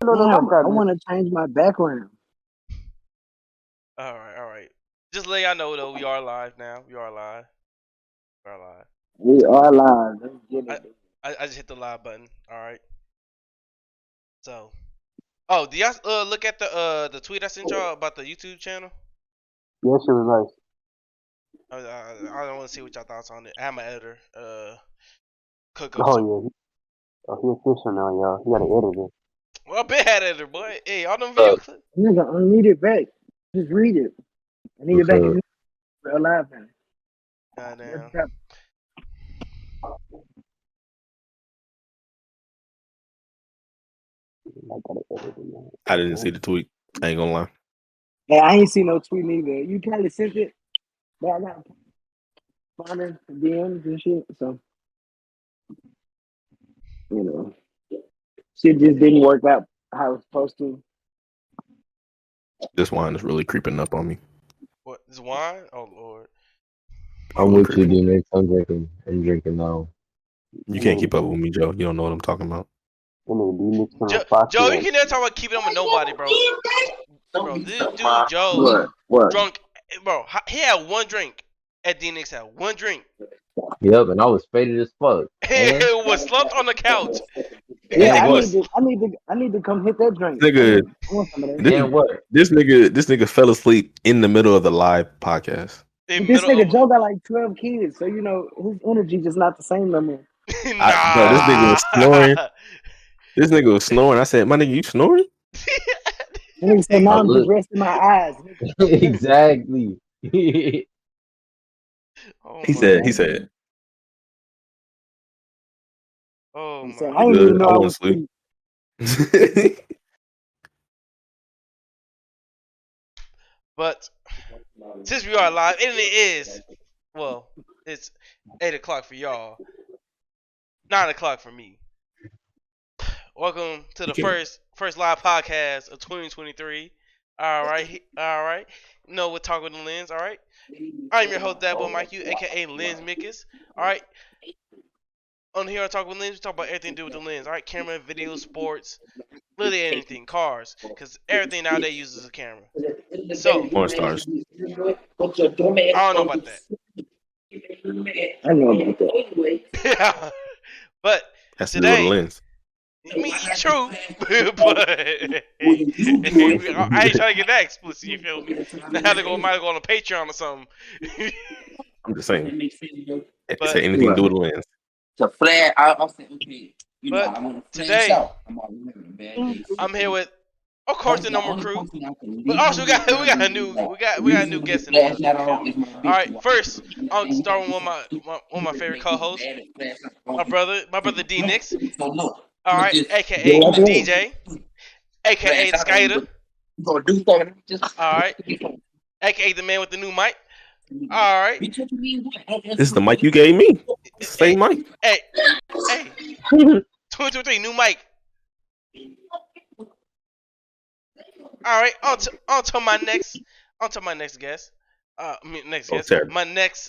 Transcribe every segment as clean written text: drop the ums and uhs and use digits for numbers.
Damn, I want to change my background. All right. Just let y'all know though, we are live now. We are live. We are live. Let's get it. I just hit the live button. All right. So, do y'all look at the tweet I sent y'all about the YouTube channel? Yes, it was I don't want to see what y'all thoughts on it. I have my editor cook nice. up some. Oh, yeah. He official now, y'all. He got an editor. Well, I been had editor, boy. Hey, all them video clips. Nigga, I need it back. Just read it. I need it back in real life, man. Goddamn. I didn't see the tweet. I ain't gonna lie. Hey, I ain't seen no tweet neither. You probably sent it, but I got finding DMs and shit. So, shit just didn't work out how it was supposed to. This wine is really creeping up on me. What is wine? Oh Lord. I'm with you, D-Mix. I'm drinking now. You can't keep up with me, Joe. You don't know what I'm talking about. Joe, you can never talk about keeping up with nobody, bro. Bro, this dude, Joe, drunk. Bro, he had one drink. At D-Nix had one drink. Yep, and I was faded as fuck. It was slumped on the couch. Yeah, I need to come hit that drink. This nigga fell asleep in the middle of the live podcast. This nigga Joe got like 12 kids, so his energy just not the same no more. This nigga was snoring. This nigga was snoring. I said, "My nigga, you snoring?" Nigga said, "Now I'm just resting my eyes." Exactly. He said. Oh my God. I didn't even know I was asleep. But since we are live, and it's 8:00 for y'all, 9:00 for me. Welcome to the first live podcast of 2023. All right. We'll talk with the lens. All right. I'm your host, Dabo Mike, aka Lens Mickes. All right. On here, I talk with Lens. We talk about everything to do with the lens. All right. Camera, video, sports, literally anything, cars, because everything nowadays uses a camera. So, porn stars. I don't know about that. I know about that. But has to do with the lens. I mean, true, but I ain't trying to get that explicit. You feel me? I had to might go on a Patreon or something. I'm just saying. Say anything to do with the lens. To flag, I'll say okay. But today, I'm here with, of course, the number crew. But also, we got a new guest in there. All right, first, I'll start with one of my favorite co-hosts, my brother D-Nix. All right, aka the DJ, aka the skater. All right, aka the man with the new mic. All right. This is the mic you gave me. Same mic. Hey. 223 new mic. All right, on to my next guest. My next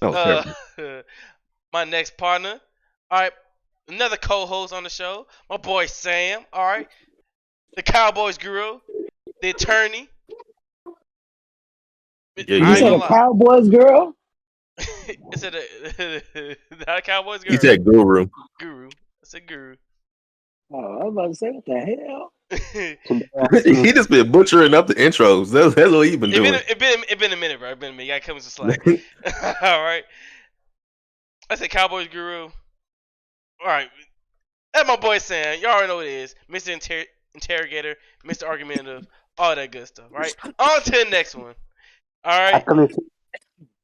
partner. All right. Another co-host on the show, my boy Sam. All right, the Cowboys guru, the attorney. You said a Cowboys girl? Is it not a Cowboys girl? He said guru. Guru. I said guru. Oh, I was about to say, what the hell? He just been butchering up the intros. That's what he been doing. It been a minute, bro. You gotta come to slack. All right. I said Cowboys guru. All right, that's my boy Sam. Y'all already know what it is. Mr. Interrogator, Mr. Argumentative, all that good stuff. Right? On to the next one. All right.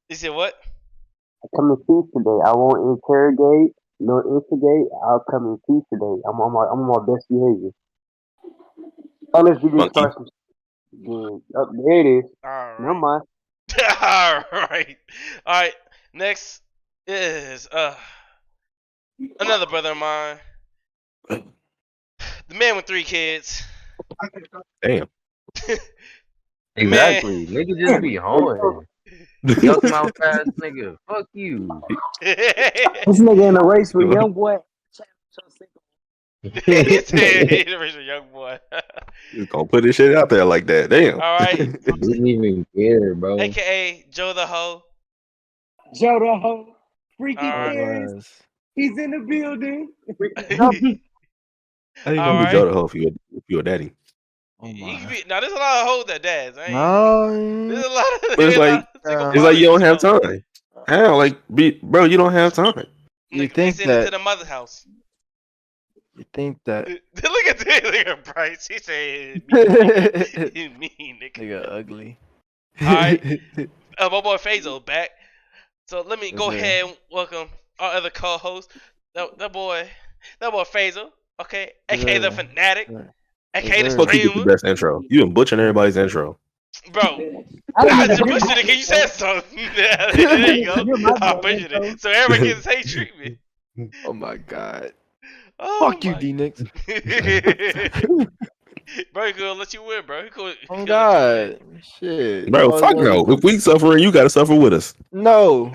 You said what? I come in peace today. I won't interrogate nor instigate. I'll come in peace today. I'm on my best behavior. Unless you just start some. There it is. All right. Never mind. All right. Next is another brother of mine, the man with 3 kids. Damn. Exactly. Nigga just be hoeing. Yuck mouth ass nigga. Fuck you. This nigga in a race with young boy. He said he's a rich young boy. He's gonna put this shit out there like that. Damn. All right. Didn't even care, bro. AKA Joe the Ho. Joe the Ho. Freaky All right. Paris. He's in the building. How you All gonna be right. Joe the Ho if you're a daddy? Oh Now there's a lot of hoes that dads. There's no. a lot of. But it's like single it's like you don't have fathers. time. How? Like, bro, you don't have time. You They think send it to that? the mother's house. You think that? Look at this. Look at Bryce. He said, Nigga "You mean, nigga." ugly. Alright. My boy Fazo back. So let me Yes, go sir. ahead and welcome our other co-host. That boy Fazo. Okay, aka the sir. fanatic, Sir. aka the sir. Fuck you get the streamer, best intro. You been butchering everybody's intro. bro. I just pushed it again. You said something. There you go. I pushed it. So everybody gets the same treatment. Oh my god. Oh Fuck you, my- D-Nix. Bro, he gonna let you win, bro. He gonna Oh let you god. Shit. Bro, Oh, fuck God. no. If we suffering, you gotta suffer with us. No.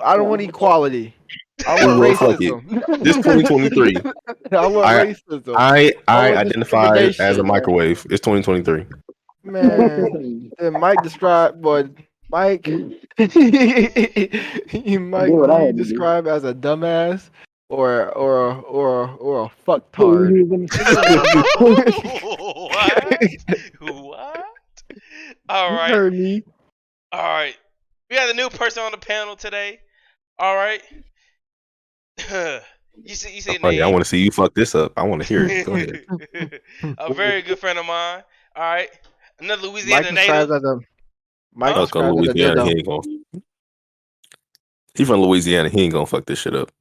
I don't want equality. I want Well, fuck it. racism. This 2023. I want I- racism. I want identify as a discrimination. microwave. It's 2023. Man, then Mike described, boy, Mike, Mike, Do what I you had to do. describe as a dumbass or a fucktard. What? All You right. heard me. All right. We got a new person on the panel today. All right. you see Oh, yeah, I want to see you fuck this up. I want to hear it. Go ahead. A very good friend of mine. All right. Another Mike Louisiana describes native. as a Mike I was from describes as a Louisiana. He dildo. ain't gonna. He from Louisiana. He ain't gonna fuck this shit up.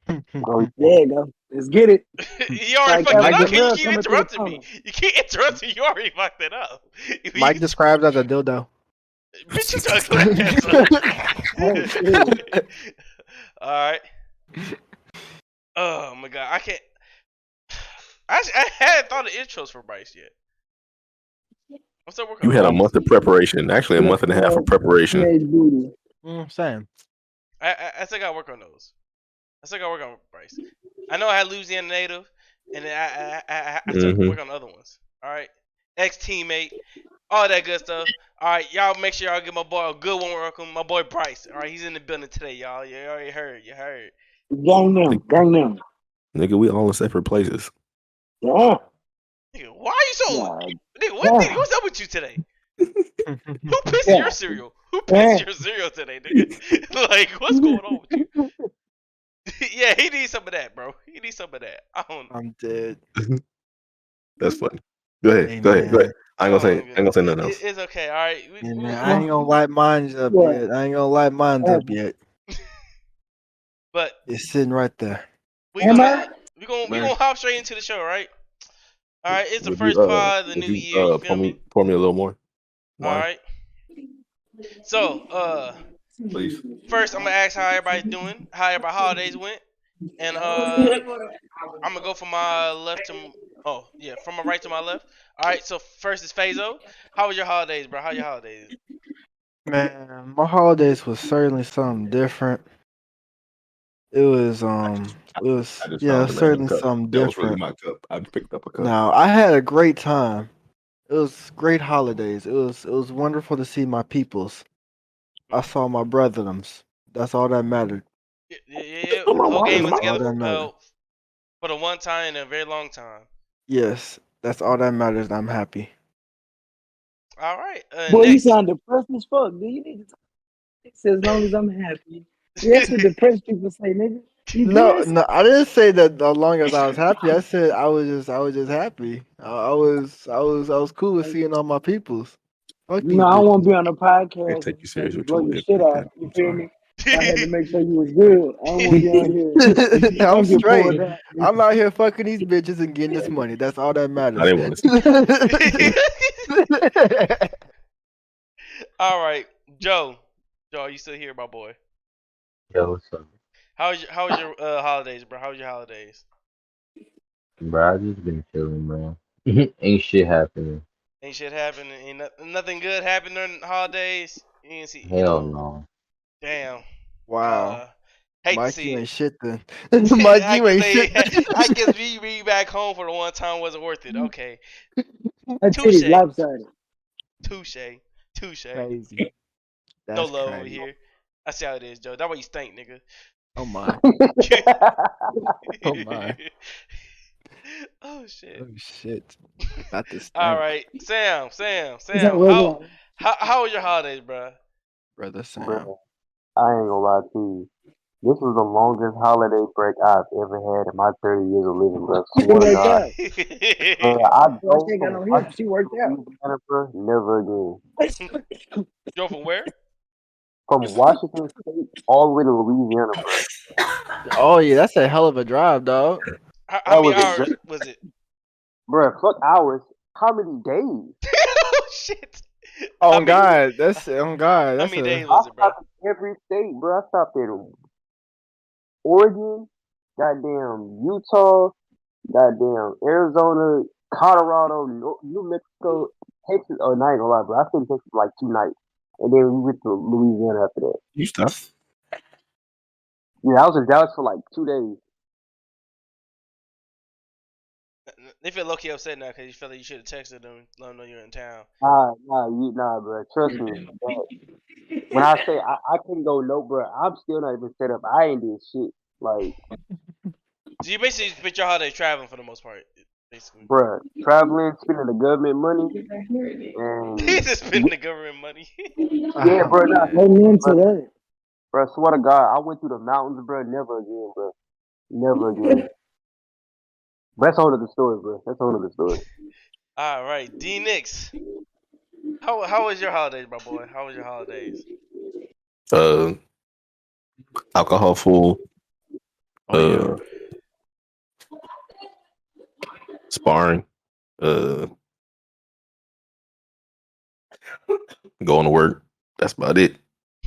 Oh, there you go. Let's get it. You already Like fucked it Ella up. You DeVille keep coming through the interrupting me. You keep interrupting. You already fucked it up. Mike describes as a dildo. Bitch, you talking like that. All right. Oh my god, I can't. I hadn't thought of intros for Bryce yet. I'm still working. You had a month of preparation. Actually, a month and a half of preparation. Same. I still gotta work on those. I still gotta work on Bryce. I know I had Louisiana native, and then I still work on the other ones. All right, ex teammate, all that good stuff. All right, y'all make sure y'all give my boy a good one. Welcome, my boy Bryce. All right, he's in the building today, y'all. You already heard. You heard. Gang them. Nigga, we all in separate places. Yeah. Nigga, why are you so? Yeah. Nigga, what's up with you today? Who pissed in your cereal? Who pissed in your cereal today, nigga? Like, what's going on with you? Yeah, he needs some of that, bro. He needs some of that. I don't know. I'm dead. That's funny. Go ahead. Go ahead. I ain't gonna say nothing else. It's okay. All right. I ain't gonna light mine up yet. But it's sitting right there. we gonna hop straight into the show, right? All right. It's the first pod of the new year. You feel me? Pour me a little more. All right. So, please. First, I'm gonna ask how everybody's doing, how everybody's holidays went, and I'm gonna go from my left to from my right to my left. All right. So first is Fazo. How was your holidays, bro? How your holidays? Man, my holidays was certainly something different. It was certainly something That was really different. my cup. I picked up a cup. Now I had a great time. It was great holidays. It was wonderful to see my peoples. I saw my brotherdoms. That's all that mattered. Yeah. The whole game was All together that mattered. for the one time in a very long time. Yes, that's all that matters. I'm happy. All right. Boy, you Next. sound depressed as fuck. Do you need to say as long as I'm happy? That's what depressed people say, nigga. No, I didn't say that as long as I was happy. I said I was just happy. I was cool with seeing all my peoples. Fuck these No, I don't bitches. want to be on a podcast. Can't take you serious with blow your your lip shit like off. that. You I'm feel sorry. me? I had to make sure you was good. I don't want to be on here. I'm Don't get straight. pulled out. I'm out here fucking these bitches and getting this money. That's all that matters. I didn't want to see. All right, Joe. Joe, are you still here, my boy? Yo, what's up? How was your holidays, bro? How was your holidays? Bro, I just been chilling, bro. Ain't shit happening. Ain't shit happening. Ain't nothing good happened during the holidays. You didn't see. Hell no. Damn. Wow. Hate to Mike, see you it. ain't shit then. Mike, I you guess ain't shit. I guess me back home for the one time wasn't worth it. Okay. That Touche. titty's lopsided. Touche. Crazy. No That's love over crazy. here. I see how it is, Joe. That why you stink, nigga. Oh my. Oh my. Oh shit. Oh shit. Not this All thing, right, Sam. Is that regular? How was your holidays, bro? brother Sam. Bruh, I ain't gonna lie to you. This was the longest holiday break I've ever had in my 30 years of living, bro. She Swear to worked God. out. I Well, drove she ain't got from no hips. She Washington worked to out. Louisiana, bro. Never again. Joe from where? From Washington State all the way to Louisiana, bro. Oh yeah, that's a hell of a drive, dog. How That many was a hours journey. was it? Bro, fuck hours. How many days? Oh shit. Oh How many God, that's how That's many a days I was it, bro? stopped in every state, bro. I stopped in Oregon, goddamn Utah, goddamn Arizona, Colorado, New Mexico, Texas. Oh, no, I ain't gonna lie, bro. I stayed in Texas for like 2 nights. And then we went to Louisiana after that. You stop. Yeah, I was in Dallas for like 2 days. They feel low-key upset now because you feel like you should have texted them, let them know you're in town. Nah, bro. Trust me. Bro. When I say I couldn't go no, bro, I'm still not even set up. I ain't did shit. Like, So you basically spent your holiday traveling for the most part, basically. bro, traveling, spending the government money, He's and just spending the government money. yeah, bro, nah, man. Amen to bro, that. bro, swear to God, I went through the mountains, bro. Never again, bro. Never again. But that's a whole other story, bro. That's a whole other story. All right, D Nix. How was your holidays, my boy? How was your holidays? Alcohol full. Oh yeah. Sparring. Uh, going to work. That's about it.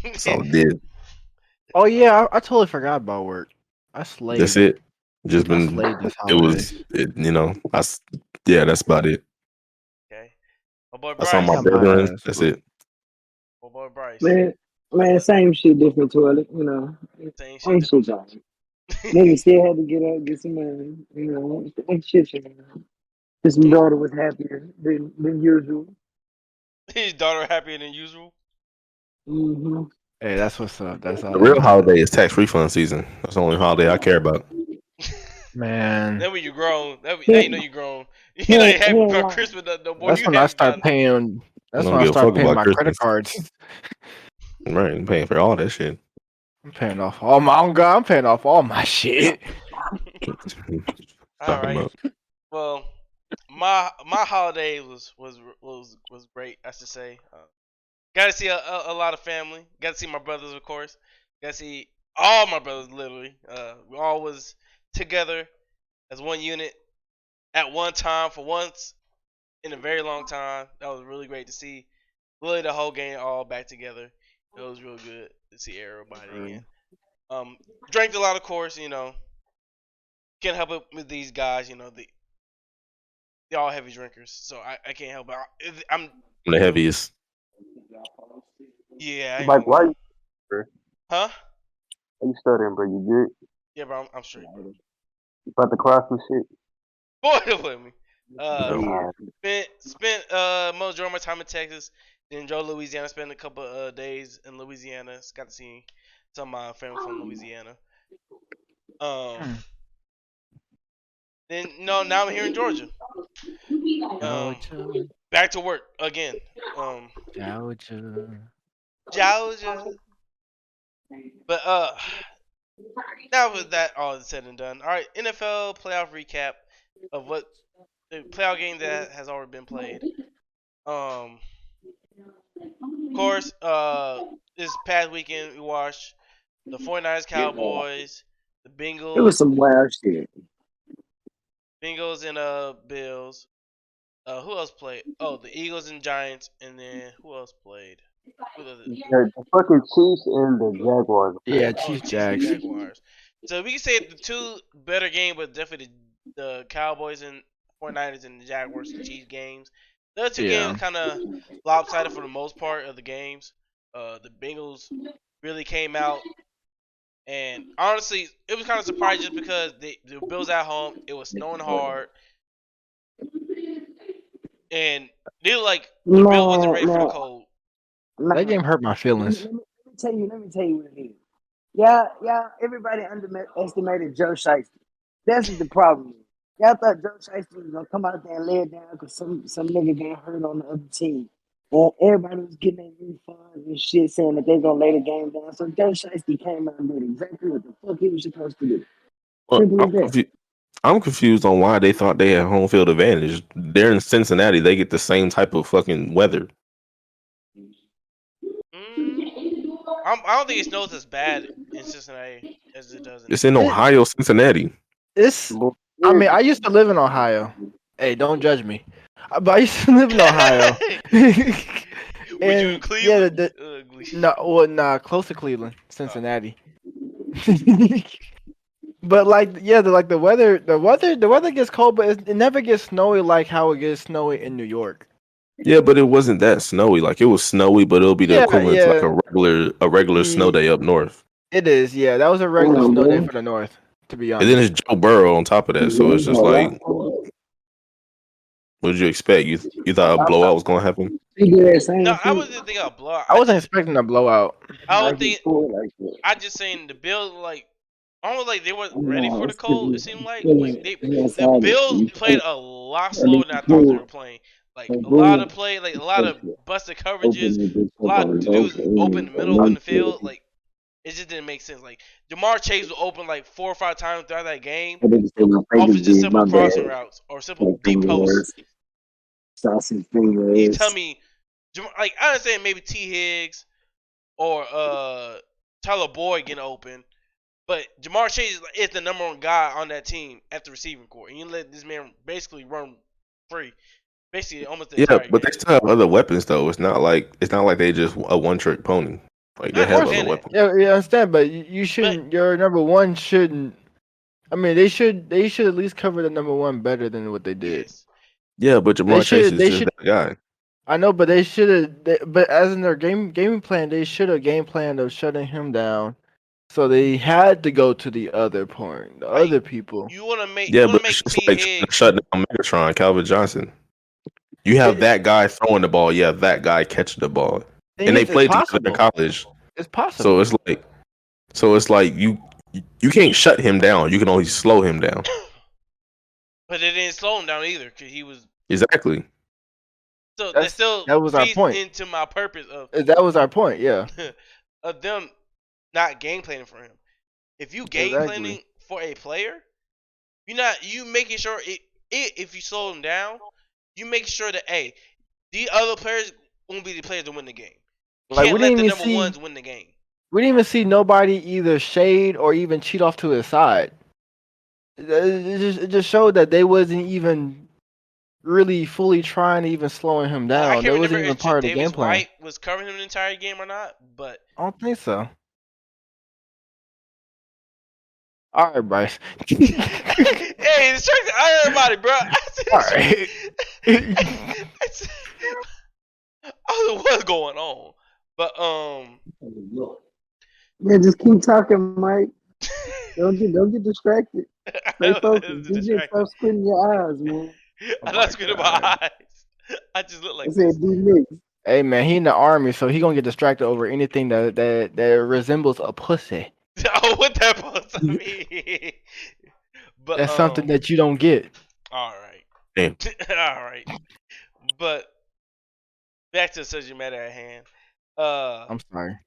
That's all I did. Oh yeah, I totally forgot about work. I slayed. That's it. Just I been. slayed this It was. holiday. It, you know. Yeah. That's about it. Okay. My boy I saw Bryce. my Got my brethren. ass That's whooped. it. My boy Bryce. Man, same shit, different toilet. You know, Same shit. same shit, y'all. Nigga still had to get up, get some money. You know, ain't shit. You know. His daughter was happier than usual. His daughter happier than usual. Mm-hmm. Hey, that's what's up. That's all The that real matters. holiday is tax refund season. That's the only holiday I care about. Man, That when you grown. Now He, you know you grown. You know you he happy ain't for lying. Christmas no more. that's You when I happy start about it. paying. I That's don't when I give a start fuck paying about my credit Christmas. cards. Right, I'm paying for all that shit. I'm paying off all my. Oh God, I'm paying off all my shit. All Talking right. about. Well, my holiday was great. I should say. Got to see a lot of family. Got to see my brothers, of course. Got to see all my brothers, literally. We all was together as one unit at one time for once in a very long time. That was really great to see. Really, the whole game all back together. It was real good to see everybody again. Drank a lot, of course. You know, can't help it with these guys. You know, they're all heavy drinkers, so I can't help it. I'm The heaviest. Yeah, I ain't Like, gonna why lie. you, bro? Huh? Are you stuttering, bro? You good? Yeah, bro, I'm straight, bro. You about to cry some shit? Boy, with me. Nah. Spent majority of my time in Texas. Then drove to Louisiana. Spent a couple days in Louisiana. Got to see some of my family from Louisiana. Then now I'm here in Georgia. Georgia, Back to work again. Georgia. Georgia. But now with that all said and done, all right, NFL playoff recap of what the playoff game that has already been played. Of course, this past weekend we watched the 49ers Cowboys, the It was Bengals, some wild shit. and Bills. Who else played? Oh, the Eagles and Giants, and then who else played? Who was it? The fucking Chiefs and the Jaguars. Yeah, Oh, the Chief Chiefs and Jags. Jaguars. So we can say the two better games, but definitely the Cowboys and 49ers and the Jaguars and Chiefs games. The other two games kind of lopsided for the most part of the games. The Bengals really came out And honestly, it was kind of surprising just because the Bills at home. It was snowing hard, and they looked like the Bills wasn't ready for the cold. That game hurt my feelings. Let me tell you what it is. Yeah, everybody underestimated Joe Shiesty. That's what the problem is. Y'all thought Joe Shiesty was gonna come out there and lay it down because some nigga got hurt on the other team. And everybody was getting their refunds and shit saying that they're gonna lay the game down. So Joe Shiesty came out and did exactly what the fuck he was supposed to do. Well, I'm confused on why they thought they had home field advantage. They're in Cincinnati. They get the same type of fucking weather. I don't think it snows as bad in Cincinnati as it does. It's in Ohio, Cincinnati. I mean, I used to live in Ohio. Hey, don't judge me. But I used to live in Ohio. Were you in Cleveland? Nah, close to Cleveland, Cincinnati. But the weather gets cold, but it never gets snowy like how it gets snowy in New York. Yeah, but it wasn't that snowy. Like it was snowy, but it'll be the equivalent to like a regular snow day up north. It is, yeah. That was a regular snow day for the north, to be honest. And then it's Joe Burrow on top of that, so it's just like, what did you expect? You thought a blowout was gonna happen? No, I wasn't thinking a blowout. I wasn't expecting a blowout. I was thinking. I just saying the Bills almost like they weren't ready for the cold. It seemed like the Bills played a lot slower than I thought they were playing. Like a lot of busted coverages, a lot of dudes open in the middle of the field. Like it just didn't make sense. Like Jamar Chase was open like 4 or 5 times throughout that game. Off of just simple crossing routes or simple deep posts. You tell me, like I understand maybe T Higgs or Tyler Boyd getting open. But Jamar Chase is the number one guy on that team at the receiving core, and you let this man basically run free, basically almost the entire but game. they still have other weapons though. It's not like they just a one-trick pony. Like they have other weapons. Yeah, I understand, but you shouldn't. Your number one shouldn't. I mean, they should at least cover the number one better than what they did. Yes. Yeah, but Jamar Chase is just that guy. I know, but they should have. But as in their game plan, they should have game planned of shutting him down. So they had to go to the other point, the other people. You want to make T Higgs shut down Megatron, Calvin Johnson. You have that guy throwing the ball. You have that guy catching the ball, and they played together in college. It's possible. So it's like you can't shut him down. You can only slow him down. But it didn't slow him down either because he was exactly. So that was our point. Into my purpose of that was our point. Yeah. Of them. Not game planning for him. If you game planning for a player, you making sure if you slow him down, you make sure that the other players won't be the players to win the game. You can't let the number ones win the game. We didn't even see nobody either shade or even cheat off to his side. It just showed that they wasn't even really fully trying to even slowing him down. That wasn't even part of the game plan. White was covering him the entire game or not, but I don't think so. All right, Bryce. Hey, I heard about it, bro. All right. I don't know what's going on, but yeah, just keep talking, Mike. Don't get distracted. Stay focused. DJ, stop squinting your eyes, man. I'm not squinting my eyes. I just look like. I said D-Mix. Hey, man, he in the army, so he gonna get distracted over anything that resembles a pussy. Oh, what that supposed to mean? But that's something that you don't get. All right. All right. But back to the subject matter at hand. I'm sorry.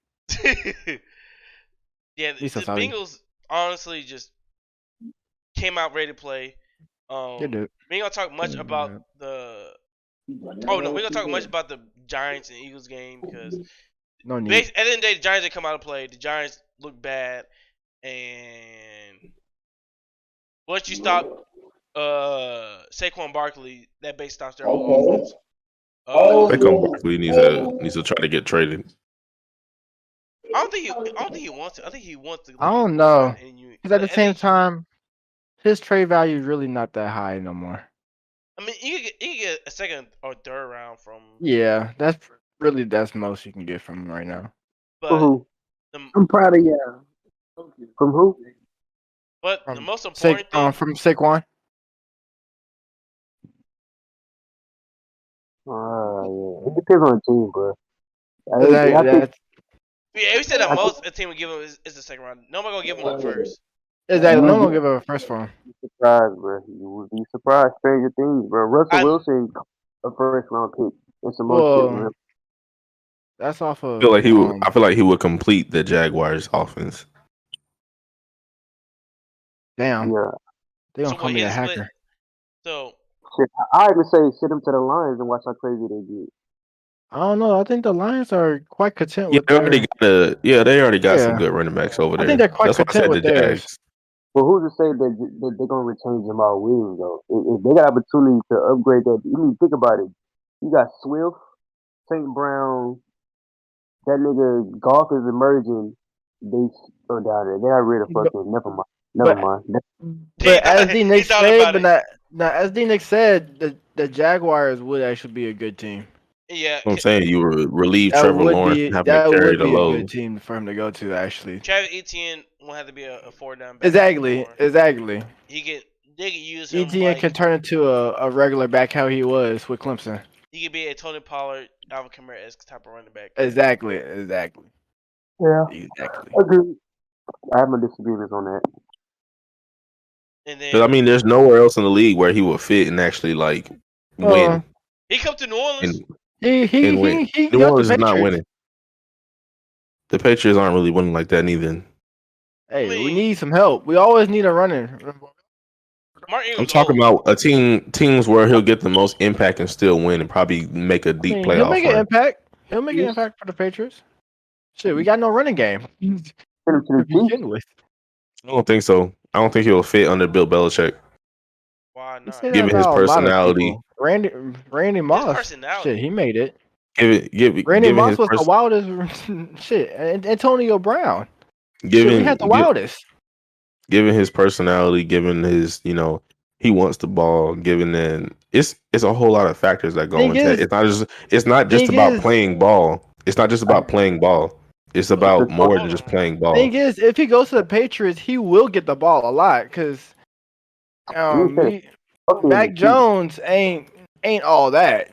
Yeah, the Bengals honestly just came out ready to play. We ain't gonna talk much about the. Oh no, we're gonna talk much about the Giants and Eagles game because no need. At the end of the day, the Giants didn't come out and play. The Giants look bad, and once you stop Saquon Barkley, that base stops their whole offense. Saquon Barkley needs to try to get traded. I don't think he wants to. I think he wants to. I don't know. Because at the same time, his trade value is really not that high no more. I mean, you can get a second or third round from. Yeah, that's most you can get from him right now. But I'm proud of y'all. From who? But the most important thing from Saquon. Yeah. It depends on the team, bro. we said that most a team would give him is the second round. Nobody gonna give him a first. Exactly. No one give a first for him. Surprised, bro. You would be surprised. Stranger things, bro. Russell Wilson, a first round pick. It's the most shit, that's off of. I feel like he would complete the Jaguars' offense. Damn. Yeah. They gonna call me a hacker. So shit, I even say sit him to the Lions and watch how crazy they get. I don't know. I think the Lions are quite content Yeah, with they already got some good running backs over there. I think they're quite content with theirs. But who's to say that they're gonna retain Jamal Williams though? If they got opportunity to upgrade that, you need to think about it. You got Swift, St. Brown, that nigga Golf is emerging. They are down there. They got rid of fucking. Never mind. But as D Nick said, the Jaguars would actually be a good team. Yeah, I'm saying you would relieve Trevor Lawrence and have him carry the load. A good team for him to go to actually. Travis Etienne won't have to be a 4-down back. Exactly. They could use him. Etienne can turn into a regular back how he was with Clemson. He could be a Tony Pollard, Alvin Kamara-esque type of running back. Exactly. Yeah. Exactly. Agreed. I have my disagreements on that. And then, I mean, there's nowhere else in the league where he would fit and actually like win. He come to New Orleans. New Orleans is not winning. The Patriots aren't really winning like that neither. Hey, we need some help. We always need a running. I'm talking about teams where he'll get the most impact and still win and probably make a deep playoff. He'll make an impact. He'll make an impact for the Patriots. Shit, we got no running game. I don't think so. I don't think he'll fit under Bill Belichick. Why not? Given his personality. Randy Moss. Shit, he made it. Randy Moss was the wildest shit. And Antonio Brown. We had the wildest. Given his personality, given his, he wants the ball, given then it's a whole lot of factors that go into it. It's not just about playing ball. It's not just about playing ball. It's about more than just playing ball. Thing is, if he goes to the Patriots, he will get the ball a lot because Mac Jones ain't all that.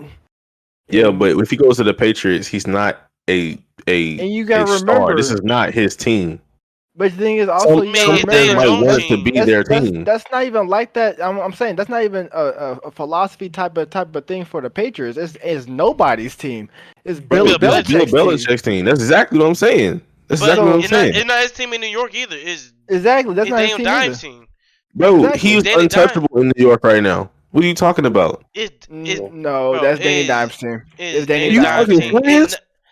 Yeah, but if he goes to the Patriots, he's not a you gotta remember star. This is not his team. But the thing is, also you gotta remember to be their team. That's not even like that. I'm saying that's not even a philosophy type of thing for the Patriots. It's nobody's team. It's Bill Belichick's team. That's exactly what I'm saying. That's exactly what I'm saying. It's not his team in New York either. Exactly. That's not his team Daniel either. Team. Bro, he's untouchable in New York right now. What are you talking about? No, that's Danny Dimes' team. It's Danny Dimes' team.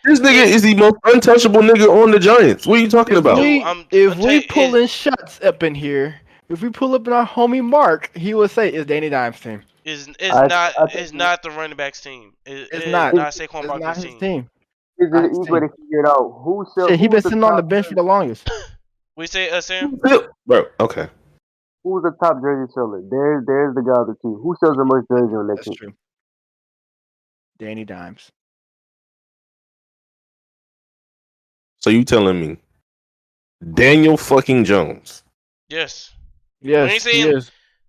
This nigga is the most untouchable nigga on the Giants. What are you talking about? If we pulling shots up in here, if we pull up in our homie Mark, he would say it's Danny Dimes' team. It's not the running backs team. It's not Saquon Barkley's team. It's an easy way to figure it out. He been sitting on the bench for the longest. We say Sam? Bro, okay. Who's the top jersey seller? There's the guy on the team. Who sells the most jersey on that team? That's true. Danny Dimes. So you telling me Daniel fucking Jones? Yes. Yes.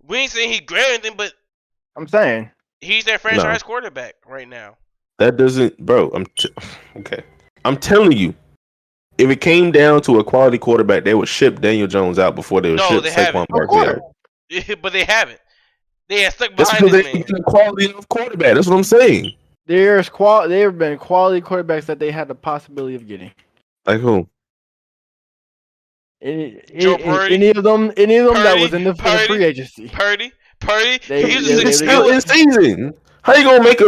We ain't saying he great or anything, but I'm saying he's their franchise quarterback right now. That doesn't, bro. Okay. I'm telling you, if it came down to a quality quarterback, they would ship Daniel Jones out before they would ship Saquon Barkley out. But they haven't. They have stuck That's behind because this man. a quality of quarterback. That's what I'm saying. There have been quality quarterbacks that they had the possibility of getting. Like who? Any of them that was in the free agency. Purdy. He's still in season. How you gonna make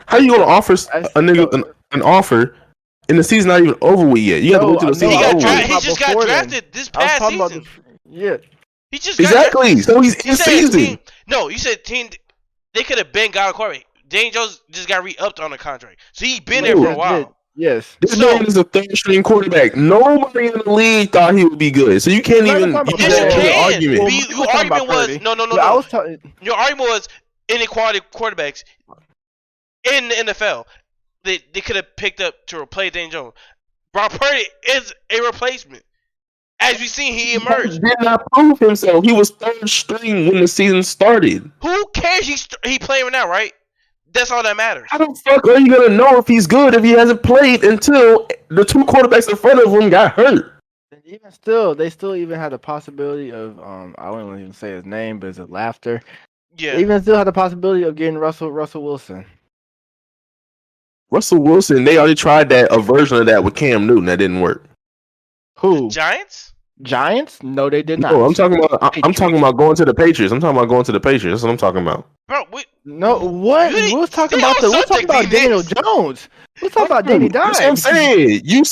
how you gonna offer a nigga an offer and the season not even over with yet? You got to wait till the season over. He just got drafted this past season. He just exactly. So he's in season. You said team. They could have been got a quarterback. Daniel Jones just got re-upped on the contract, so he's been there for a while. Yes. This man is a third-string quarterback. Nobody in the league thought he would be good, so you can't even. Yes, you can. Your argument was no. Your argument was inequality quarterbacks in the NFL. They could have picked up to replace Daniel Jones. Brock Purdy is a replacement. As we seen, he emerged. Did not prove himself. He was third string when the season started. Who cares? He playing now, right? That's all that matters. How the fuck are you gonna know if he's good if he hasn't played until the two quarterbacks in front of him got hurt? Even still, they still even had the possibility of I wouldn't even say his name, but it's a laughter. Yeah. They even still had the possibility of getting Russell Wilson. Russell Wilson, they already tried a version of that with Cam Newton that didn't work. Who? Giants? Giants? No, they did not. No, I'm talking about going to the Patriots. I'm talking about going to the Patriots. That's what I'm talking about. Bro, no, what? We was talking about Daniel Jones. We was talking about Danny Dimes. That's what I'm saying. You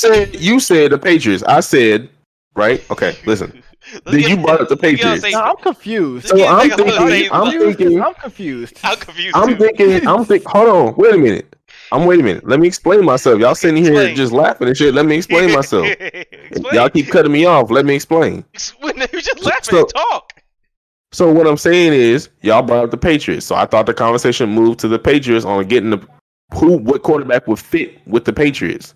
said the Patriots. I said, right? Okay, listen. Then you brought up the Patriots. No, I'm confused. So I'm confused. Hold on. Wait a minute. Let me explain myself. Y'all sitting here just laughing and shit. Let me explain myself. Y'all keep cutting me off. Let me explain. You just laughing and talk. So what I'm saying is, y'all brought up the Patriots. So I thought the conversation moved to the Patriots on getting what quarterback would fit with the Patriots.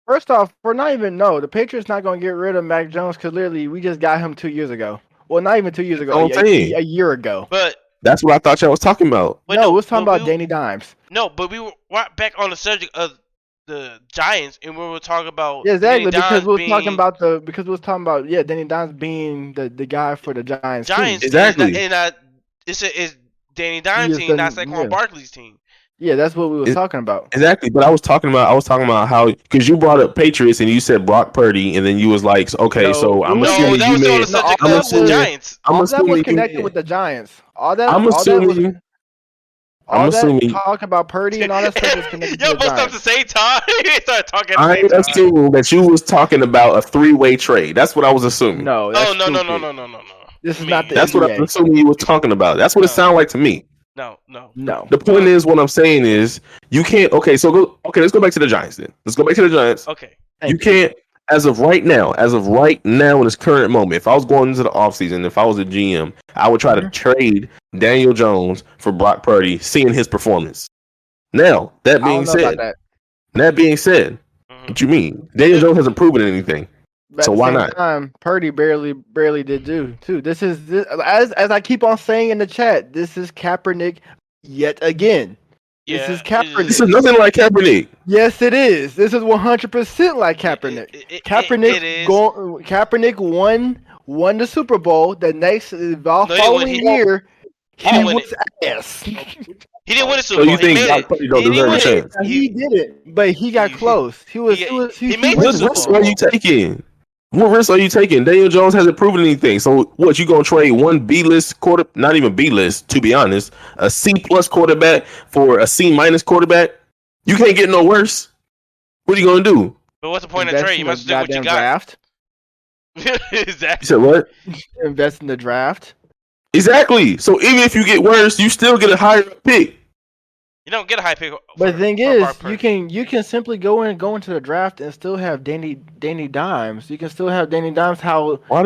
First off, the Patriots not going to get rid of Mac Jones because literally we just got him 2 years ago. Well, not even 2 years ago, a year ago. But that's what I thought y'all was talking about. We was talking about Danny Dimes. No, but we were back on the subject of the Giants, and we were talking about exactly because we were talking about Danny Dimes being the guy for the Giants team. Exactly, and it's Danny Dimes' team, not Saquon Barkley's team. Yeah, that's what we were talking about. Exactly, but I was talking about how because you brought up Patriots and you said Brock Purdy, and then you was like, okay, so I'm assuming you made. The Giants. All that was connected with the Giants. I'm assuming talk about Purdy and all that stuff was connected. Yo, both at the same time. Started talking. I assume that you was talking about a 3-way trade. That's what I was assuming. No. No. This is not the. That's NBA. What I'm assuming you were talking about. That's what it sounded like to me. No. The point is, what I'm saying is, you can't. Okay, let's go back to the Giants then. Let's go back to the Giants. Okay. You can't, as of right now, in this current moment, if I was going into the offseason, if I was a GM, I would try to trade Daniel Jones for Brock Purdy, seeing his performance. Now, that being said, what you mean? Daniel Jones hasn't proven anything. So why not? Purdy barely did too. This as I keep on saying in the chat. This is Kaepernick yet again. Yeah, this is Kaepernick. This is nothing like Kaepernick. Yes, it is. This is 100% like Kaepernick. Kaepernick won the Super Bowl. The next following year, he was ass. He didn't win the Super Bowl. So you think Brock Purdy don't deserve a chance? He did it, but he got close. He made what risk are you taking? What risks are you taking? Daniel Jones hasn't proven anything. So what, you gonna trade one B-list not even B-list, to be honest, a C+ quarterback for a C- quarterback? You can't get no worse. What are you gonna do? But what's the point of trade? You must do what you got. Draft. Exactly. You said what? Invest in the draft. Exactly. So even if you get worse, you still get a higher pick. You don't get a high pick. But the thing is, you can simply go into the draft and still have Danny Dimes. You can still have Danny Dimes. How all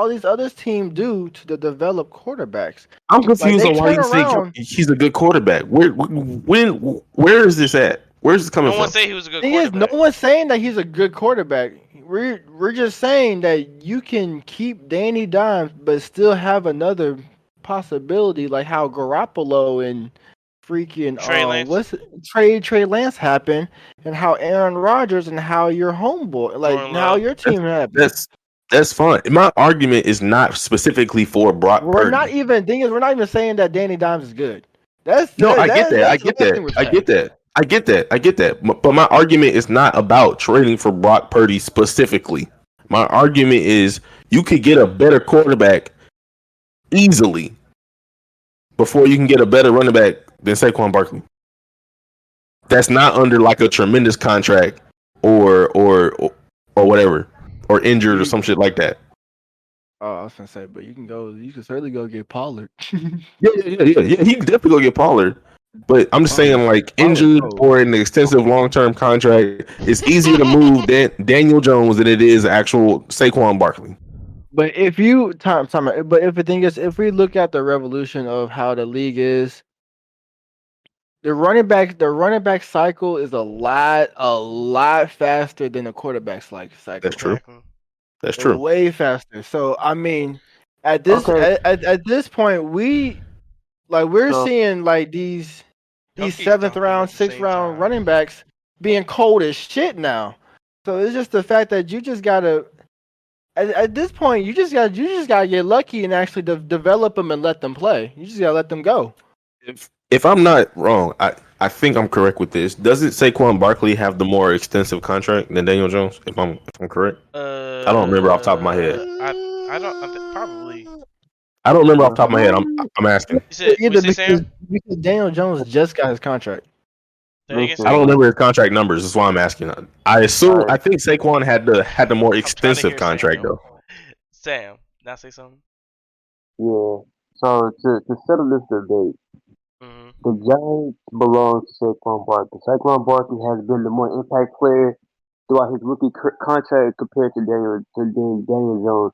these other teams do to develop quarterbacks. I'm confused on why you think he's a good quarterback. Where is this at? Where's this coming from? No one say he was a good quarterback. No one's saying that he's a good quarterback. We're just saying that you can keep Danny Dimes, but still have another possibility, like how Garoppolo and freaking Trey Lance happened, and how Aaron Rodgers and how your homeboy, how your team happened. That's fine. My argument is not specifically for Brock Purdy. We're not even saying that Danny Dimes is good. I get that. But my argument is not about trading for Brock Purdy specifically. My argument is you could get a better quarterback easily before you can get a better running back than Saquon Barkley. That's not under like a tremendous contract or whatever, or injured or some shit like that. Oh, I was gonna say, but you can certainly go get Pollard. Yeah. He can definitely go get Pollard. But I'm just saying, like, injured or in an extensive long-term contract, it's easier to move Daniel Jones than it is actual Saquon Barkley. But if the thing is, if we look at the revolution of how the league is, The running back cycle is a lot faster than the quarterback cycle. That's true. Exactly. That's true. Way faster. So I mean, at this at this point, we're seeing like these seventh round, sixth round running backs being cold as shit now. So it's just the fact that you just gotta. At this point, you just gotta get lucky and actually develop them and let them play. You just gotta let them go. If I'm not wrong, I think I'm correct with this. Doesn't Saquon Barkley have the more extensive contract than Daniel Jones? If I'm correct, I don't remember off the top of my head. I don't probably. I don't remember off the top of my head. I'm asking. Because Daniel Jones just got his contract. I don't remember his contract numbers. That's why I'm asking. I think Saquon had the more extensive contract though. Sam, now say something. Yeah. So to settle this debate, the Giants belong to Saquon Barkley. Saquon Barkley has been the more impact player throughout his rookie contract compared to Daniel Jones.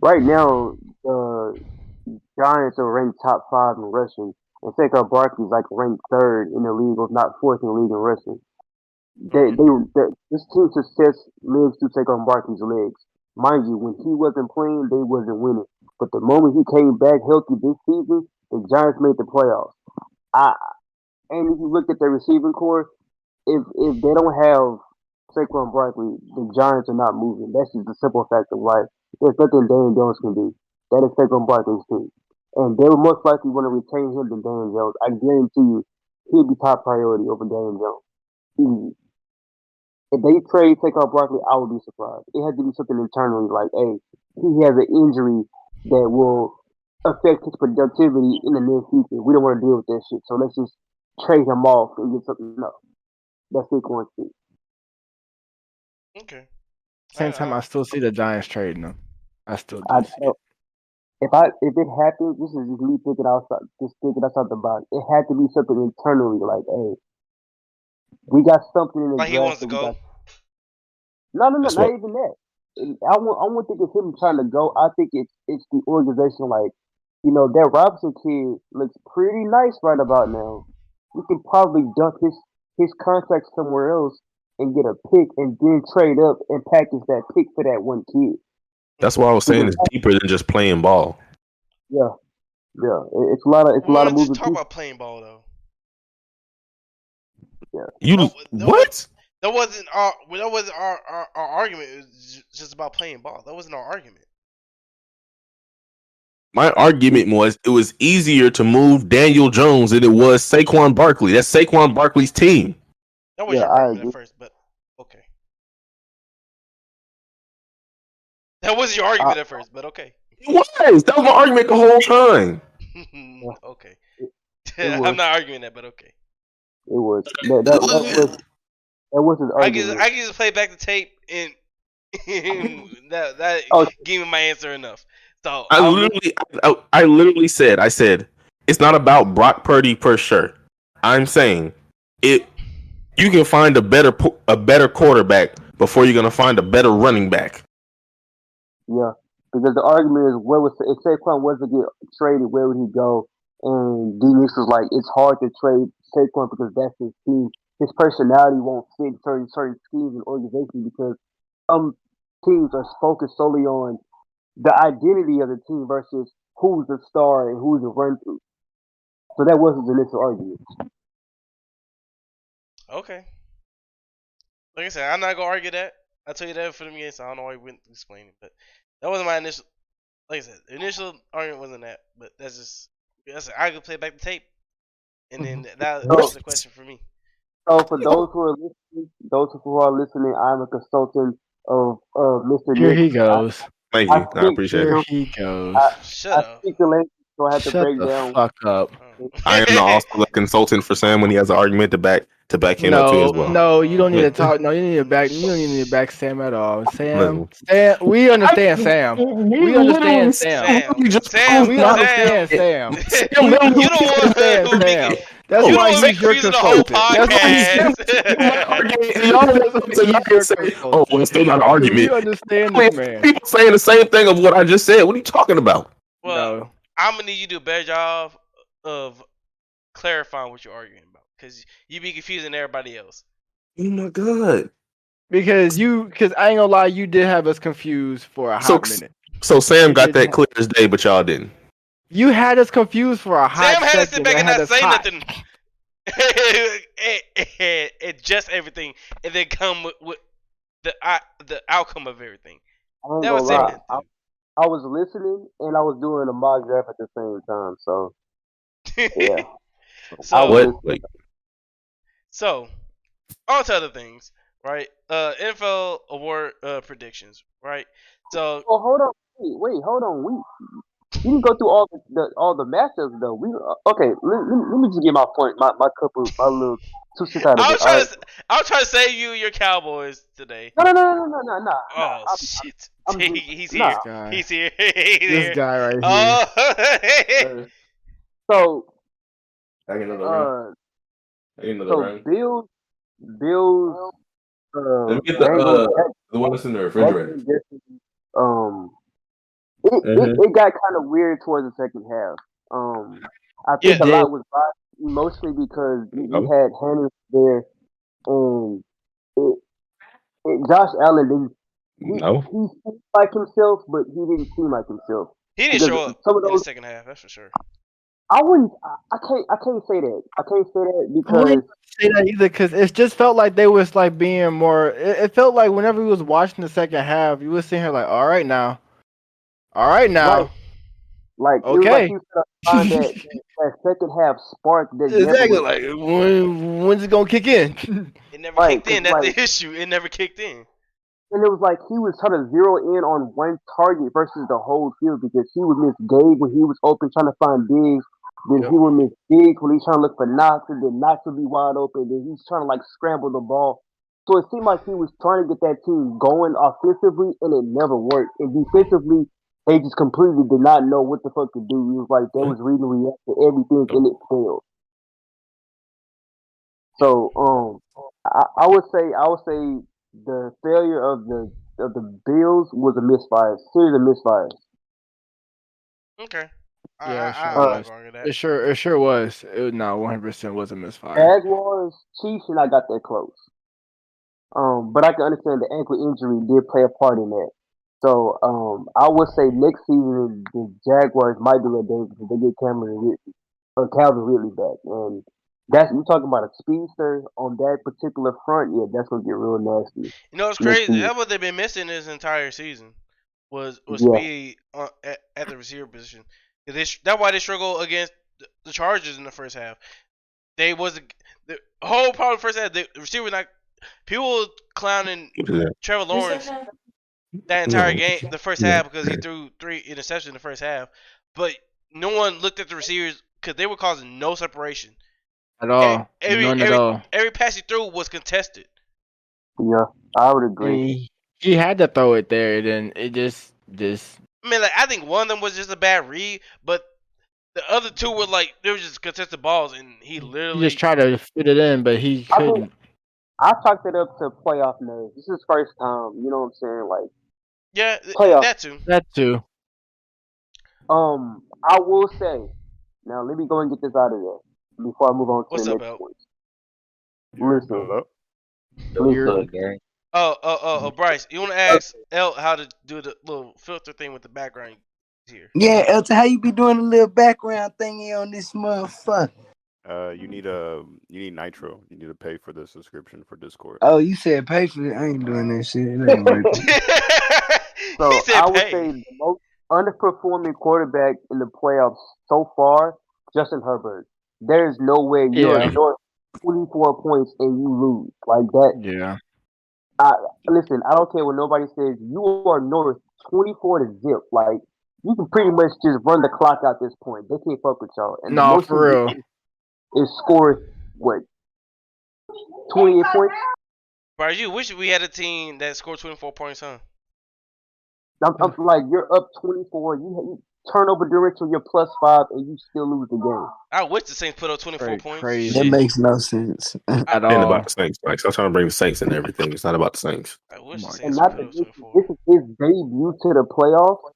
Right now, the Giants are ranked top 5 in rushing, and Saquon Barkley is like ranked 3rd in the league, if not 4th in the league in rushing. This team's success lives through Saquon Barkley's legs. Mind you, when he wasn't playing, they wasn't winning. But the moment he came back healthy this season, the Giants made the playoffs. And if you look at their receiving core, if they don't have Saquon Barkley, the Giants are not moving. That's just the simple fact of life. There's nothing Daniel Jones can do. That is Saquon Barkley's team. And they will most likely want to retain him than Daniel Jones. I guarantee you, he'll be top priority over Daniel Jones. Easy. If they trade Saquon Barkley, I would be surprised. It has to be something internally, like, hey, he has an injury that will affect his productivity in the near future. We don't want to deal with that shit, so let's just trade him off and get something else. That's Saquon's team. Okay. Same time, I still see the Giants trading them. I still do. If it happens, this is just me thinking outside the box. It had to be something internally, like, hey, we got something in the like draft. He wants to go. No, not even that. I won't think it's him trying to go. I think it's the organization. Like, that Robinson kid looks pretty nice right about now. We can probably dump his contract somewhere else and get a pick, and then trade up and package that pick for that one kid. That's why I was saying it's deeper than just playing ball. Yeah. It's a lot of moving. Just talk about playing ball though. Yeah. What? That wasn't our argument. It was just about playing ball. That wasn't our argument. My argument was it was easier to move Daniel Jones than it was Saquon Barkley. That's Saquon Barkley's team. That was your argument at first, but okay. That was your argument at first, but okay. It was. That was my argument the whole time. Okay. I'm not arguing that, but okay. It was. That was his argument. I can just play back the tape and that gave me my answer enough. So I literally said it's not about Brock Purdy per se. I'm saying you can find a better quarterback before you're gonna find a better running back. Yeah, because the argument is if Saquon was to get traded, where would he go? And D-Nix was like, it's hard to trade Saquon because that's his team. His personality won't fit certain schemes and organizations because some teams are focused solely on the identity of the team versus who's the star and who's the run through. So that was his initial argument. Okay. Like I said, I'm not gonna argue that. I tell you that for me, so I don't know why we went explaining, but that wasn't my initial. Like I said, the initial argument wasn't that, but that's just. I could play back the tape, and then that was the question for me. So for those who are listening, I'm a consultant of Mr. Here Nick. he goes. Thank you. I appreciate it. Here he goes. Shut up. Speak the language, so I have to Shut break the down. fuck up. I am also a consultant for Sam when he has an argument to back him up too as well. No, you don't need to talk. No, you don't need to back Sam at all. Sam, we understand Sam. We understand Sam. We understand Sam. You don't want Sam. That's why he's your consultant. That's oh, well, it's still not an argument. You understand this man. People saying the same thing of what I just said. What are you talking about? Well, I'm gonna need you to do a better job of clarifying what you're arguing about. because you be confusing everybody else. Oh my god! Because I ain't gonna lie, you did have us confused for a hot minute. So Sam got that clear as day, but y'all didn't. You had us confused for a hot Sam had to sit second. back and not say hot. nothing. Adjust everything and then come with the outcome of everything. That was it. I was listening and I was doing a mock draft at the same time. So yeah. So on to other things, right? NFL award predictions, right? So hold on, wait, hold on. You didn't go through all the matchups though. Okay. Let me just get my point. My little 2 cents out of it. I was trying to save you your Cowboys today. No. Oh shit! He's here. Guy. He's here. This guy right here. So Bills. Let me get the one that's in the refrigerator. It got kind of weird towards the second half. I think a lot was mostly because we had Hannah there, and Josh Allen he seemed like himself, but he didn't seem like himself. He didn't show up in the second half, that's for sure. I can't say that. I can't say that because I wouldn't say that either because it just felt like they was like being more. It felt like whenever we was watching the second half, you was sitting here like, all right now. Right. Like okay, it was like you find that second half spark. That exactly. Like when's it gonna kick in? It never kicked in. That's the issue. It never kicked in. And it was like he was trying to zero in on one target versus the whole field because he would miss Gabe when he was open trying to find Diggs. Then he would miss Diggs when he's trying to look for Knox, and then Knox would be wide open. Then he's trying to like scramble the ball. So it seemed like he was trying to get that team going offensively, and it never worked. And defensively, they just completely did not know what the fuck to do. It was like they was reading and reacting to everything, and it failed. So I would say the failure of the Bills was a misfire, series of misfires. Okay. Yeah, it sure was. It 100% was a misfire. Jaguars, Chiefs, and I got that close. But I can understand the ankle injury did play a part in that. So I would say next season the Jaguars might be a little dangerous if they get Calvin Ridley back, and that's you talking about a speedster on that particular front. Yeah, that's gonna get real nasty. You know, it's crazy. That's what they've been missing this entire season was speed at the receiver position. That's why they struggle against the Chargers in the first half. The whole problem in the first half. The receiver not people clowning Trevor Lawrence that entire game, the first half, because he threw 3 interceptions in the first half. But no one looked at the receivers because they were causing no separation. At all. None at all. Every pass he threw was contested. Yeah, I would agree. He had to throw it there, then it just. I mean, like, I think one of them was just a bad read, but the other two were like they were just contested balls, and he literally just tried to fit it in, but he couldn't. I chalked it up to playoff nerves. This is first time, you know what I'm saying? Like, yeah, playoff. That too. I will say, now let me go and get this out of there before I move on to the next point. Listen, Gary. Oh, Bryce, you want to ask El how to do the little filter thing with the background here? Yeah, Elton, how you be doing a little background thingy on this motherfucker? You need Nitro. You need to pay for the subscription for Discord. Oh, you said pay for it. I ain't doing that shit. It ain't working. So I would say the most underperforming quarterback in the playoffs so far, Justin Herbert. There is no way you're short 24 points and you lose like that. Yeah. Listen, I don't care what nobody says. You are north 24 to zip. Like, you can pretty much just run the clock out this point. They can't fuck with y'all. And no, for real. It scored, what, 28 points? Bro, you wish we had a team that scored 24 points, huh? I'm like, you're up 24. You turnover differential, you're +5, and you still lose the game. I wish the Saints put up 24 points. Crazy. That makes no sense at all. It's about the Saints. Like, stop trying to bring the Saints and everything. It's not about the Saints. I wish the Saints put up 24. This is his debut to the playoffs.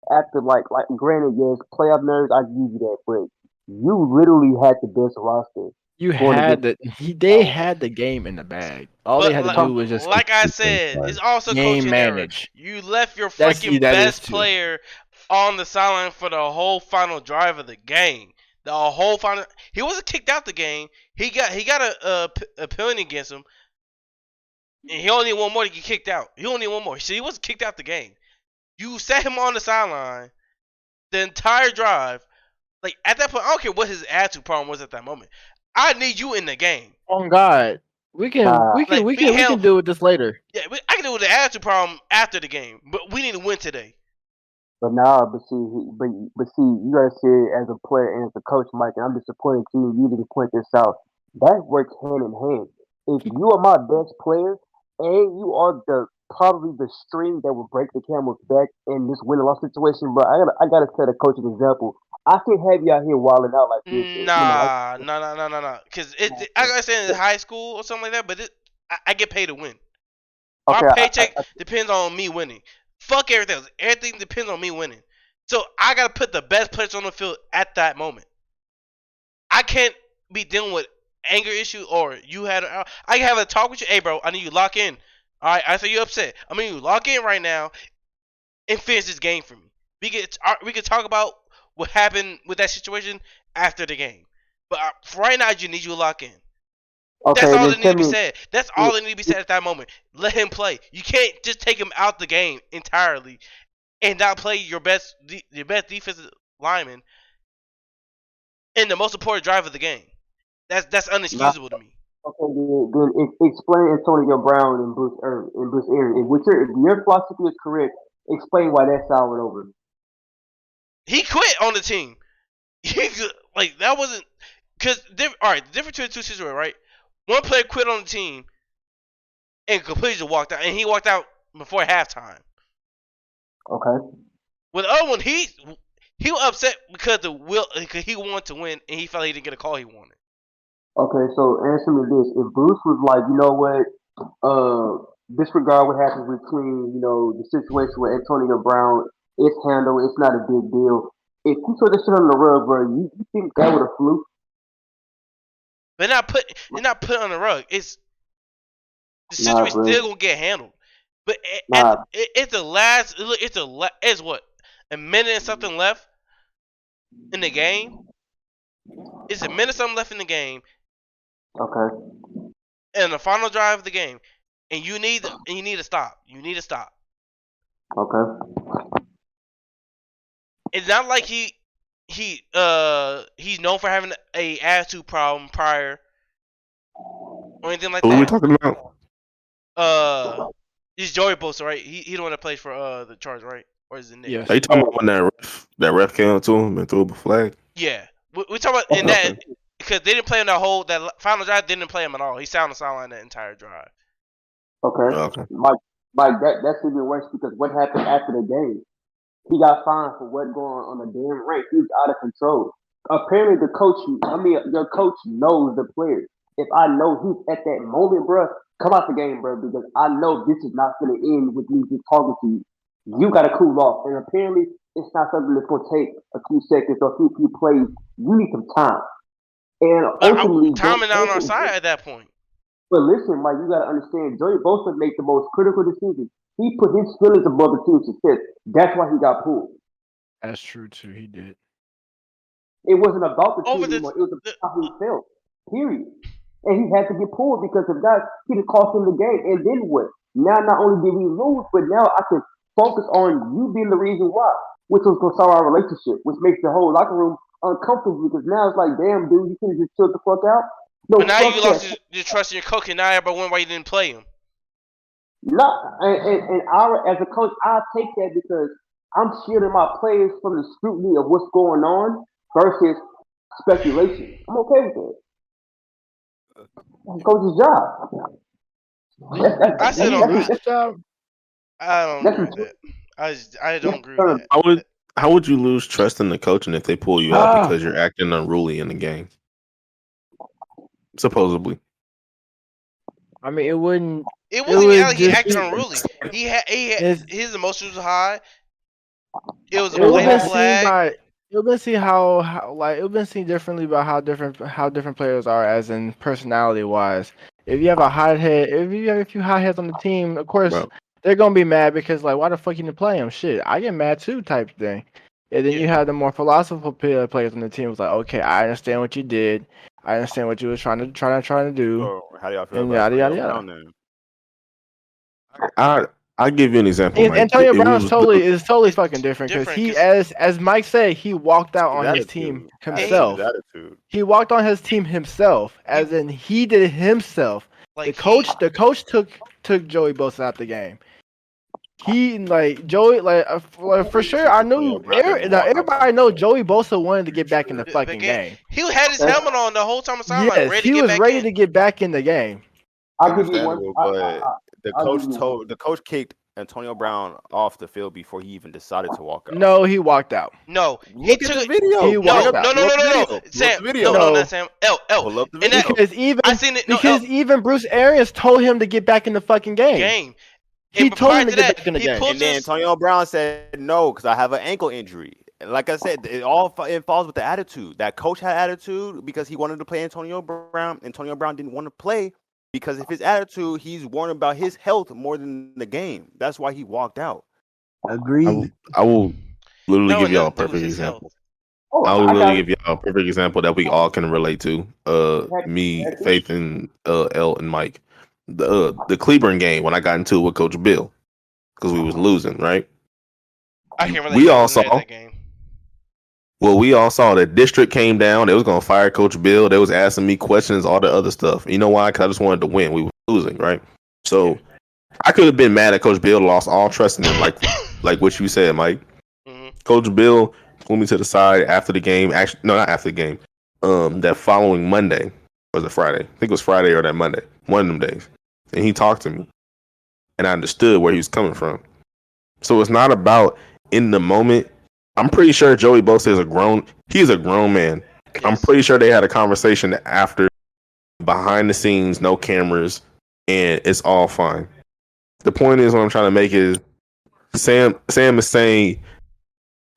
After like granted, yes, playoff nerves, I give you that, but you literally had the best roster You had they had the game in the bag. All they had to do was just like I said, it's also game coaching manage. error. You left your freaking best player on the sideline for the whole final drive of the game. The whole final. He wasn't kicked out the game. He got a penalty against him, and he only need one more to get kicked out. He only need one more. So he wasn't kicked out the game. You set him on the sideline the entire drive. Like at that point, I don't care what his attitude problem was at that moment. I need you in the game. Oh God, we can deal with this later. Yeah, I can deal with the attitude problem after the game, but we need to win today. But see, you gotta see it as a player and as a coach, Mike. And I'm disappointed too. You didn't point this out. That works hand in hand. If you are my best player and you are probably the string that will break the camel's back in this win and loss situation, but I gotta set a coaching example. I can't have you out here wilding out like this. Nah. Because I understand in high school or something like that, but I get paid to win. Okay, my paycheck depends on me winning. Fuck everything else. Everything depends on me winning. So I gotta put the best players on the field at that moment. I can't be dealing with anger issue or you had. I can have a talk with you. Hey, bro, I need you to lock in. All right, I say you upset. I mean, you lock in right now and finish this game for me. We can talk about what happened with that situation after the game. But for right now, I just need you to lock in. Okay, that's all that needs to be said. That's all that needs to be said at that moment. Let him play. You can't just take him out the game entirely and not play your best defensive lineman in the most important drive of the game. That's unexcusable to me. Okay, then explain Antonio Brown and Bruce Arians. If your philosophy is correct, explain why that's solid over. He quit on the team. Like that wasn't because all right. The difference between the two situations, right? One player quit on the team and completely just walked out, and he walked out before halftime. Okay. With the other one, he was upset because he wanted to win and he felt he didn't get a call he wanted. Okay, so answer me this: if Bruce was like, you know what, disregard what happens between the situation with Antonio Brown. It's handled. It's not a big deal. If you throw this shit on the rug, bro, you think that would have flew? They're not put on the rug. It's the situation still gonna get handled. But it's the last. It's what a minute and something left in the game. It's a minute something left in the game. Okay. And the final drive of the game, and you need to stop. You need to stop. Okay. It's not like he's known for having a attitude problem prior or anything like that. What are we talking about? It's Joey Bosa, right? He the one that plays for the Chargers, right? Or is it Nick? Yeah. Are you talking about when that ref came up to him and threw up a flag? Yeah, we talking about in that because they didn't play him that final drive. They didn't play him at all. He sat on the sideline that entire drive. Okay. Mike, that's even worse because what happened after the game? He got fined for what going on the damn rank. He was out of control. Apparently, your coach knows the player. If I know he's at that moment, bro, come out the game, bro, because I know this is not going to end with me just talking to you. You got to cool off. And apparently, it's not something that's going to take a few seconds or a few plays. You need some time. And ultimately, time is on our side at that point. But listen, Mike, you got to understand, Joey Bosa made the most critical decisions. He put his feelings above the team's success. That's why he got pulled. That's true too. He did. It wasn't about the team anymore. It was about how he felt. Period. And he had to get pulled because of that. He just cost him the game. And then what? Now, not only did we lose, but now I can focus on you being the reason why, which was going to solve our relationship, which makes the whole locker room uncomfortable because now it's like, damn, dude, you could have just chilled the fuck out. No, but now you lost your trust in your coach, and now everybody wondering why you didn't play him. No, and as a coach, I take that because I'm shielding my players from the scrutiny of what's going on versus speculation. I'm okay with that. That's coach's job. I still don't agree with that. I don't agree with that. I don't agree with that. How would you lose trust in the coaching if they pull you out because you're acting unruly in the game? Supposedly. I mean, it wouldn't. It wasn't even like he acted unruly. He had his emotions were high. It was a blatant flag. You've been seeing how like you've been seeing differently about how different players are, as in personality wise. If you have a hothead, if you have a few hotheads on the team, of course they're gonna be mad because like, why the fuck you didn't play him? Shit, I get mad too, type thing. And then you have the more philosophical players on the team. It's like, okay, I understand what you did. I understand what you were trying to do. So how do y'all feel and about yada yada. I'll give you an example. And Mike. Antonio Brown is totally fucking different because he, as Mike said, he walked out on his team himself. He walked on his team himself, as in he did it himself. Like the coach took Joey Bosa out the game. He Joey for sure. I knew everybody know Joey Bosa wanted to get back in the fucking game. He had his helmet on the whole time. Yes, he was ready to get back in the game. I'll give you one. The coach kicked Antonio Brown off the field before he even decided to walk out. No, he walked out. No, look at the video. He walked out. No. Sam, no, Sam. L. Because even Bruce Arians told him to get back in the fucking game. He told him to get back in the game. And then Antonio Brown said no because I have an ankle injury. And like I said, it falls with the attitude. That coach had attitude because he wanted to play Antonio Brown. Antonio Brown didn't want to play because of his attitude. He's worried about his health more than the game. That's why he walked out. Agreed. I will literally give y'all a perfect example. I will literally give y'all a perfect example that we all can relate to. Me, Faith, and L and Mike. The Cleburne game when I got into it with Coach Bill because we was losing, right? I can't relate. We all saw that game. Well, we all saw that district came down. They was gonna fire Coach Bill. They was asking me questions, all the other stuff. You know why? Because I just wanted to win. We were losing, right? So I could have been mad at Coach Bill, lost all trust in him, like what you said, Mike. Mm-hmm. Coach Bill pulled me to the side after the game. Actually, no, not after the game. That following Monday, or was it Friday? I think it was Friday or that Monday. One of them days. And he talked to me. And I understood where he was coming from. So it's not about in the moment. I'm pretty sure Joey Bosa is he's a grown man. Yes. I'm pretty sure they had a conversation after, behind the scenes, no cameras, and it's all fine. The point is, what I'm trying to make is, Sam is saying,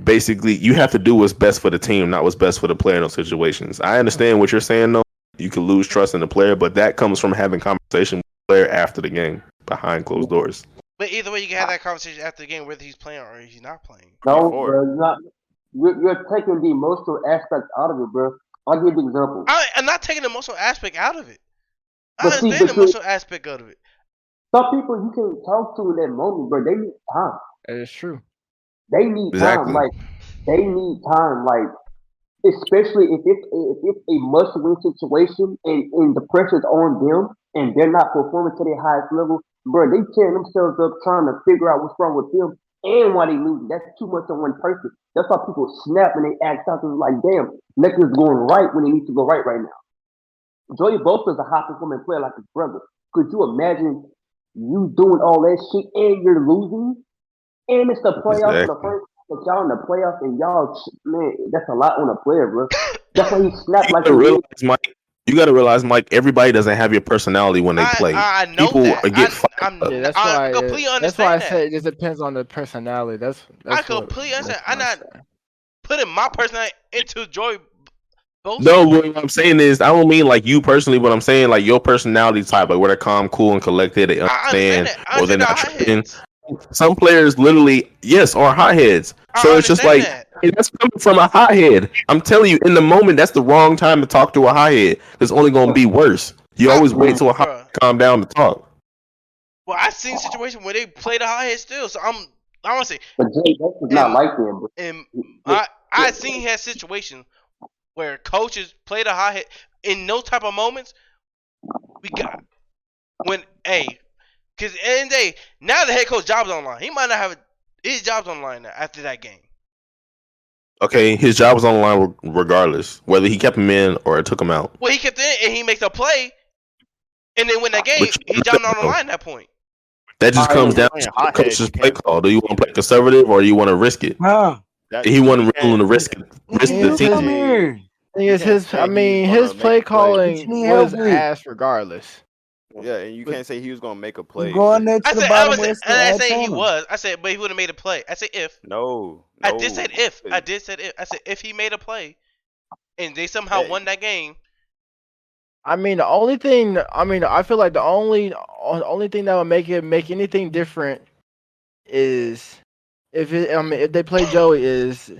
basically, you have to do what's best for the team, not what's best for the player in those situations. I understand what you're saying, though. You can lose trust in the player, but that comes from having conversation with the player after the game, behind closed doors. But either way, you can have that conversation after the game, whether he's playing or he's not playing. No, bro, not. You're taking the emotional aspect out of it, bro. I'll give you an example. I'm not taking the emotional aspect out of it. I understand the emotional aspect of it. Some people you can talk to in that moment, bro. They need time. That is true. They need time. Like they need time. Like especially if it's a must-win situation and the pressure's on them and they're not performing to their highest level, bro. They tearing themselves up trying to figure out what's wrong with them and why they losing. That's too much on one person. That's why people snap and they act out and like, damn, nothing's going right when they need to go right now. Joey Bosa is a high performing player like his brother. Could you imagine you doing all that shit and you're losing? And it's the playoffs, the first that y'all in the playoffs, and y'all, man, that's a lot on a player, bro. That's why he snapped like you got to realize, Mike, everybody doesn't have your personality when they play. I know people that. Get fired up. That's why I completely understand. That's why I said it depends on the personality. That's I completely understand. I'm not putting my personality into Joey Bosa. No, what I'm saying is, I don't mean like you personally, but I'm saying like your personality type, like where they're calm, cool, and collected. They understand, or they're not tripping. Some players literally, are hotheads. So it's just like, hey, that's coming from a hothead. I'm telling you, in the moment, that's the wrong time to talk to a hothead. It's only going to be worse. You always wait till a hothead calm down to talk. Well, I've seen situations where they play the hothead still, so I want to say. But Jay, that's not like them. And I seen had situations where coaches play the hothead in those type of moments. Because at the end of the day, now the head coach job's online. He might not have his job's online now after that game. Okay, his job was on the line regardless, whether he kept him in or took him out. Well, he kept him in and he makes a play, and then win that game, his job's not on the line at that point. That just comes down to the coach's play call. Do you want to play conservative or do you want to risk it? He wasn't willing to risk the team. His play calling was ass regardless. Yeah, and you can't say he was gonna make a play. Going there to I the said, bottom west. I say he was. I said, but he wouldn't have made a play. I said if. No. I did say if. I said if he made a play, and they somehow won that game. I mean, the only thing. I mean, I feel like the only thing that would make anything different is if they play Joey is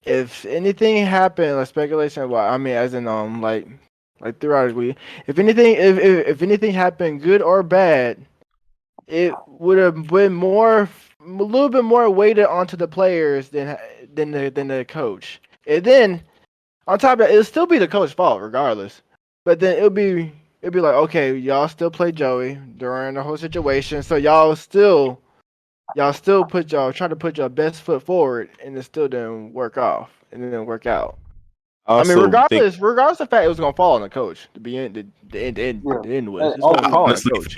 if anything happened, like speculation. Well, I mean, as in like theoretically, if anything happened, good or bad, it would have been a little bit more weighted onto the players than the coach. And then on top of that, it'll still be the coach's fault regardless. But then it'll be like, okay, y'all still play Joey during the whole situation, so y'all still try to put your best foot forward, and it still didn't work out. I mean, regardless of the fact it was gonna fall on the coach to be in the end with. It's gonna fall on the coach.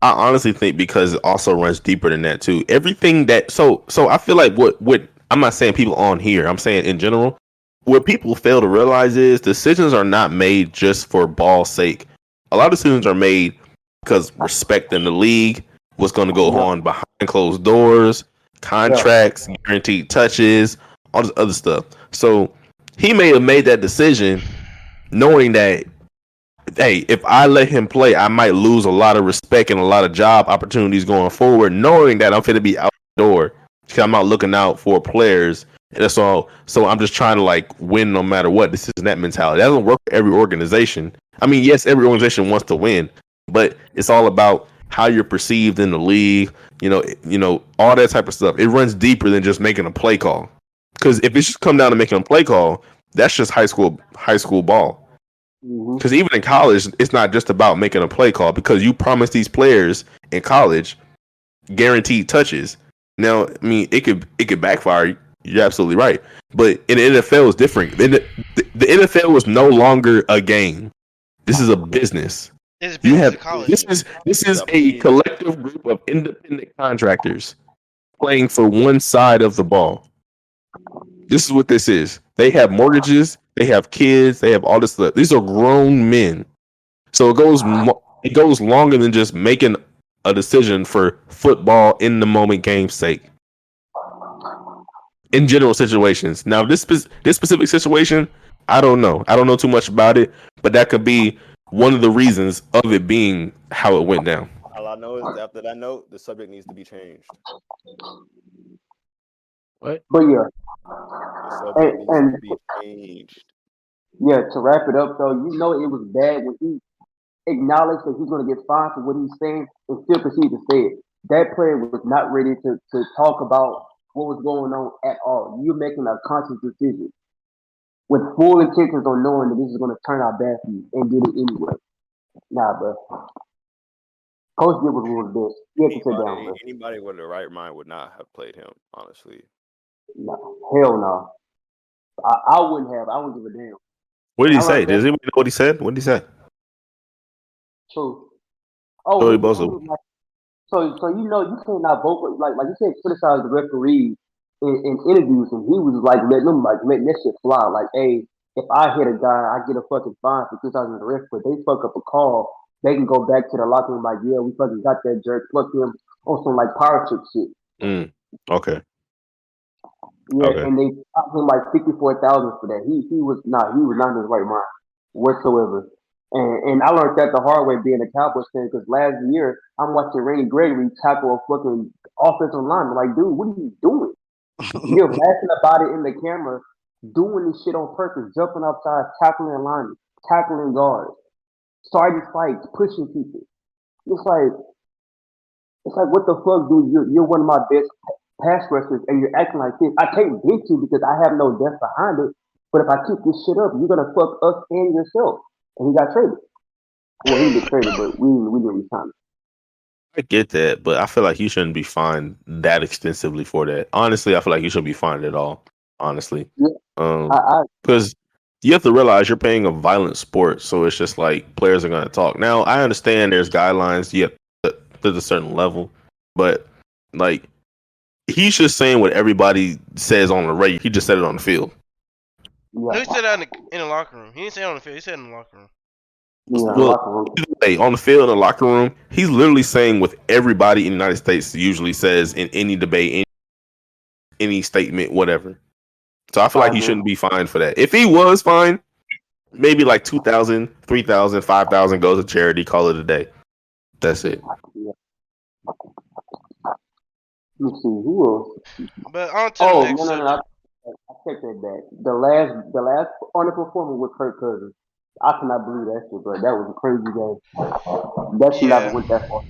I honestly think because it also runs deeper than that too. Everything that so I feel like what I'm not saying people on here. I'm saying in general, what people fail to realize is decisions are not made just for ball's sake. A lot of decisions are made because respecting the league, what's going to go on behind closed doors, contracts, guaranteed touches, all this other stuff. So he may have made that decision knowing that, hey, if I let him play, I might lose a lot of respect and a lot of job opportunities going forward, knowing that I'm going to be out the door because I'm not looking out for players. And that's all. So I'm just trying to like win no matter what. This is that mentality. That doesn't work for every organization. I mean, yes, every organization wants to win, but it's all about how you're perceived in the league. You know, all that type of stuff. It runs deeper than just making a play call. Because if it's just come down to making a play call, that's just high school ball. Because even in college, it's not just about making a play call because you promise these players in college guaranteed touches. Now, I mean, it could backfire. You're absolutely right. But in the NFL, it's different. The NFL is no longer a game. This is a business. This is a collective group of independent contractors playing for one side of the ball. This is what this is. They have mortgages, they have kids, they have all this stuff. These are grown men. So it goes longer than just making a decision for football in the moment game's sake. In general situations. Now, this specific situation, I don't know. I don't know too much about it, but that could be one of the reasons of it being how it went down. All I know is after that note, the subject needs to be changed. What? But yeah, the subject needs to be changed. Yeah, to wrap it up though, you know it was bad when he acknowledged that he's going to get fined for what he's saying and still proceeded to say it. That player was not ready to talk about what was going on at all. You're making a conscious decision with full intentions on knowing that this is going to turn out bad for you and did it anyway. Nah, bro. Coach did what was best. He had to sit down, bro. Anybody with the right mind would not have played him, honestly. No, hell no. I wouldn't have. I wouldn't give a damn. What did he say? Does anybody know what he said? What did he say? True. Oh, Joey Bosa. So you know you cannot vote like you can't criticize the referee in interviews, and he was like letting that shit fly. Like, hey, if I hit a guy, I get a fucking fine for criticizing the ref, but they fuck up a call, they can go back to the locker room like, yeah, we fucking got that jerk, pluck him on some like power trip shit. Okay. Yeah, okay. And they got him like $54,000 for that. He was not in his right mind whatsoever. And I learned that the hard way being a Cowboys fan because last year I'm watching Randy Gregory tackle a fucking offensive lineman. Like, dude, what are you doing? You're laughing about it in the camera, doing this shit on purpose, jumping upside, tackling linemen, tackling guards, starting fights, pushing people. It's like what the fuck, dude? You're one of my best pass rushers, and you're acting like this. I can't beat you because I have no depth behind it. But if I keep this shit up, you're gonna fuck us and yourself. And he got traded. Well, he didn't get traded, but we didn't resign him. I get that, but I feel like you shouldn't be fined that extensively for that. Honestly, I feel like you shouldn't be fined at all. Honestly, because you have to realize you're playing a violent sport, so it's just like players are gonna talk. Now, I understand there's guidelines. You have to a certain level, but like he's just saying what everybody says on the radio. He just said it on the field. Yeah. He said that in the locker room. He didn't say it on the field. He said it in the locker room. Well, hey, on the field in the locker room, he's literally saying what everybody in the United States usually says in any debate, any statement, whatever. So I feel like he shouldn't be fined for that. If he was fined, maybe like 2,000, 3,000, 5,000 goes to charity. Call it a day. That's it. Let's see who else. But on to the next subject. I take that back. The last underperformer was Kirk Cousins. I cannot believe that shit, bro. That was a crazy game. That should never went that far.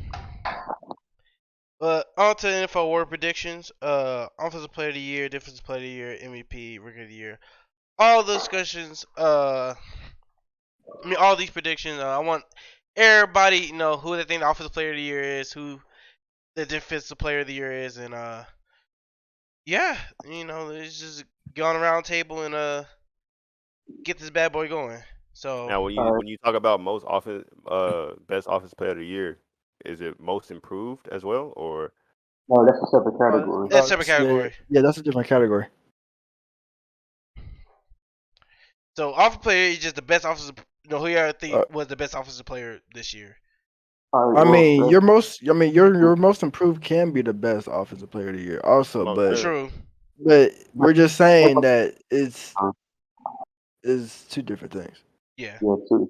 On to NFL award predictions. Offensive Player of the Year, Defensive Player of the Year, MVP, Rookie of the Year. All the discussions. All these predictions. I want everybody to know who they think the Offensive Player of the Year is, who the Defensive Player of the Year is, and let's just go on a round table and get this bad boy going. So now, when you talk about best offensive player of the year, is it most improved as well, or? No, that's a separate category. That's a separate category. Yeah, that's a different category. So offensive player is just the best offensive. Who you think was the best offensive player this year? Your most improved can be the best offensive player of the year, also, but true. But we're just saying that it's two different things. Yeah. True.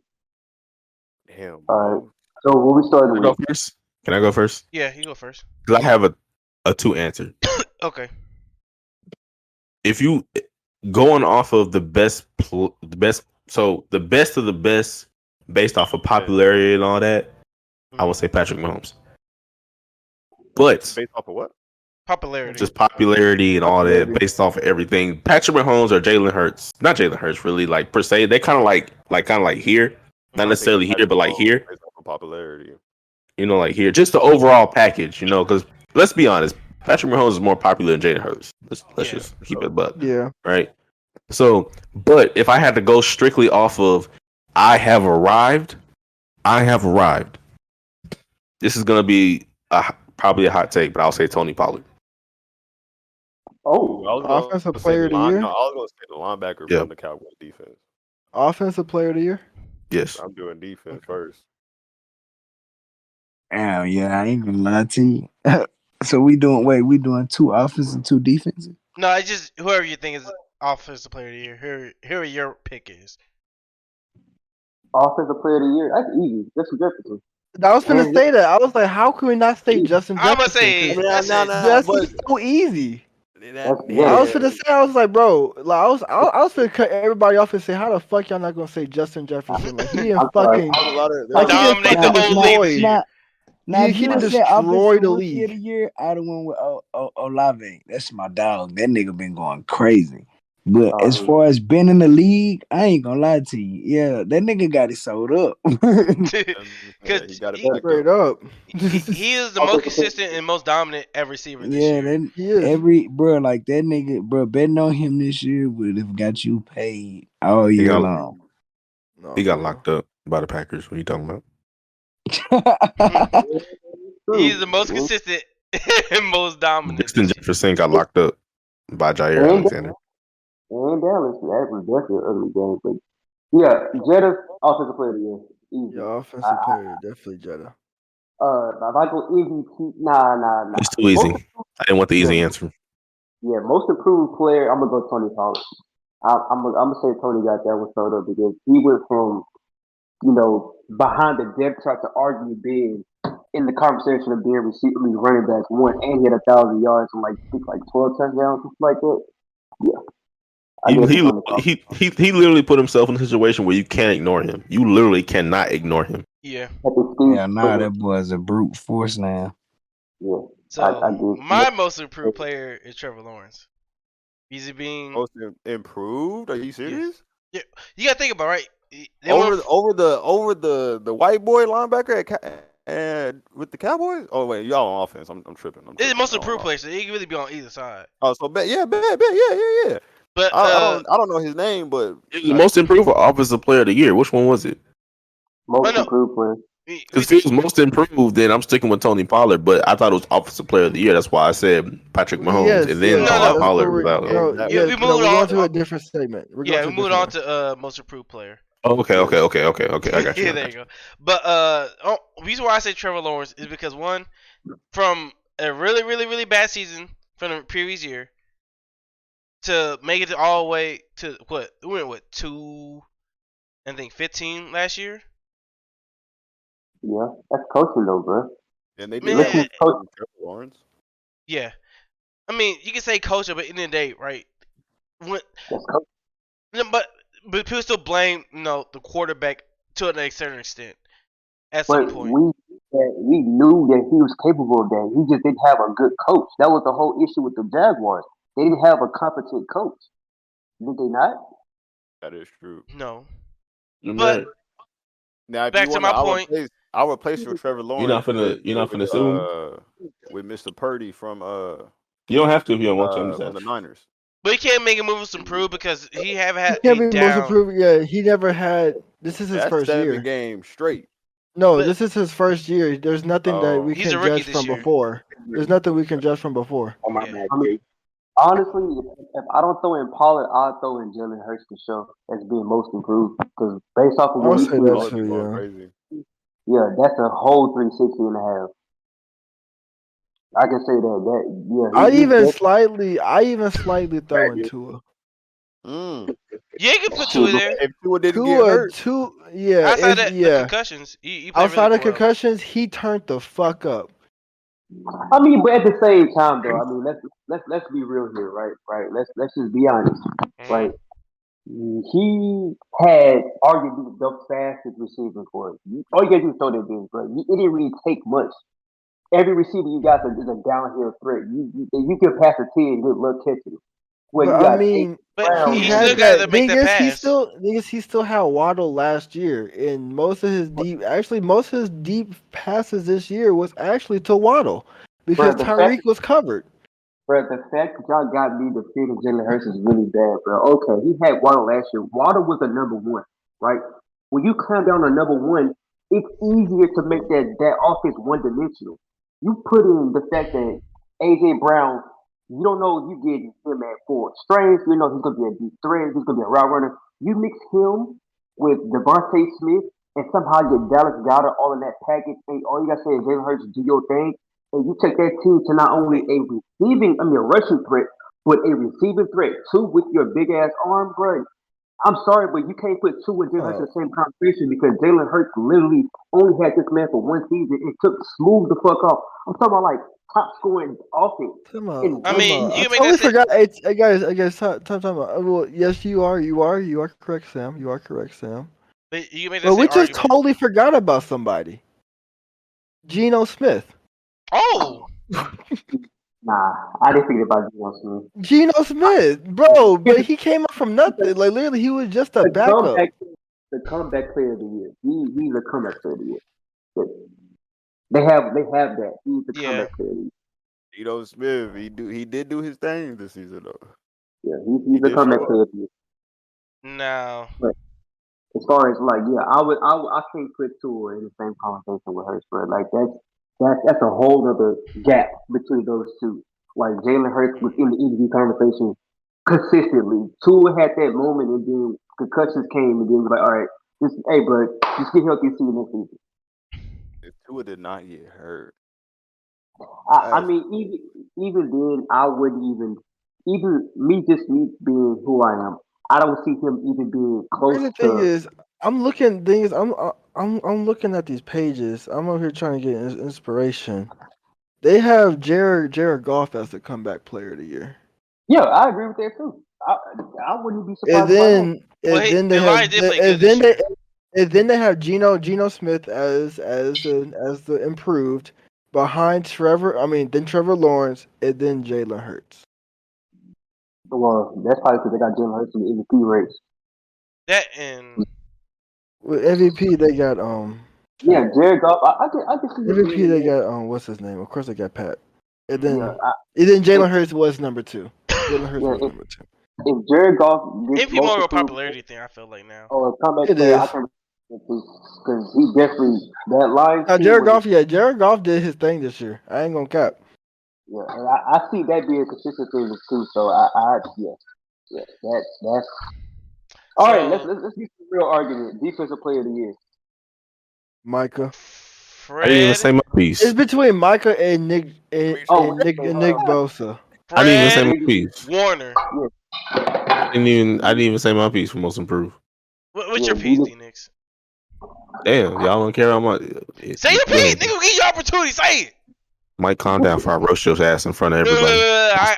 Damn. All right. So what we started with? Can I go first? Yeah, you go first. Because I have a two answer. Okay. If you going off of the best of the best based off of popularity and all that, I would say Patrick Mahomes. But based off of what? Popularity. Just popularity and all that, based off of everything. Patrick Mahomes or Jalen Hurts. Not Jalen Hurts, really, like per se. They kind of like here. Not necessarily here, but like here. Based off of popularity. Like here. Just the overall package, because let's be honest, Patrick Mahomes is more popular than Jalen Hurts. Let's just keep it buck. Yeah. Right? So, but if I had to go strictly off of I have arrived. This is going to be probably a hot take, but I'll say Tony Pollard. Offensive player of the year? No, I was going to say the linebacker from the Cowboys defense. Offensive player of the year? Yes. I'm doing defense first. Damn, yeah, I ain't gonna lie to you. So we doing two offensive and two defensive? No, it's just whoever you think is offensive player of the year. Here your pick is. Offensive player of the year. That's easy. Justin Jefferson. I was gonna say that. I was like, how can we not say Justin Jefferson? I'm gonna say that's so easy. Yeah. I was gonna say, I was like, bro, like, I was gonna cut everybody off and say, how the fuck y'all not gonna say Justin Jefferson? Like, he didn't fucking dominate the whole league. Now, he didn't destroy the league. Of the year, I'd have went with Olave. That's my dog. That nigga been going crazy. But as far as being in the league, I ain't gonna lie to you. Yeah, that nigga got it sold up. Straight up. He is the most consistent and most dominant receiver this year. Like that nigga, bro, betting on him this year would have got you paid all year long. He got locked up by the Packers. What are you talking about? He's the most consistent and most dominant. Justin Jefferson got locked up by Jair Alexander. And Dallas, that was definitely an ugly game. But yeah, Jetta, offensive player of the year. Easy. Yeah, offensive player, definitely Jetta. If I go MVP, nah. It's too easy. I didn't want the easy answer. Yeah, most improved player, I'm gonna go Tony Pollard. I'm gonna say Tony got that one sold up because he went from, behind the depth chart to argue being in the conversation of being running backs one, and he had 1,000 yards and like 12 touchdowns, something like that. Yeah. He literally put himself in a situation where you can't ignore him. You literally cannot ignore him. Yeah. Yeah, that boy's a brute force now. Yeah. So my most improved player is Trevor Lawrence. He's being most improved. Are you serious? Yeah. You gotta think about it, right. Over the white boy linebacker and with the Cowboys. Oh wait, y'all on offense. I'm tripping. It's the most improved player, so he can really be on either side. Oh, so yeah. But I don't know his name, but the most improved offensive player of the year. Which one was it? Most improved player. Because if it was most improved, then I'm sticking with Tony Pollard. But I thought it was offensive player of the year. That's why I said Patrick Mahomes, and then Pollard was out. We're going to a different segment. We moved on to most improved player. Okay. I got you. Yeah, there you go. But reason why I say Trevor Lawrence is because one, from a really bad season from the previous year to make it all the way to what we went with 15 last year. Yeah, that's coaching though, bro. And they Man, did have Trevor Lawrence. Yeah, I mean you can say coach, but in the end of the day, right? When, That's coaching. but people still blame the quarterback to a certain extent at some point. We knew that he was capable of that. He just didn't have a good coach. That was the whole issue with the Jaguars. They didn't have a competent coach. Did they not? That is true. No. But now, if back you to want, my point, I'll replace you with Trevor Lawrence. You're not finna sue with Mr. Purdy from You don't have to if you don't want to. from the Niners. But he can't make a move to improve because he have had he can't make improve. Yeah, he never had. This is his first 7 year. games straight. No, this is his first year. There's nothing that we He's can a rookie judge this from year. before. There's nothing we can judge from before. I mean, honestly, if I don't throw in Pollard, I'll throw in Jalen Hurts for sure as being most improved. Because based off of I'll what say that too, yeah. Crazy. Yeah, that's a whole 360 and a half. I can say that. I even slightly throw in Tua. Yeah, you can put Tua there. If Tua didn't get hurt. Yeah. Outside the concussions, he outside really of concussions, he turned the fuck up. I mean, but at the same time, though, I mean, let's be real here, right? Let's just be honest, right? He had arguably the fastest receiving for it. All you gotta do is throw that bitch, bro. It didn't really take much. Every receiver you got is a downhill threat. You can pass a 10, good luck catching it. Well, I mean, he still got to make that pass. He still had Waddle last year, and most of his deep passes this year was actually to Waddle because Tyreek was covered. Bro, the fact that y'all got me defeating Jalen Hurts is really bad, bro. Okay, he had Waddle last year. Waddle was the number one, right? When you climb down to number one, it's easier to make that offense one-dimensional. You put in the fact that A.J. Brown, you don't know if you get him at 4 strength. You know he's going to be a deep threat. He's going to be a route runner. You mix him with Devontae Smith and somehow get Dallas Goedert all in that package. And all you got to say is Jalen Hurts, do your thing. And you take that team to not only a rushing threat, but a receiving threat too with your big ass arm, bro. I'm sorry, but you can't put Tua and Jalen Hurts in the same conversation because Jalen Hurts literally only had this man for one season and took smooth the fuck off. I'm talking about like top scoring offense. I mean, you I totally forgot. Hey guys, time out. Well, yes, you are correct, Sam. You are correct, Sam. But you make we just totally forgot about somebody. Geno Smith. Oh. Nah, I didn't think about Geno Smith. Geno Smith, bro, but he came up from nothing. Like literally, he was just a backup. The comeback player of the year. He's a comeback player of the year. They have that. He's the comeback player of the year. Geno Smith, he did do his thing this season though. Yeah, he's a comeback player of the year. No. But as far as I can't put Tua in the same conversation with Hurts, but like that's a whole other gap between those two. Like Jalen Hurts was in the interview conversation consistently. Tua had that moment, and then concussions came, and then was like, all right, hey, bro, just get healthy and see you next season. If Tua did not get hurt, I mean, even then, I wouldn't even me being who I am. I don't see him even being close. The thing is, I'm looking at these pages. I'm over here trying to get inspiration. They have Jared Goff as the comeback player of the year. Yeah, I agree with that too. I wouldn't be surprised. And then they have Geno Smith as the improved behind Trevor. I mean, then Trevor Lawrence, and then Jalen Hurts. Well, that's probably because they got Jalen Hurts in the MVP race. That and with MVP they got Yeah, Jared Goff. I can see MVP. They got what's his name? Of course, they got Pat. And then Jalen Hurts was number 2. Jalen Hurts was number 2. If Jared Goff gets MVP more of a popularity thing, I feel like now. Oh, comeback player, I can because he definitely that line. Jared Goff did his thing this year. I ain't gonna cap. Yeah, and I see that being a consistent thing too. So that's all right. Let's be Real argument. Defensive player of the year. Micah. I didn't even say my piece. It's between Micah and Nick and Nick Bosa. I didn't even say my piece. Warner. I didn't even say my piece for most improved. What's your piece, D-Nix? Damn, y'all don't care how much. Say your piece, nigga. Give you opportunity. Say it. Mike, calm down before I roast your ass in front of everybody.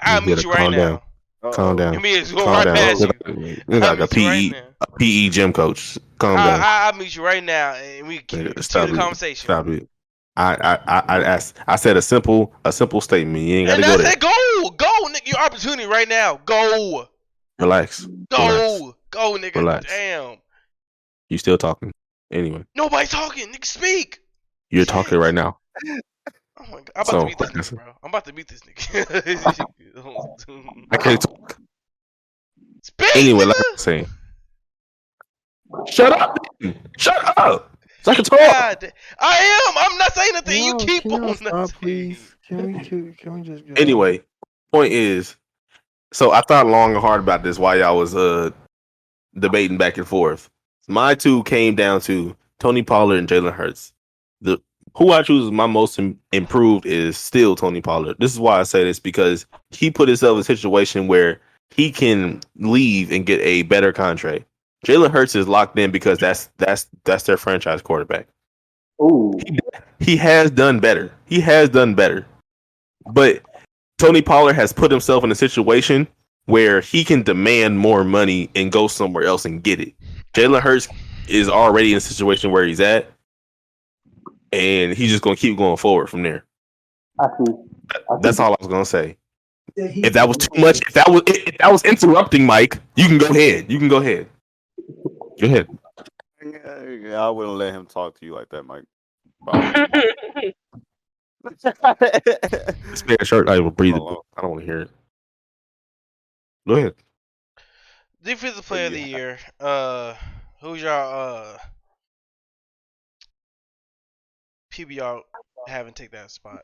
I'll meet you right now. Calm down. Give me go right past you. You're like a PE gym coach. Calm down. I'll meet you right now, and we can continue the conversation. Stop it. I said a simple statement. You ain't got to go there. I said go, nigga. Your opportunity right now. Go. Relax. Go, nigga. Relax. Damn. You still talking? Anyway. Nobody's talking. Nigga, speak. You're talking right now. Oh my god. I'm about to meet this nigga, bro. I'm about to meet this nigga. I can't talk. Speak, anyway, nigga. like I'm saying. Shut up. Shut up. So I can talk. God, I am. I'm not saying nothing. You keep on stop, please. Can we just go? Anyway, point is, so I thought long and hard about this while y'all was debating back and forth. My two came down to Tony Pollard and Jalen Hurts. Who I choose as my most improved is still Tony Pollard. This is why I say this, because he put himself in a situation where he can leave and get a better contract. Jalen Hurts is locked in because that's their franchise quarterback. Ooh. He has done better. But Tony Pollard has put himself in a situation where he can demand more money and go somewhere else and get it. Jalen Hurts is already in a situation where he's at, and he's just going to keep going forward from there. I see. That's all I was going to say. If that was too much, if that was interrupting, Mike, you can go ahead. Go ahead. Yeah, I wouldn't let him talk to you like that, Mike. This man's shirt, I will breathe it. I don't want to hear it. Go ahead. Defensive player of the year. Who's y'all PBR haven't take that spot?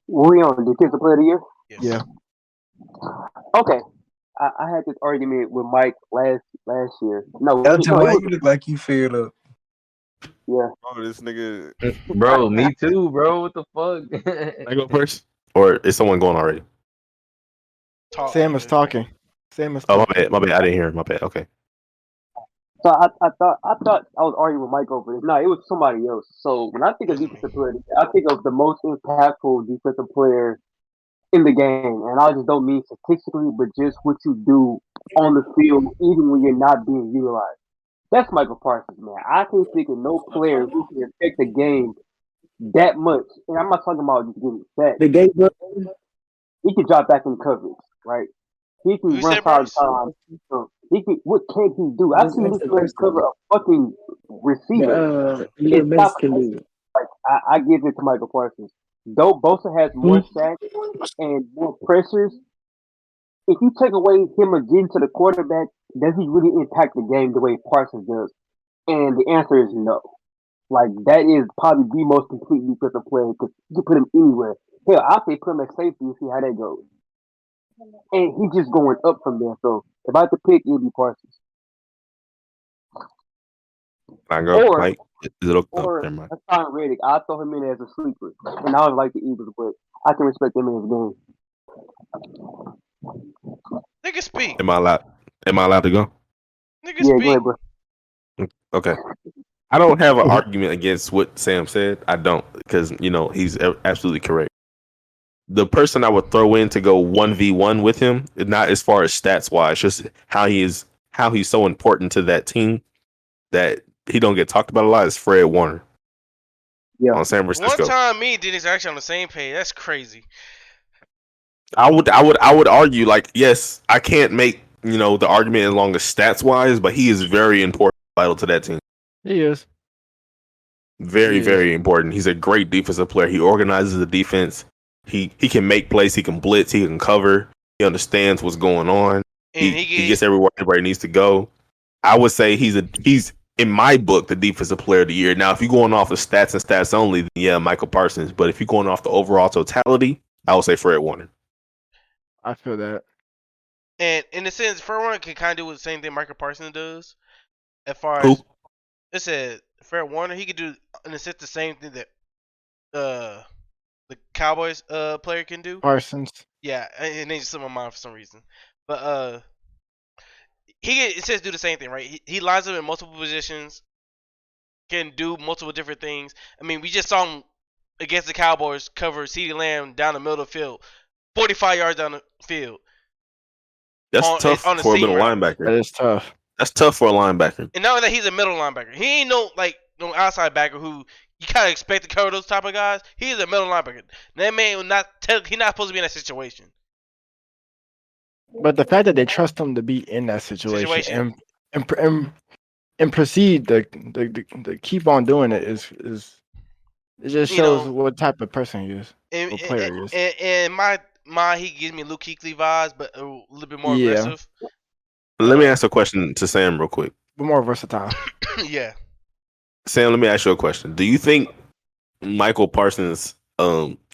We on defensive player of the year? Yes. Yeah. Okay. I had this argument with Mike last year. No, why you look like you filled up? Yeah. Oh, this nigga. Bro, me too, bro. What the fuck? I go first, or is someone going already? Sam is talking. Oh, my bad. I didn't hear. My bad. Okay. So I thought I was arguing with Mike over this. No, it was somebody else. So when I think of defensive player, I think of the most impactful defensive player in the game, and I just don't mean statistically, but just what you do on the field, even when you're not being utilized. That's Michael Parsons, man. I can't think of no player who can affect the game that much. And I'm not talking about just getting sacked. The game, he can drop back in coverage, right? He can run time. He can. What can he do? I've seen this man cover a fucking receiver. Like I give it to Michael Parsons. Though Bosa has more sacks and more pressures, if you take away him again to the quarterback, does he really impact the game the way Parsons does? And the answer is no. Like, that is probably the most complete defensive player because you can put him anywhere. Hell, I'll say put him at safety and see how that goes. And he's just going up from there. So if I had to pick, it would be Parsons. I go, Mike. Is it okay? Or Hassan Reddick. I'll throw him in as a sleeper. And I don't like the Eagles, but I can respect him in his game. Nigga, speak. Am I allowed to go? Nigga, speak. Go ahead, bro. Okay. I don't have an argument against what Sam said. I don't, because he's absolutely correct. The person I would throw in to go 1v1 with him, not as far as stats wise, just how he's so important to that team that he don't get talked about a lot, is Fred Warner. Yeah. On San Francisco. One time, me and Dennis are actually on the same page. That's crazy. I would argue, like, yes, I can't make the argument as long as stats wise, but he is very important, vital to that team. He is very important. He's a great defensive player. He organizes the defense. He can make plays. He can blitz. He can cover. He understands what's going on. He gets everywhere he needs to go. I would say he's in my book the defensive player of the year. Now, if you're going off of stats and stats only, then yeah, Michael Parsons. But if you're going off the overall totality, I would say Fred Warner. I feel that. And in a sense, Fred Warner can kind of do the same thing Michael Parsons does. As far Who? as it said, Fred Warner, he could do in a sense the same thing that the Cowboys player can do. Parsons. Yeah, and they just slipped my mind for some reason. But it says do the same thing, right? He lines up in multiple positions, can do multiple different things. I mean, we just saw him against the Cowboys cover CeeDee Lamb down the middle of the field, 45 yards down the field. That's tough for a middle linebacker. That is tough. That's tough for a linebacker. And not that he's a middle linebacker. He ain't no outside backer who you kind of expect to cover those type of guys. He's a middle linebacker. That man he's not supposed to be in that situation. But the fact that they trust him to be in that situation. And proceed to keep on doing it is it just shows what type of person he is, what player he is. And my he gives me Luke Kuechly vibes, but a little bit more aggressive. Let me ask a question to Sam real quick. But more versatile. Yeah. Sam, let me ask you a question. Do you think Michael Parsons'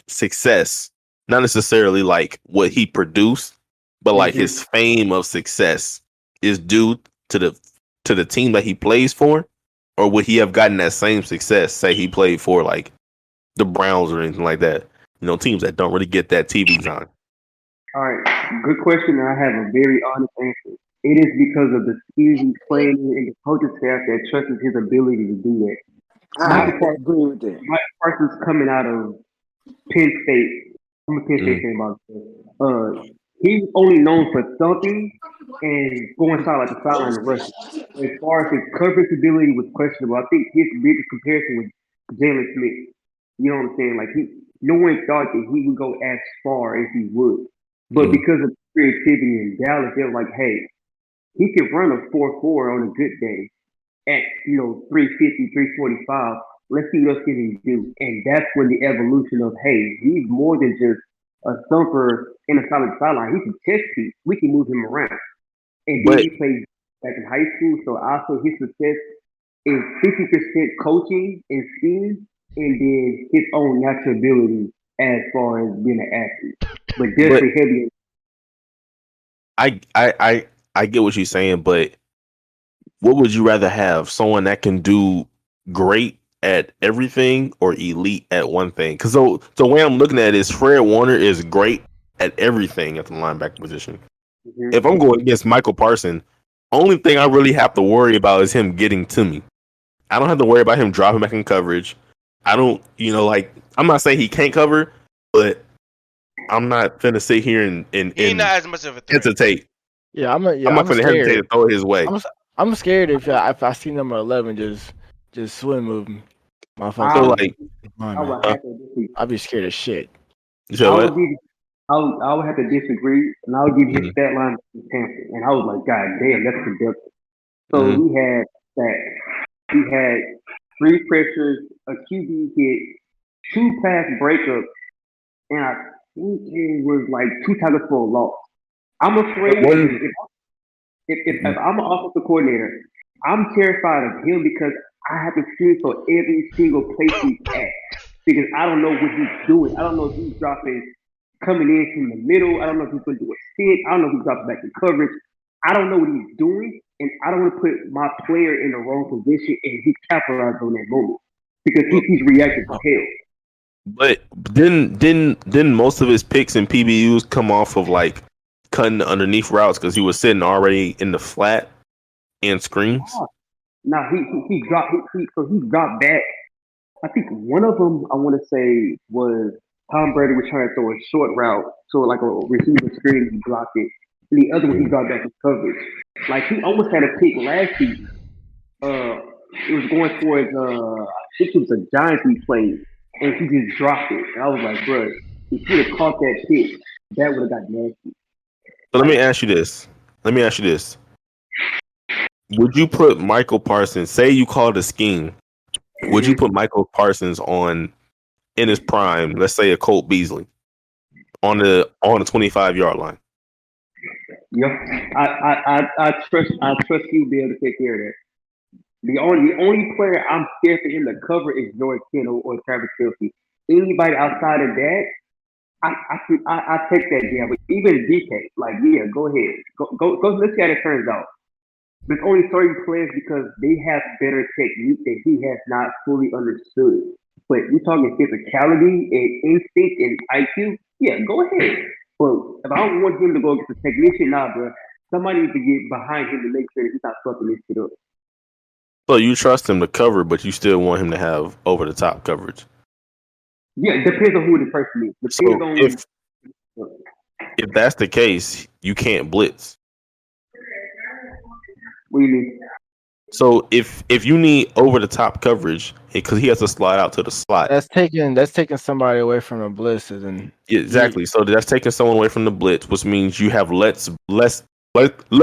success, not necessarily like what he produced, but like his fame of success, is due to the team that he plays for, or would he have gotten that same success? Say he played for like the Browns or anything like that. You know, teams that don't really get that TV time. All right, good question. I have a very honest answer. It is because of the skills he's playing and the coaching staff that trusts his ability to do that. I agree with that. Mike Parsons coming out of Penn State. I'm a Penn State fan about this. He's only known for thumping and going side like the sideline and rushing. As far as his coverage ability was questionable, I think his biggest comparison was Jalen Smith. You know what I'm saying? Like no one thought that he would go as far as he would. But because of creativity in Dallas, they were like, hey, he could run a 4.4 on a good day at 350, 345. Let's see what else can he do. And that's when the evolution of, hey, he's more than just a thumper in a solid sideline. He's a chess piece. We can move him around. And then he played back in high school. So also his success is 50% coaching and scheme, and then his own natural ability as far as being an athlete. But definitely heavy. I get what you're saying, but what would you rather have? Someone that can do great at everything or elite at one thing? Because the way I'm looking at it is Fred Warner is great at everything at the linebacker position. Mm-hmm. If I'm going against Michael Parsons, only thing I really have to worry about is him getting to me. I don't have to worry about him dropping back in coverage. I don't, I'm not saying he can't cover, but I'm not finna sit here and not as much of a threat. hesitate. Yeah, I'm not gonna hesitate to throw it his way. I'm scared if I see number 11 just swim move him. So I'd be scared of shit. I would have to disagree, and I would give you his stat line to Tampa, and I was like, God damn, that's productive. So he had 3 pressures, a QB hit, 2 pass breakups, and I think it was like 2 tackles for a loss. I'm afraid if I'm an offensive coordinator, I'm terrified of him because I have to see for every single place he's at. Because I don't know what he's doing. I don't know if he's dropping coming in from the middle. I don't know if he's going to do a stick. I don't know if he's dropping back in coverage. I don't know what he's doing, and I don't want to put my player in the wrong position and he capitalized on that moment because he's reacting to hell. But didn't most of his picks and PBUs come off of like cutting underneath routes because he was sitting already in the flat and screens? No, he dropped back. I think one of them I want to say was Tom Brady was trying to throw a short route, so like a receiver screen, he blocked it. And the other one, he dropped back his coverage. Like he almost had a pick last week. It was going towards I think it was a Giants he played, and he just dropped it. And I was like, bro, if he had caught that pick, that would have got nasty. So let me ask you this. Would you put Michael Parsons, say you called a scheme, would you put Michael Parsons in his prime, let's say a Colt Beasley, on the 25-yard line? Yeah, I trust you to be able to take care of that. The only player I'm scared for him to cover is George Kittle or Travis Kelce. Anybody outside of that, I take that, yeah, but even DK, like, yeah, go ahead, go. Let's see how it turns out. There's only certain players because they have better technique that he has not fully understood. But we're talking physicality and instinct and IQ. Yeah, go ahead. But if I don't want him to go against a technician, nah, bro. Somebody needs to get behind him to make sure that he's not fucking this shit up. So you trust him to cover, but you still want him to have over the top coverage. Yeah, it depends on who the person is. Depends on if that's the case, you can't blitz. What do you mean? So if you need over the top coverage, because he has to slide out to the slot, that's taking somebody away from the blitz, and exactly. So that's taking someone away from the blitz, which means you have less. Let's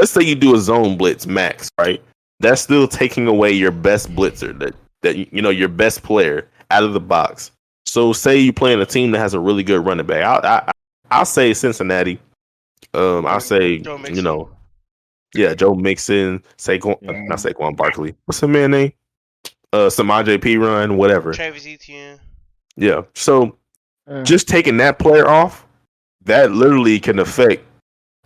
say you do a zone blitz max, right? That's still taking away your best blitzer, that you know, your best player out of the box. So say you playing a team that has a really good running back. I'll say Cincinnati. I'll say Joe Mixon, not Saquon Barkley. What's the man name? Samaje Perine, whatever. Travis Etienne. Yeah. So just taking that player off, that literally can affect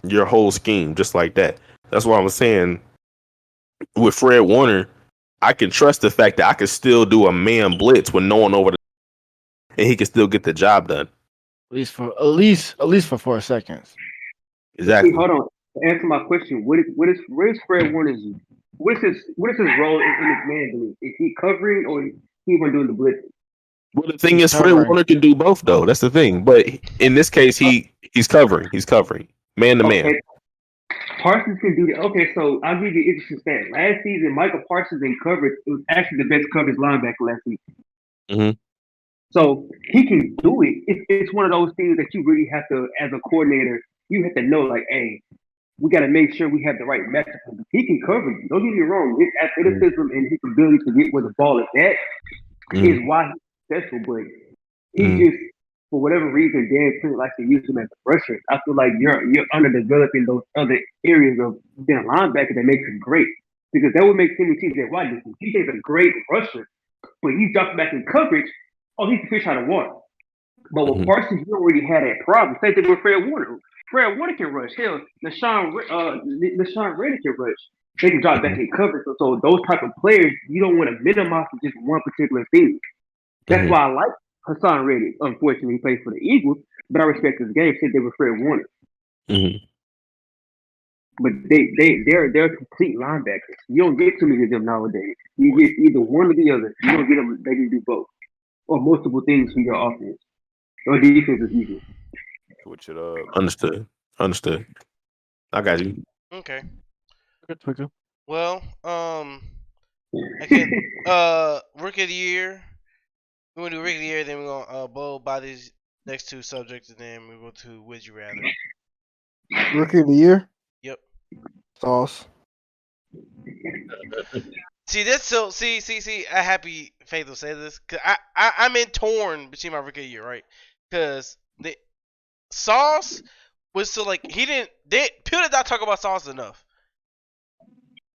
your whole scheme just like that. That's why I'm saying with Fred Warner, I can trust the fact that I can still do a man blitz with no one over and he can still get the job done. At least for 4 seconds. Exactly. Hey, hold on. To answer my question, what is Fred Warner's what is his role in this man blitz? Is he covering or is he even doing the blitz? Well, the thing is, Fred Warner can do both, though. That's the thing. But in this case, he's covering. He's covering man to man. Parsons can do that. Okay, so I'll give you an interesting stat. Last season, Michael Parsons in coverage was actually the best coverage linebacker last season. Mm-hmm. So he can do it. It's one of those things that you really have to, as a coordinator, you have to know, like, hey, we got to make sure we have the right matchup. He can cover you. Don't get me wrong. His athleticism and his ability to get where the ball is at is why he's successful. But he just, for whatever reason, Dan Quinn likes to use him as a rusher. I feel like you're underdeveloping those other areas of being a linebacker that makes him great. Because that would make Timmy TJ Watt. TJ's a great rusher, but he drops back in coverage. Oh, he's a fish out of water. But with Parsons, you already had that problem. Same thing with Fred Warner. Fred Warner can rush. Hell, Nashawn Reddick can rush. They can drop back in coverage. So those type of players, you don't want to minimize just one particular thing. That's why I like Hassan Reddick. Unfortunately, he plays for the Eagles, but I respect his game since they were Fred Warner. But they're complete linebackers. You don't get too many of them nowadays. You get either one or the other. You don't get them. They can do both or multiple things for your offense or defense is easy. Switch it up. Understood. I got you. Okay. Good. Well, again, rookie of the year. We're gonna do rookie of the year, then we're gonna blow by these next two subjects, and then we go to Would You Rather. Rookie of the year. Yep. Sauce. See, that's so. See. I happy Faith will say this because I'm in torn between my rookie of the year, right? Because the Sauce was so like people did not talk about Sauce enough.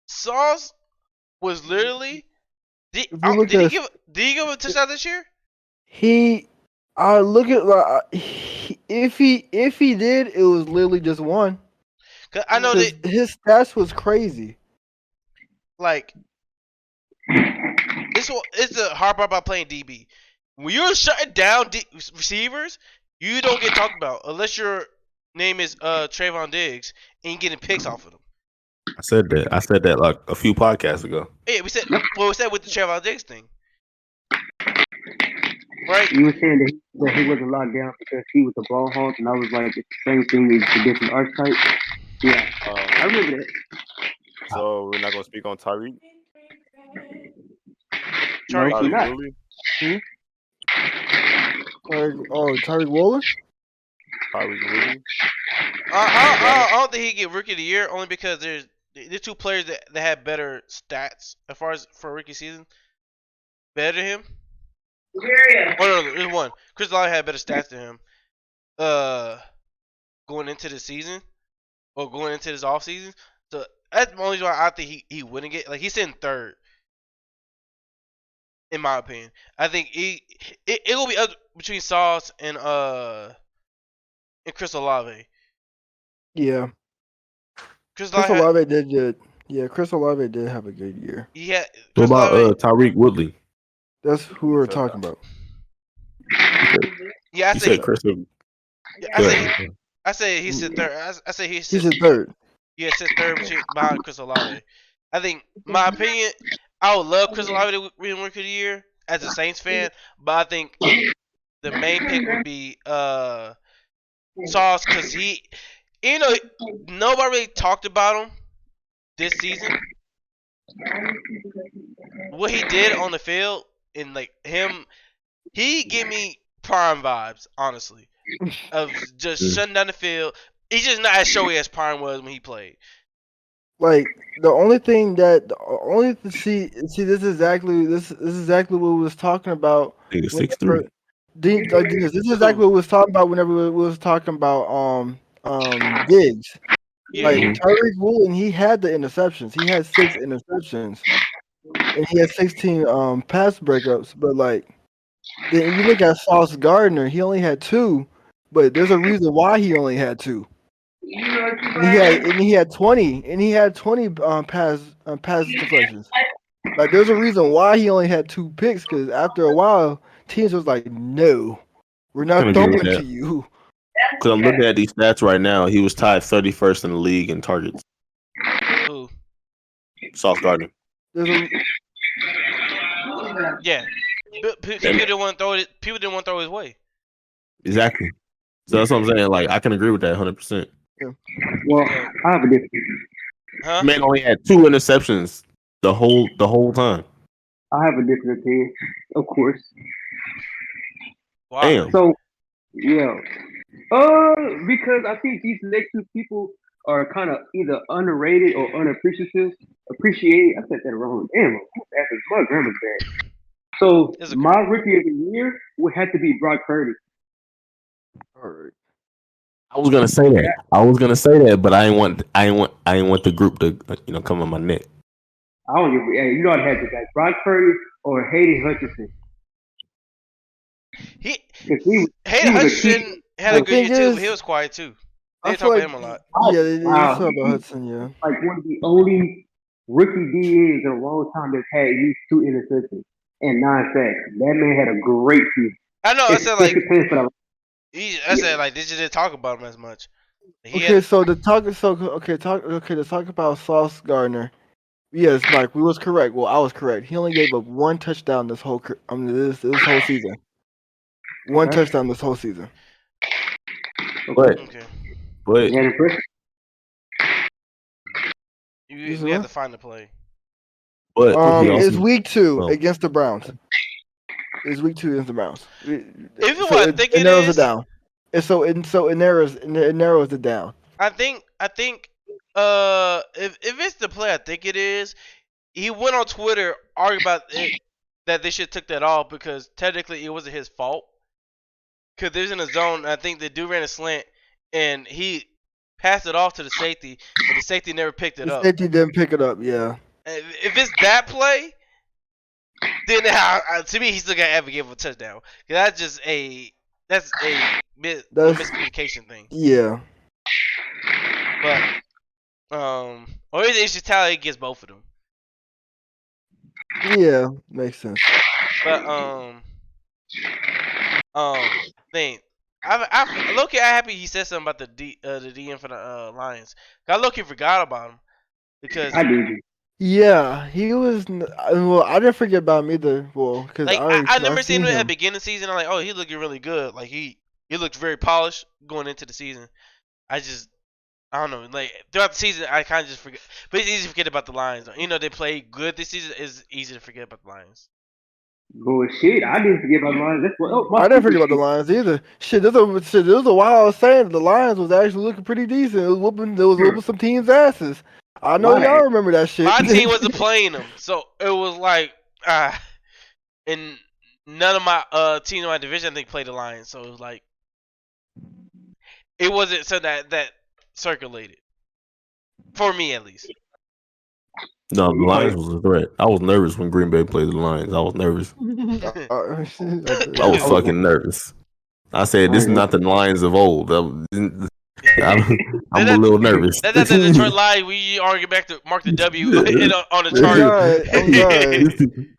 Sauce was literally. Did he give a touchdown this year? If he did, it was literally just one. Cause I know that his stats was crazy. Like it's the hard part about playing DB. When you're shutting down receivers, you don't get talked about unless your name is Trayvon Diggs and you're getting picks off of them. I said that like a few podcasts ago. Yeah, we said with the Trayvon Diggs thing. Right? You were saying that he wasn't locked down because he was a ball hog, and I was like, it's the same thing as the different archetype. Yeah, I remember that. So we're not gonna speak on Tyreek. Tyreek not. Tyreek Woolen? Tyreek Woolen. I don't think he get rookie of the year only because there's two players that have better stats as far as for rookie season. Better than him. No, there's one. Chris Olave had better stats than him. Going into the season or going into this off season. So that's the only reason why I think he wouldn't get, like, he's in third. In my opinion, I think it will be between Sauce and and Chris Olave. Yeah. Chris Olave did good. Yeah, Chris Olave did have a good year. Yeah. What about Tyreek Woodley? That's who we're talking about. Yeah, I You say said Chris. I say he's the third. I say he's the third. Yeah, sit third behind Chris Olave. I think, my opinion, I would love Chris Olave to win Rookie of the Year as a Saints fan, but I think the main pick would be Sauce, because nobody really talked about him this season. What he did on the field and like him, he gave me Prime vibes, honestly, of just shutting down the field. He's just not as showy as Prime was when he played. Like the only thing that see this is exactly what we was talking about. This is exactly what we was talking about whenever we was talking about Diggs. Yeah. Like Tyreek Woolen, he had the interceptions. He had 6 interceptions, and he had 16 pass breakups. But like, then you look at Sauce Gardner, he only had 2. But there's a reason why he only had 2. And he had 20 pass deflections. Like there's a reason why he only had 2 picks, because after a while teams was like, no, we're not throwing to you. Because I'm looking at these stats right now. He was tied 31st in the league in targets. Who? Sauce Gardner. Yeah. People didn't want to throw it. People didn't want to throw his way. Exactly. So that's what I'm saying. Like, I can agree with that 100%. Yeah. Well, I have a different. Huh? Man only had 2 interceptions the whole time. I have a different opinion, of course. Wow. Damn. So, yeah. Because I think these next 2 people are kind of either underrated or unappreciated. I said that wrong. Damn, my grammar's bad. So my Rookie of the Year would have to be Brock Purdy. All right. I was gonna say that, but I ain't want the group to come on my neck. I don't give. Hey, you know I'd have to guys Brock Purdy or Hayden Hutchinson. Hayden Hutchinson had a good year too. But he was quiet too. They talk about him a lot. Yeah, they talk about Hudson. Yeah, like one of the only rookie DNs in a long time that's had at least 2 interceptions and 9 sacks. That man had a great season. I know. I said like. They just didn't talk about him as much. To talk about Sauce Gardner. Yes, Mike, we was correct. Well, I was correct. He only gave up 1 touchdown this whole whole season. 1 touchdown this whole season. But we have to find the play. But it's week 2 against the Browns. It's week 2 against the Browns. It narrows it down. And so it narrows it down. I think if it's the play I think it is, he went on Twitter arguing about it, that they should have took that off because technically it wasn't his fault. Because there's in a zone, I think the dude ran a slant and he passed it off to the safety, but the safety never picked it up. The safety didn't pick it up, yeah. If it's that play, then to me he still got to advocate for a touchdown. That's a miscommunication thing. Yeah. But or they should tally against both of them. Yeah, makes sense. But thing. I'm happy he said something about the DM for the Lions. I low-key forgot about him because I did. Yeah, he was. Well, I didn't forget about him either. Well, because I never seen him at the beginning of the season. I'm like, oh, he's looking really good. Like he looked very polished going into the season. I don't know. Like throughout the season, I kind of just forget. But it's easy to forget about the Lions. They play good this season. It's easy to forget about the Lions. Bullshit! I didn't forget about the Lions. I didn't forget about the Lions either. Shit, there was a while I was saying the Lions was actually looking pretty decent. It was whooping some teams' asses. I know y'all remember that shit. My team wasn't playing them, so it was like, and none of my teams in my division I think played the Lions, so it was like, it wasn't so that circulated for me at least. No, the Lions was a threat. I was nervous when Green Bay played the Lions. I was nervous. I was fucking nervous. I said this is not the Lions of old. I'm a little nervous. That's the Detroit Lions. We arguing back to mark the W on the chart. I'm sorry.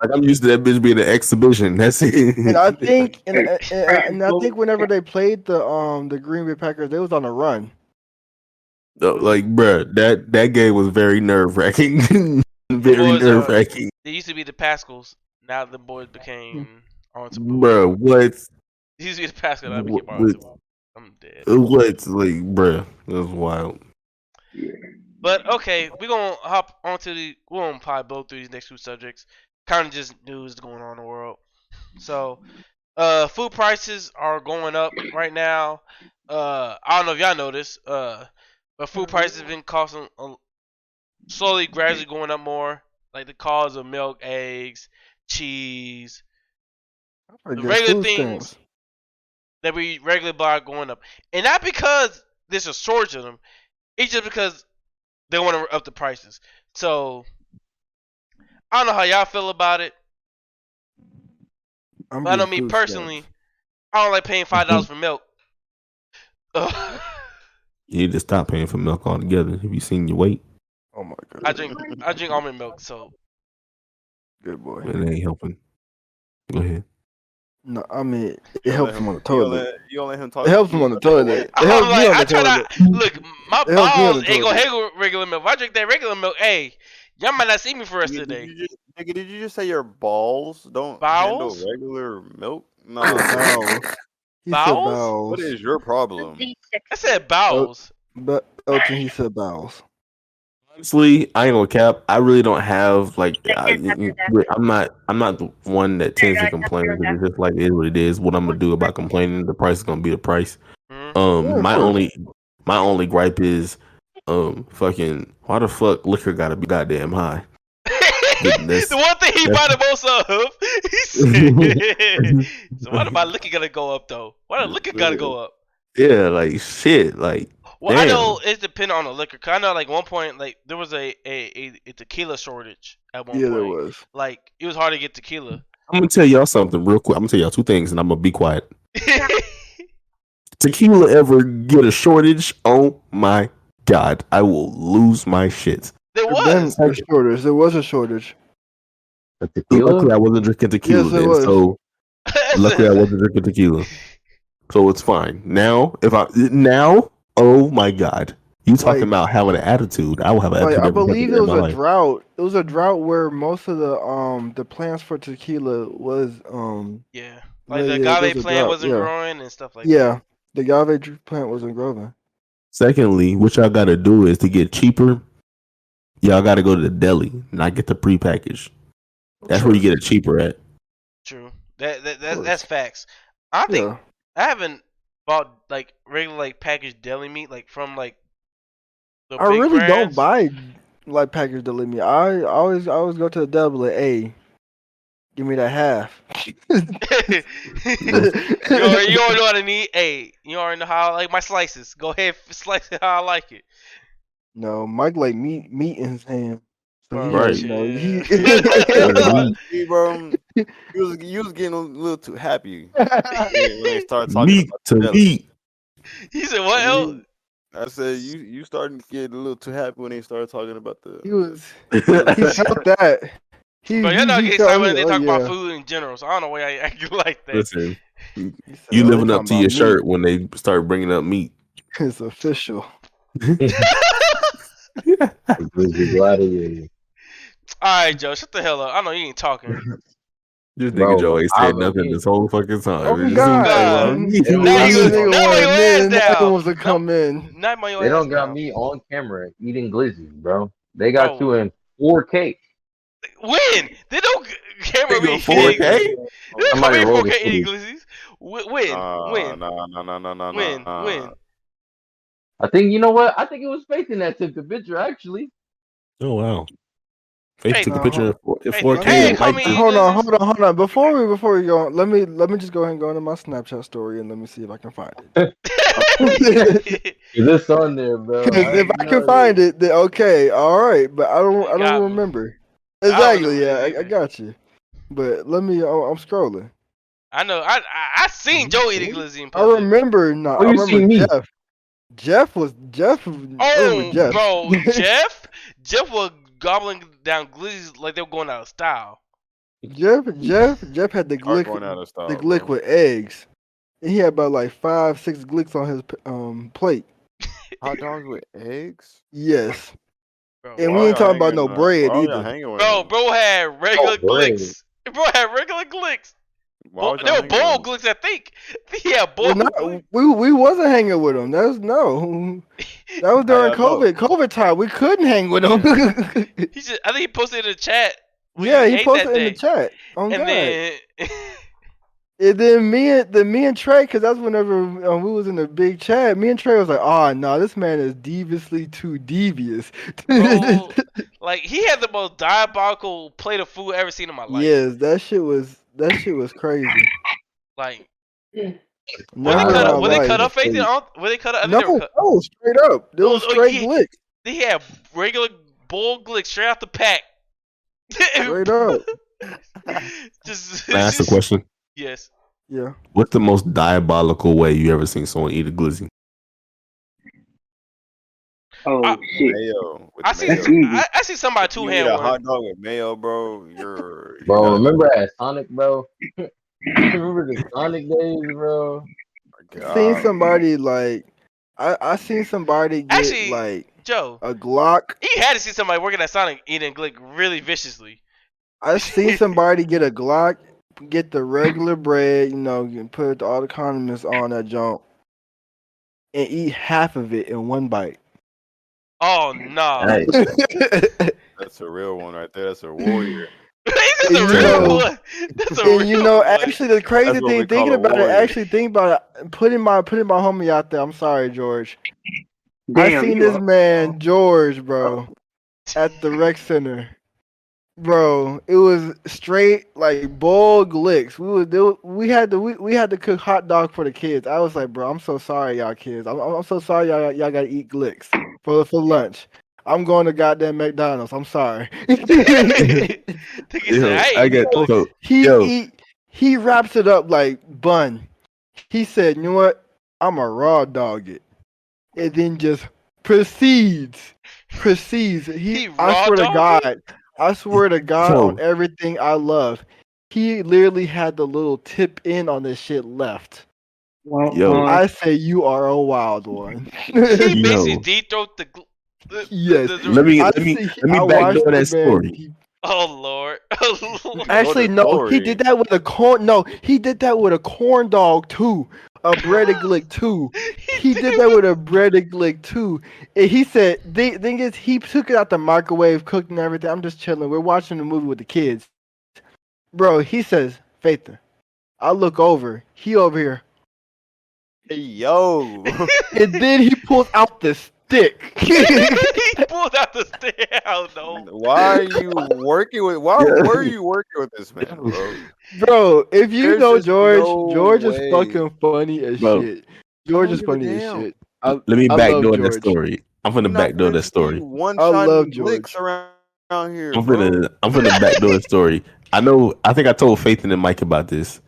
Like I'm used to that bitch being an exhibition. That's it. And I think, and I think whenever they played the Green Bay Packers, they was on a run. Like, bruh, that game was very nerve wracking. Very nerve wracking. They used to be the Pascals. Now the boys became Arlington. Bruh, what? They used to be the Pascals. Now became Arlington. I'm dead. What? Like, bruh, that was wild. But okay, we're gonna hop onto we're gonna probably blow through these next two subjects. Kind of just news going on in the world. So, food prices are going up right now. I don't know if y'all know this. But food prices have been costing slowly, gradually going up more. Like the cost of milk, eggs, cheese, the regular things that we regularly buy are going up, and not because there's a shortage of them. It's just because they want to up the prices. So I don't know how y'all feel about it. But I know me personally, I don't like paying $5 for milk. You need to stop paying for milk altogether. Have you seen your weight? Oh my god! I drink almond milk, so good boy. It ain't helping. Go ahead. No, I mean it helps him on the toilet. You don't let him talk. It helps him on the toilet. It helps me on the toilet. Look, my balls ain't gonna hang regular milk. If I drink that regular milk, hey, y'all might not see me for the rest of the day. Nigga, did you just say your balls don't bowels? handle regular milk? No. Bowels? What is your problem? I said bowels. But Elton, he said bowels. Honestly, I ain't gonna cap. I really don't have like. I'm not the one that tends to complain. It's just like it is what it is. What I'm gonna do about complaining? The price is gonna be the price. My only gripe is, fucking why the fuck liquor gotta be goddamn high? The one thing he bought the most of. He said, so why did my liquor gotta go up though? Why the liquor gotta go up? Yeah, like shit, like. Well, damn. I know it's dependent on the liquor. Cause I know like one point, like there was a tequila shortage at one point. Yeah, there was. Like it was hard to get tequila. I'm gonna tell y'all something real quick. I'm gonna tell y'all two things, and I'm gonna be quiet. Tequila ever get a shortage? Oh my god, I will lose my shit. There was a shortage. There was a shortage. Luckily, I wasn't drinking tequila then, so luckily I wasn't drinking tequila, so it's fine. Now, oh my god, you talking about having an attitude? I will have an attitude. I believe it was a drought. It was a drought where most of the plants for tequila was yeah, like the agave plant wasn't growing and stuff like that. Yeah, the agave plant wasn't growing. Secondly, what y'all got to do is to get cheaper. Y'all got to go to the deli, not get the prepackaged. That's where you get it cheaper at. True. That's facts. I think I haven't bought like regular like packaged deli meat like from like the I big really brands. don't buy like packaged deli meat. I always go to the deli like, hey, give me that half. you already know what I need. Hey, you already know how I like my slices. Go ahead, slice it how I like it. No, Mike like meat in his hand. So right. Bro, you was getting a little too happy when they started talking meat about to meat. He said, "What else?" I said, "You starting to get a little too happy when they started talking about the." He felt that. But you're not getting excited when they talk about food in general. So I don't know why I act like that. Listen, you living up to your shirt when they start bringing up meat. It's official. Alright, Joe, shut the hell up. I know you ain't talking. This nigga Joe ain't said nothing this whole fucking time. Oh God! Now wants to come in. They don't got me on camera eating glizzy, bro. They got you in 4K. When? They don't camera me 4K? They don't come in 4K eating glizzies. When? No. When? I think, you know what? I think it was Faith in that took the picture, actually. Oh, wow. Faith took the picture in 4K. Hey, hold on. Before we go on, let me just go ahead and go into my Snapchat story and let me see if I can find it. It's on there, bro. If I can find it, then okay, all right. But I don't remember. Exactly. Yeah, I got you. But let me. I'm scrolling. I know. I seen Joe eat a glizzy in I public. remember. No, Oh, I you see remember me. Jeff. I remember Jeff. Bro, Jeff was gobbling down glizzies like they were going out of style. Jeff had the Are going out glick, of style, the glick bro. with eggs. And he had about like 5-6 glicks on his plate. Hot dogs with eggs? Yes. Bro, And Why we ain't y'all talking about hanging no with- bread why y'all either. hanging with bro, them? bro had regular bread. glicks. Bro had regular glicks. Why was They y'all were hanging boiled with glicks, I think. Yeah, Well, boiled not, glicks. we wasn't hanging with him. That was during How y'all know? COVID time. We couldn't hang with him. I think he posted in the chat. when Yeah, he ate posted that in the day. chat. On And God. then And then me and Trey, because that's whenever we was in the big chat. Me and Trey was like, "Oh no, this man is deviously too devious." bro, like he had the most diabolical plate of food I ever seen in my life. Yes, that shit was crazy. Like Never in my were they life. cut up, Faith? Were they cut up? I think they No, were cut. no, straight up. There was straight glicks. They had regular boiled glicks straight out the pack. Straight up. Just, Can I ask a question? Yes. Yeah. What's the most diabolical way you ever seen someone eat a glizzy? Oh shit! Mayo. With I the see. mayo. I see somebody You two-hand eat a one. hot dog with mayo, bro. You're Bro, remember at Sonic, bro? Remember the Sonic days, bro? Seen somebody like I seen somebody get Actually, like Joe, a Glock. you had to see somebody working at Sonic eating glick really viciously. I seen somebody get a Glock, get the regular bread, and put all the condiments on that junk, and eat half of it in one bite. Oh no! Nice. That's a real one right there. That's a warrior. That's a real one. That's a real one. Actually, the crazy That's what thing, we call thinking a about it, warrior. actually thinking about it, putting my homie out there. I'm sorry, George. I Damn, seen you this up. man, George, bro, at the rec center. Bro, it was straight like boiled glicks. We had to cook hot dog for the kids. I was like, bro, I'm so sorry, y'all kids. I'm so sorry, y'all gotta eat glicks for lunch. I'm going to goddamn McDonald's. I'm sorry. He wraps it up like bun. He said, you know what? I'm a raw dog it. And then just proceeds. I swear to God on everything I love. He literally had the little tip in on this shit left. Yo. I say you are a wild one. He basically deep-throat the. Yes. Let me backdoor that story. Oh Lord. Actually, no. He did that with a corn. No, he did that with a corn dog too. A breaded glick too. He did that with a breaded glick too. And he said, the thing is, he took it out the microwave, cooked and everything. I'm just chilling. We're watching the movie with the kids. Bro, he says, Faith, I look over. He over here. Hey, yo. And then he pulls out the stick. He pulled out the stick. Hell no. Why were you working with this man, bro? Bro, if you There's know just George, no George way. is fucking funny as shit. George is funny as shit. Let me backdoor that story. I'm finna backdoor that story. I love George. Around here, I'm finna backdoor the story. I think I told Faith and Mike about this.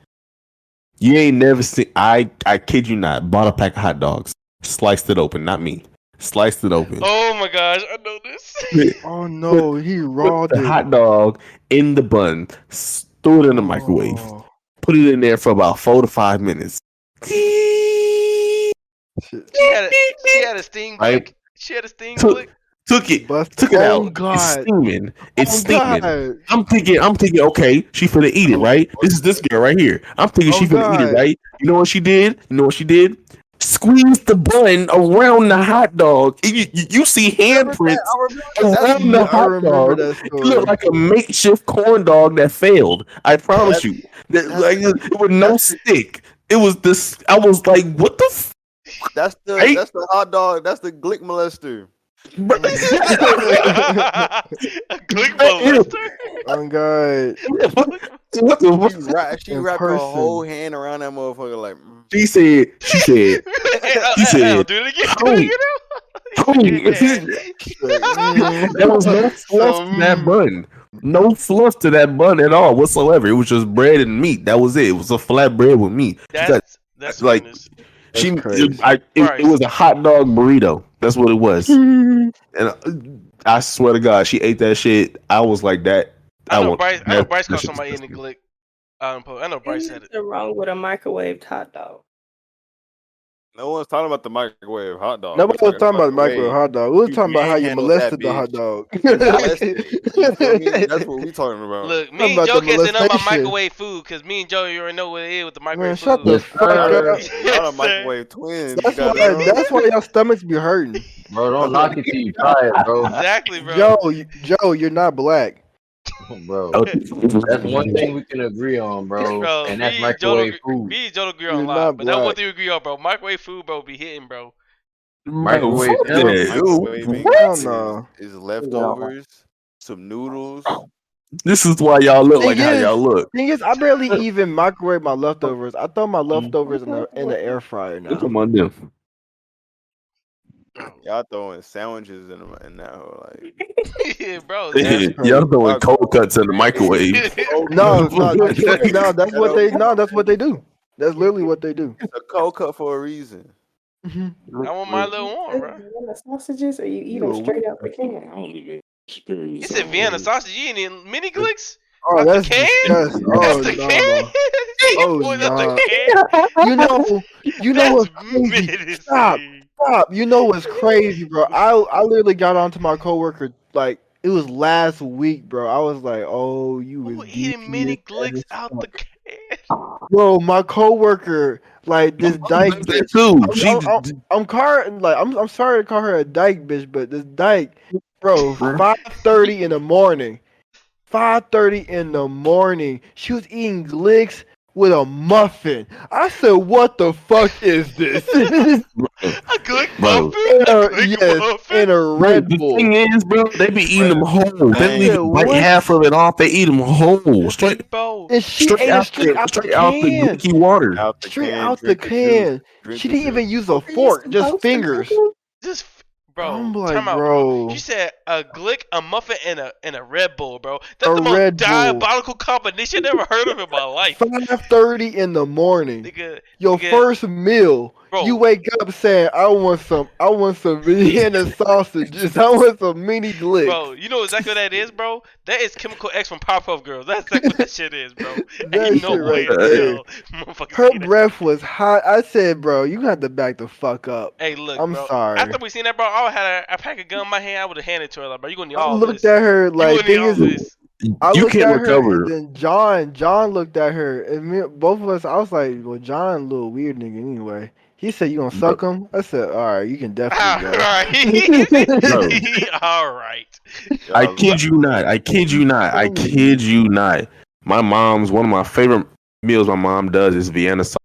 You ain't never seen. I kid you not. Bought a pack of hot dogs, sliced it open. Not me. Sliced it open. Oh my gosh, I know this. Oh no, he raw the hot dog in the bun, threw it in the microwave, put it in there for about 4 to 5 minutes. She had a steam glick. She had a steam glick. Took it out. God. It's steaming. I'm thinking, okay, she finna eat it, right? This is this girl right here. I'm thinking she finna eat it, right? You know what she did? Squeeze the bun around the hot dog. You see handprints around the hot dog. It looked like a makeshift corn dog that failed. I promise you. It was no stick. It was this. I was like, what the? That's the hot dog. That's the glick molester. A glick molester. Oh God. She wrapped her whole hand around that motherfucker like. She said. Do it again. There was no fluff to that bun. No fluff to that bun at all whatsoever. It was just bread and meat. That was it. It was a flat bread with meat. That's like it was a hot dog burrito. That's what it was. And I swear to God, she ate that shit. I was like that. I know Bryce caught somebody in the glick. I know Bryce said it. What's wrong with a microwaved hot dog? No one's talking about the microwave hot dog. Nobody was talking about the microwave hot dog. We was talking about how you molested the hot dog. That's what we talking about. Look, me and Joe can't say nothing about microwave food because me and Joe, you already know what it is with the microwave food. Shut the fuck up. Y'all are microwave twins. That's why y'all stomachs be hurting. Bro, don't knock it till you try it, bro. Exactly, bro. Joe, you're not black. Bro, that's one thing we can agree on, bro. And that's microwave food. Me and Joe agree on a lot, but that's one thing we agree on, bro. Microwave food, bro, be hitting, bro. Microwave is leftovers, some noodles. This is why y'all look like how y'all look. Thing is, I barely even microwave my leftovers. I throw my leftovers in the air fryer now. Come on, them. Y'all throwing sandwiches in that whole like. Yeah, bro. Y'all throwing cold cuts in the microwave. No, that's what they do. That's literally what they do. It's a cold cut for a reason. I want my little one, bro. Vienna sausages, or you eat them straight out the can? You said Vienna sausage. You ain't in mini glicks? Oh, that's the can. That's the can. You know what's crazy? Stop. You know what's crazy, bro? I literally got onto my coworker like it was last week, bro. I was like, "Oh, you was eating mini glicks out the can." Bro, my coworker, like this dyke bitch. I'm sorry to call her a dyke bitch, but this dyke, bro, 5:30 in the morning. 5:30 in the morning. She was eating glicks with a muffin. I said, "What the fuck is this?" A glick muffin? In a Red Bull. The thing is, bro, they be eating them whole. They leave bite half of it off. They eat them whole, straight out the glicky water. Straight out the can. She didn't even use a fork, just fingers. Bro, I'm like, bro. She said a glick, a muffin, and a Red Bull, bro. That's the most diabolical combination I've ever heard of in my life. 5:30 in the morning. Your first meal. Bro. You wake up saying, I want some Vienna sausages. I want some mini glicks. Bro, you know exactly what that is, bro? That is Chemical X from Powerpuff Girls. That's exactly what that shit is, bro. That shit right there. Her breath was hot. I said, bro, you got to back the fuck up. Hey, look, I'm bro. sorry. After we seen that, bro, I had a pack of gum in my hand. I would have handed it to her, like, bro, you gonna need all I this. looked at her like, you can't recover. And then John looked at her, and both of us. I was like, well, John, a little weird nigga anyway. He said, "You gonna suck him?" I said, "All right, you can definitely go." All right. I kid you not. One of my favorite meals my mom does is Vienna sauce.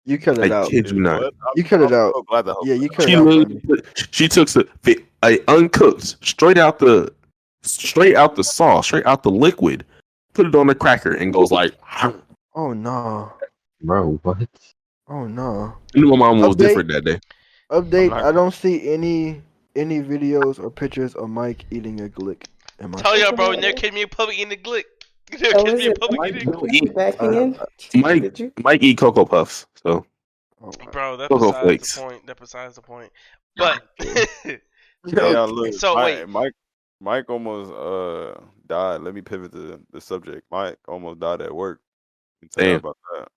You cut it out. I kid you not. You cut it out. Yeah, you cut it out. She took uncooked straight out the sauce, straight out the liquid, put it on the cracker, and goes like, "Oh no, bro, what? Oh no." You know, my mom was different that day. Update: I don't see any videos or pictures of Mike eating a glick. Tell y'all, bro, never catch me in public eating a glick. Mike eat Cocoa Puffs, so. Bro, that's besides the point. That's besides the point. But look, so wait, Mike almost died. Let me pivot to the subject. Mike almost died at work. Tell you about that.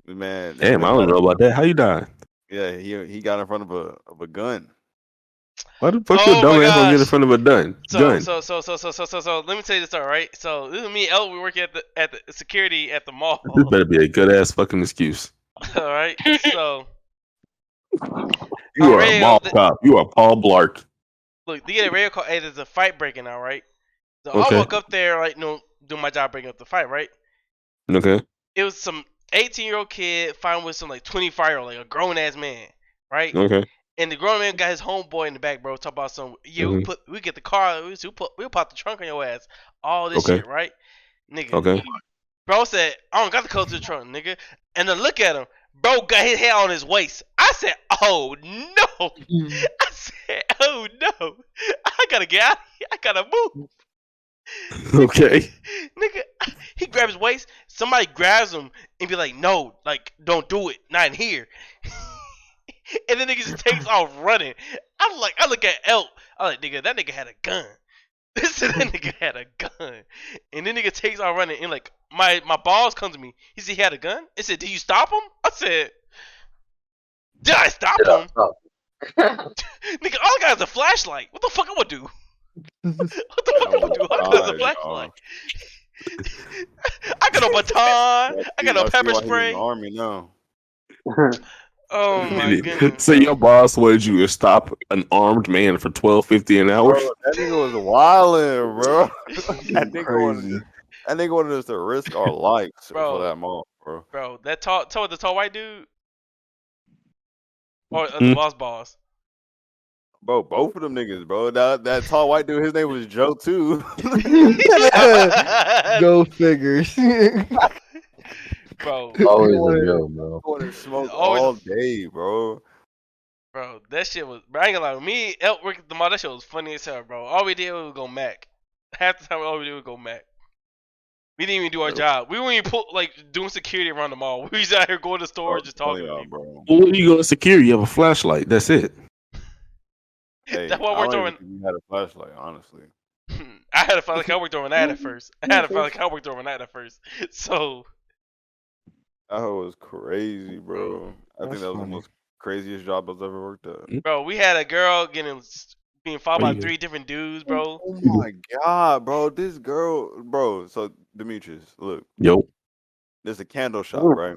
Man, damn, I don't know about that. How you died? Yeah, he got in front of a gun. Why the fuck your dumb ass gonna get in front of a gun? So let me tell you this, all right? So this is me and El. We work at the security at the mall. This better be a good ass fucking excuse. All right, so you are a mall cop. You are Paul Blart. Look, they get a radio call. Hey, there's a fight breaking out, right? So I walk up there, right? Do my job, breaking up the fight, right? Okay. It was some 18-year-old kid fighting with some like 25-year-old, like a grown ass man, right? Okay. And the grown man got his homeboy in the back, bro. Talk about some, we get the car, we'll pop the trunk on your ass. All this shit, right? Nigga. Okay. Bro said, I don't got the code to the trunk, nigga. And then look at him. Bro got his hair on his waist. I said, oh no. I said, oh no. I gotta get out of here. I gotta move. Okay. Nigga, he grabs his waist. Somebody grabs him and be like, no, like, don't do it. Not in here. And then nigga just takes off running. I look at Elp. I'm like, nigga, that nigga had a gun. That nigga had a gun. And then nigga takes off running. And like, my boss comes to me. He said he had a gun. I said, did you stop him? I said, did I stop him? Nigga, all I got is a flashlight. What the fuck I'm gonna do? What the fuck I'm gonna do? All I got is a flashlight. I got a baton. I got a pepper spray. In the army now. Oh my goodness. So your boss wanted you to stop an armed man for $12.50 an hour? Bro, that nigga was wildin', bro. That nigga wanted us to risk our lives for that mall, bro. Bro, that the tall white dude? Or the boss? Bro, both of them niggas, bro. That tall white dude, his name was Joe too. Go figures. Bro, always a joke, bro. Wanted to smoke all day, bro. Bro, that shit was. Bro, I ain't gonna lie. Me, Elk working at the mall. That shit was funny as hell, bro. All we did was go Mac. Half the time, all we did was go Mac. We didn't even do our job. We weren't even doing security around the mall. We was out here going to stores just talking to people. Bro. Well, you go to security. You have a flashlight. That's it. Hey, that's what we're doing. You had a flashlight, honestly. I had to feel like I worked overnight at first. So. That was crazy, bro. I think that was the most craziest job I've ever worked at. Bro, we had a girl being followed by 3 different dudes, bro. Oh my god, bro. This girl, bro. So Demetrius, look. Yo. There's a candle shop, right?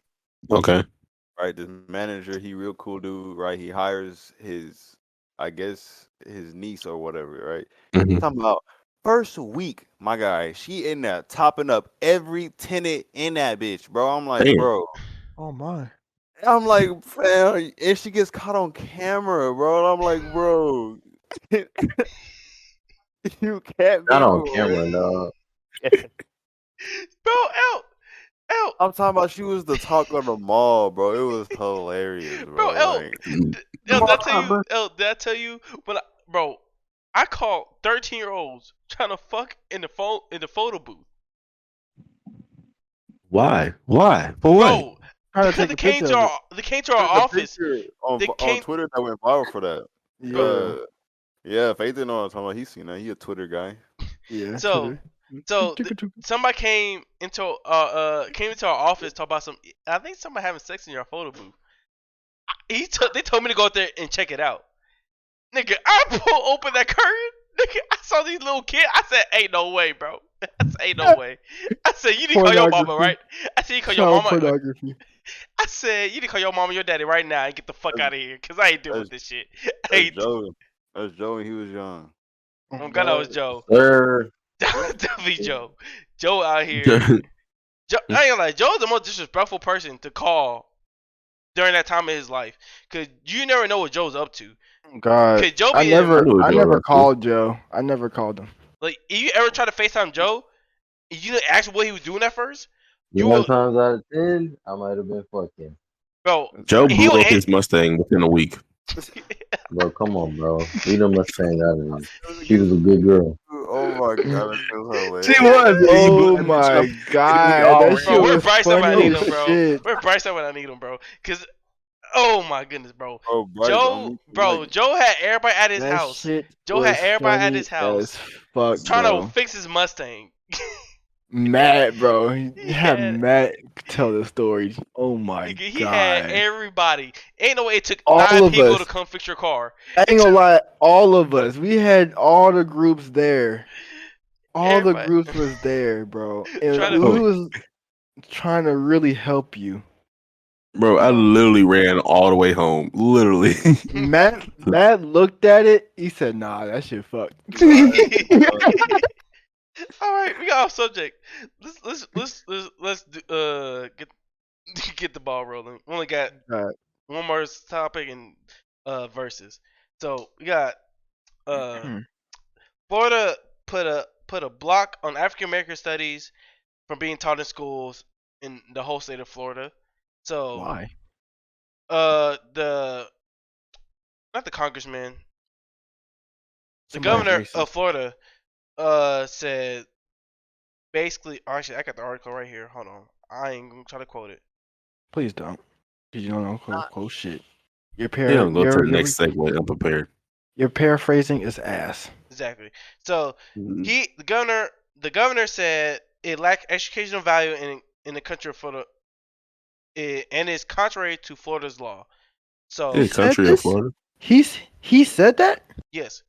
Okay. Right. This manager, he real cool dude, right? He hires his niece or whatever, right? Mm-hmm. Talking about first week, my guy, she in there topping up every tenant in that bitch, bro. I'm like, Damn. bro. Oh my. I'm like, fam, if she gets caught on camera, bro. I'm like, bro. You can't be not on camera, dog. Bro, Elk. I'm talking about she was the talk of the mall, bro. It was hilarious, bro. Bro, Elk. Did I tell you when bro, I caught 13-year-olds trying to fuck in the photo booth. Why? For what? Bro, because they came to our office. On Twitter that went viral for that. Yeah, Faith didn't know what I'm talking about. He's seen that. He a Twitter guy. Yeah. So somebody came into our office talk about I think somebody having sex in your photo booth. They told me to go out there and check it out. Nigga, I open that curtain. Nigga, I saw these little kids. I said, ain't no way, bro. I said, ain't no way. I said, you need to call your mama, right? I said, you call your mama. Pornography. I said, you need to call your mama and your daddy right now and get the fuck out of here, because I ain't doing this shit. That's Joe when he was young. Oh, God, that was Joe. Definitely Joe. Joe out here. I ain't gonna lie. Joe's the most disrespectful person to call during that time of his life, because you never know what Joe's up to. God, I never called Joe. I never called him. Like, if you ever try to FaceTime Joe, if you didn't ask what he was doing at first, 9 times out of 10, I might have been fucking. Bro, Joe blew up his Mustang within a week. Bro, come on, bro. Leave the Mustang out of me. She was a good girl. Oh my god, that feels hilarious. She was. Oh my god, that shit where was Bryce at when I funny need as him, bro? shit. Where Bryce at when I need him, bro? Cause, oh my goodness, bro. Bryce, Joe had everybody at his That house. shit Joe had was everybody at funny his house as fuck, trying bro. to fix his Mustang. Matt, bro. He had Matt tell the story. Oh my god. He had everybody. Ain't no way it took All 9 of people us. to come fix your car. I ain't gonna lie, all of us. We had all the groups there. All the groups was there, bro. And we was trying to really help you. Bro, I literally ran all the way home. Literally. Matt looked at it. He said, "Nah, that shit fucked." All right, we got off subject. Let's get the ball rolling. We only got one more topic and verses. So we got Florida put a block on African American studies from being taught in schools in the whole state of Florida. So why? The not the congressman, the Somebody governor racist. of Florida, said basically. Actually, I got the article right here. Hold on, I ain't gonna try to quote it. Please don't, because you don't know quote shit. Your They don't go to the next segue unprepared. Your paraphrasing is ass. Exactly. So the governor said it lacked educational value in the country of Florida, and is contrary to Florida's law. So In the country of Florida. He said that. Yes.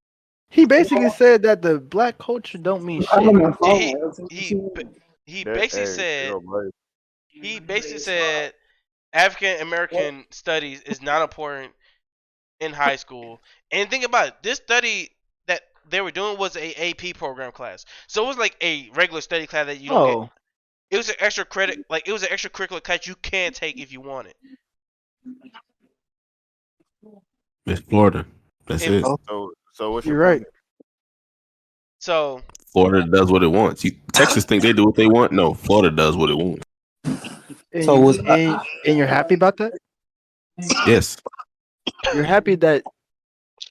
He basically said that the black culture don't mean shit. He basically said African American studies is not important in high school. And think about it, this study that they were doing was a AP program class, so it was like a regular study class that you don't get. It was an extra credit, like it was an extracurricular class you can take if you want it. It's Florida. That's it. So what's You're right. So Florida does what it wants. Texas think they do what they want. No, Florida does what it wants. And you're happy about that? Yes. You're happy that?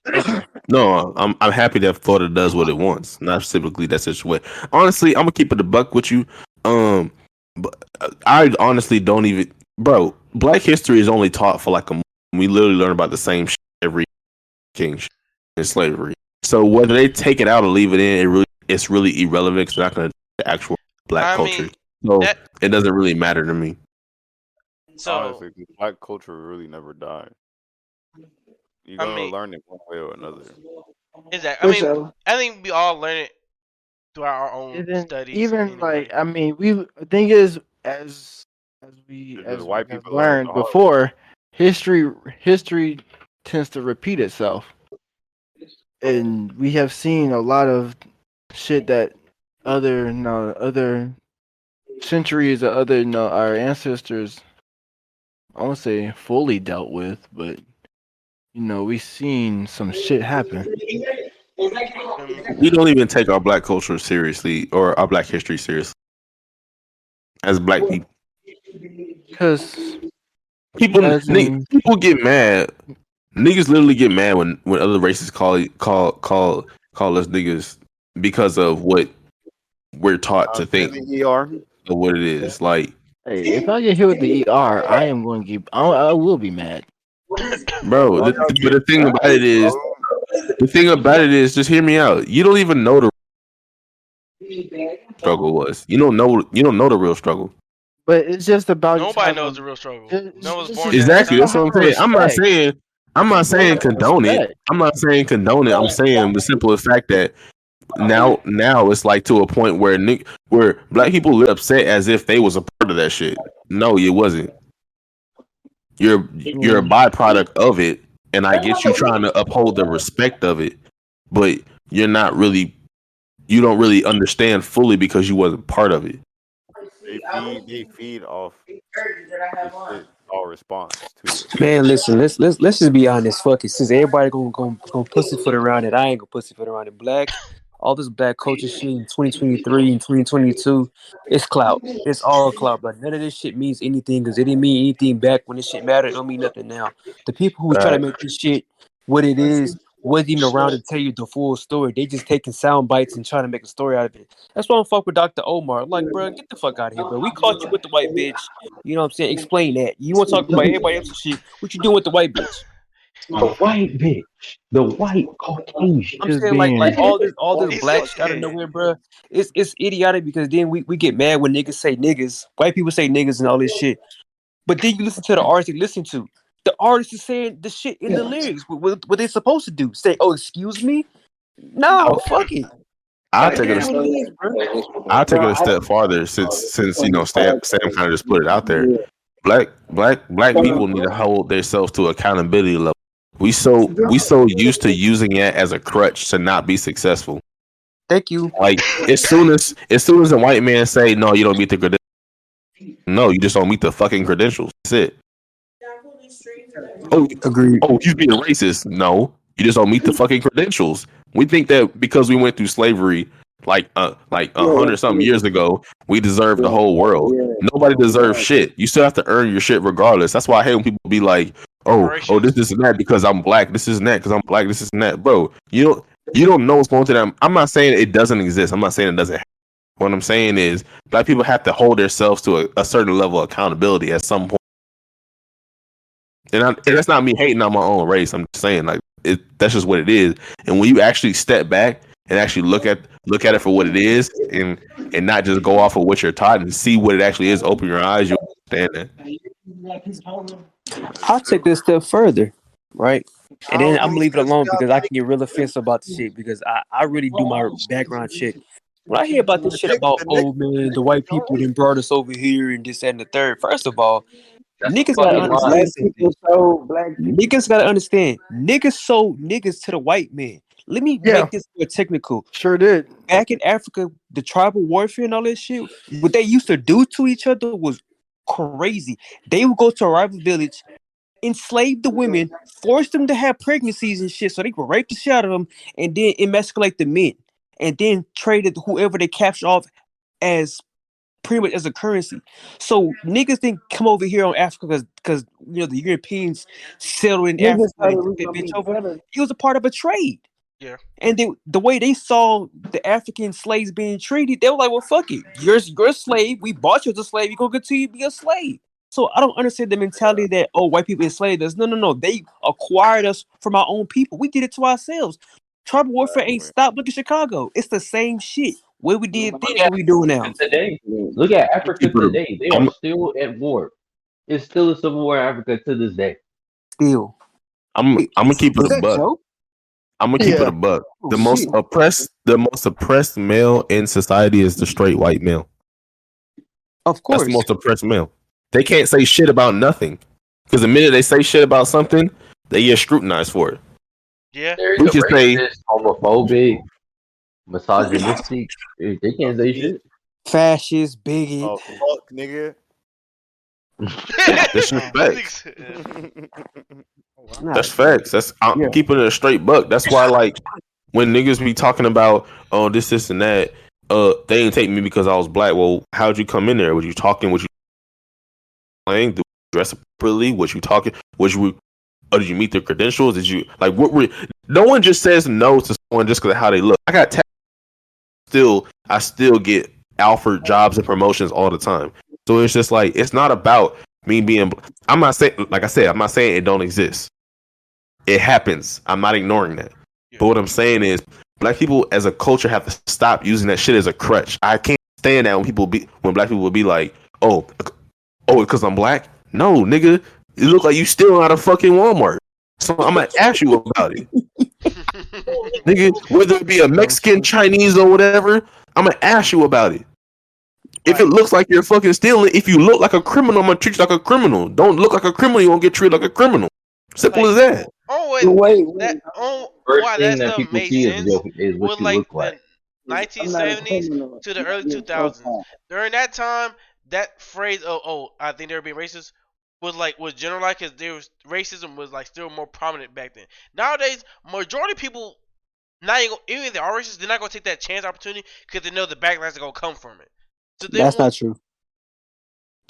Okay. No, I'm happy that Florida does what it wants. Not specifically that situation. Honestly, I'm gonna keep it a buck with you. But I honestly don't even, bro. Black history is only taught for like a month. We literally learn about the same shit every king shit and slavery. So whether they take it out or leave it in, it's really irrelevant. It's not gonna the actual black culture. So it doesn't really matter to me. So honestly, black culture really never died. You're gonna learn it one way or another. Exactly. I think we all learn it throughout our own studies. Even like, I mean, the thing is, as white people learned before, history tends to repeat itself, and we have seen a lot of shit that other centuries or other our ancestors, I won't say fully dealt with, but we've seen some shit happen. We don't even take our black culture seriously or our black history seriously as black people. Because people get mad. Niggas literally get mad when other races call us niggas because of what we're taught to think of what it is. Like, hey, if I get hit with the ER, I am going to get. I will be mad, bro. But the thing about it is, just hear me out. You don't even know the struggle was. You don't know the real struggle. But it's just about nobody knows the real struggle. Exactly. That's what I'm saying. I'm not saying condone it. I'm not saying condone it. I'm saying the simple fact that now it's like to a point where black people live upset as if they was a part of that shit. No, it wasn't. You're a byproduct of it, and I get you trying to uphold the respect of it, but you don't really understand fully because you wasn't part of it. They feed off our response to it. Man, listen, let's just be honest. Fuck it. Since everybody gonna pussyfoot around it, I ain't gonna pussyfoot around it. All this black culture shit in 2023 and 2022, it's clout. It's all clout, but none of this shit means anything because it didn't mean anything back when this shit mattered. It don't mean nothing now. The people who was trying to make this shit what it is wasn't even around to tell you the full story. They just taking sound bites and trying to make a story out of it. That's why I'm fuck with Dr. Omar. Like, bro, get the fuck out of here, bro. We caught you with the white bitch. You know what I'm saying? Explain that. You want to talk about everybody else's shit? What you doing with the white bitch? The white bitch, the white Caucasian. I'm saying like all this black shit out of nowhere, bro. It's idiotic because then we get mad when niggas say niggas. White people say niggas and all this shit. But then you listen to the artist you listen to. The artist is saying the shit in the lyrics. What they supposed to do? Say, "Oh, excuse me." No, fuck it. I'll take it a step farther since Sam kind of just put it out there. Black people need to hold themselves to accountability level. We so used to using it as a crutch to not be successful. Thank you. Like as soon as a white man say no, you don't meet the credentials. No, you just don't meet the fucking credentials. That's it. Oh, agreed. Oh, you being racist? No, you just don't meet the fucking credentials. We think that because we went through slavery like 100-something years ago, we deserve the whole world. Nobody deserves shit. You still have to earn your shit regardless. That's why I hate when people be like, oh, this and that because I'm black. This is that because I'm black. This is that, bro. You don't know what's going to them. I'm not saying it doesn't exist. I'm not saying it doesn't happen. What I'm saying is black people have to hold themselves to a certain level of accountability at some point. And that's not me hating on my own race. I'm just saying like that's just what it is. And when you actually step back and actually look at it for what it is, and not just go off of what you're taught and see what it actually is, open your eyes, you understand that. I'll take this step further, right? And then I'm gonna leave it alone because I can get real offensive about the shit because I really do my background check. When I hear about this shit about, oh man, the white people then brought us over here and this, that, and the third. First of all, niggas gotta understand something. Niggas gotta understand. Niggas sold niggas to the white man. Let me make this more technical. Sure did. Back in Africa, the tribal warfare and all that shit, what they used to do to each other was crazy. They would go to a rival village, enslave the women, force them to have pregnancies and shit so they could rape the shit out of them and then emasculate the men and then traded whoever they captured off as pretty much as a currency. So niggas didn't come over here on Africa because the Europeans settled in Africa and took that bitch over. It was a part of a trade. Yeah. And the way they saw the African slaves being treated, they were like, well, fuck it. You're a slave. We bought you as a slave. You're going to continue to be a slave. So I don't understand the mentality that, oh, white people enslaved us. No. They acquired us from our own people. We did it to ourselves. Tribal warfare ain't stopped. Look at Chicago. It's the same shit. What we did then, what we doing now. Today, look at Africa today. They are still at war. It's still a civil war in Africa to this day. Still. I'm gonna keep it a buck. I'm gonna keep it a buck. The most oppressed male in society is the straight white male. Of course. That's the most oppressed male. They can't say shit about nothing. Because the minute they say shit about something, they get scrutinized for it. Yeah. We can say homophobic, misogynistic. They can't say shit. Fascist, bigot. Oh, fuck, nigga. That's just facts. That's facts. I'm keeping it a straight buck. That's why, like, when niggas be talking about, oh, this, and that, they didn't take me because I was black. Well, how'd you come in there? Was you talking? Was you playing? Did you dress appropriately? Was you talking? Or did you meet their credentials? Did you like what were? No one just says no to someone just because of how they look. I got I still get offered jobs and promotions all the time. So it's just like it's not about me being. I'm not saying, like I said, I'm not saying it don't exist. It happens. I'm not ignoring that. But what I'm saying is, black people as a culture have to stop using that shit as a crutch. I can't stand that when black people will be like, oh, because I'm black. No, nigga, you look like you stealing out of fucking Walmart. So I'm gonna ask you about it, nigga. Whether it be a Mexican, Chinese, or whatever, I'm gonna ask you about it. If it looks like you're fucking stealing, if you look like a criminal, I'm gonna treat you like a criminal. Don't look like a criminal, you won't get treated like a criminal. Simple as that. Why that stuff made sense was like the 1970s to the early 2000s. During that time, that phrase, I think they're being racist, was generalized because racism was like still more prominent back then. Nowadays, majority of people, even if they are racist, they're not gonna take that chance opportunity because they know the backlash is gonna come from it. So that's not true.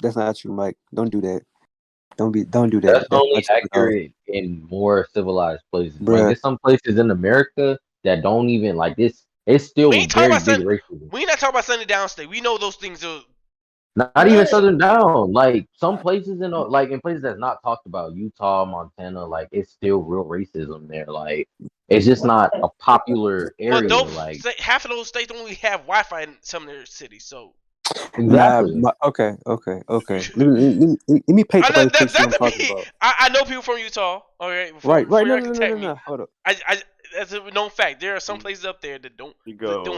That's not true, Mike. Don't do that. Don't do that. That's only accurate in more civilized places. Like, there's some places in America that don't even like this. It's still very big racism. We not talking about Sunny Downstate. We know those things are not even Southern down. Like some places in places that's not talked about, Utah, Montana, like it's still real racism there. Like it's just not a popular area. Like half of those states only have Wi-Fi in some of their cities, so. Exactly. Okay. Let me paint the picture I'm talking about. I know people from Utah. Okay. Right. No. Hold up. That's a known fact. There are some places up there that don't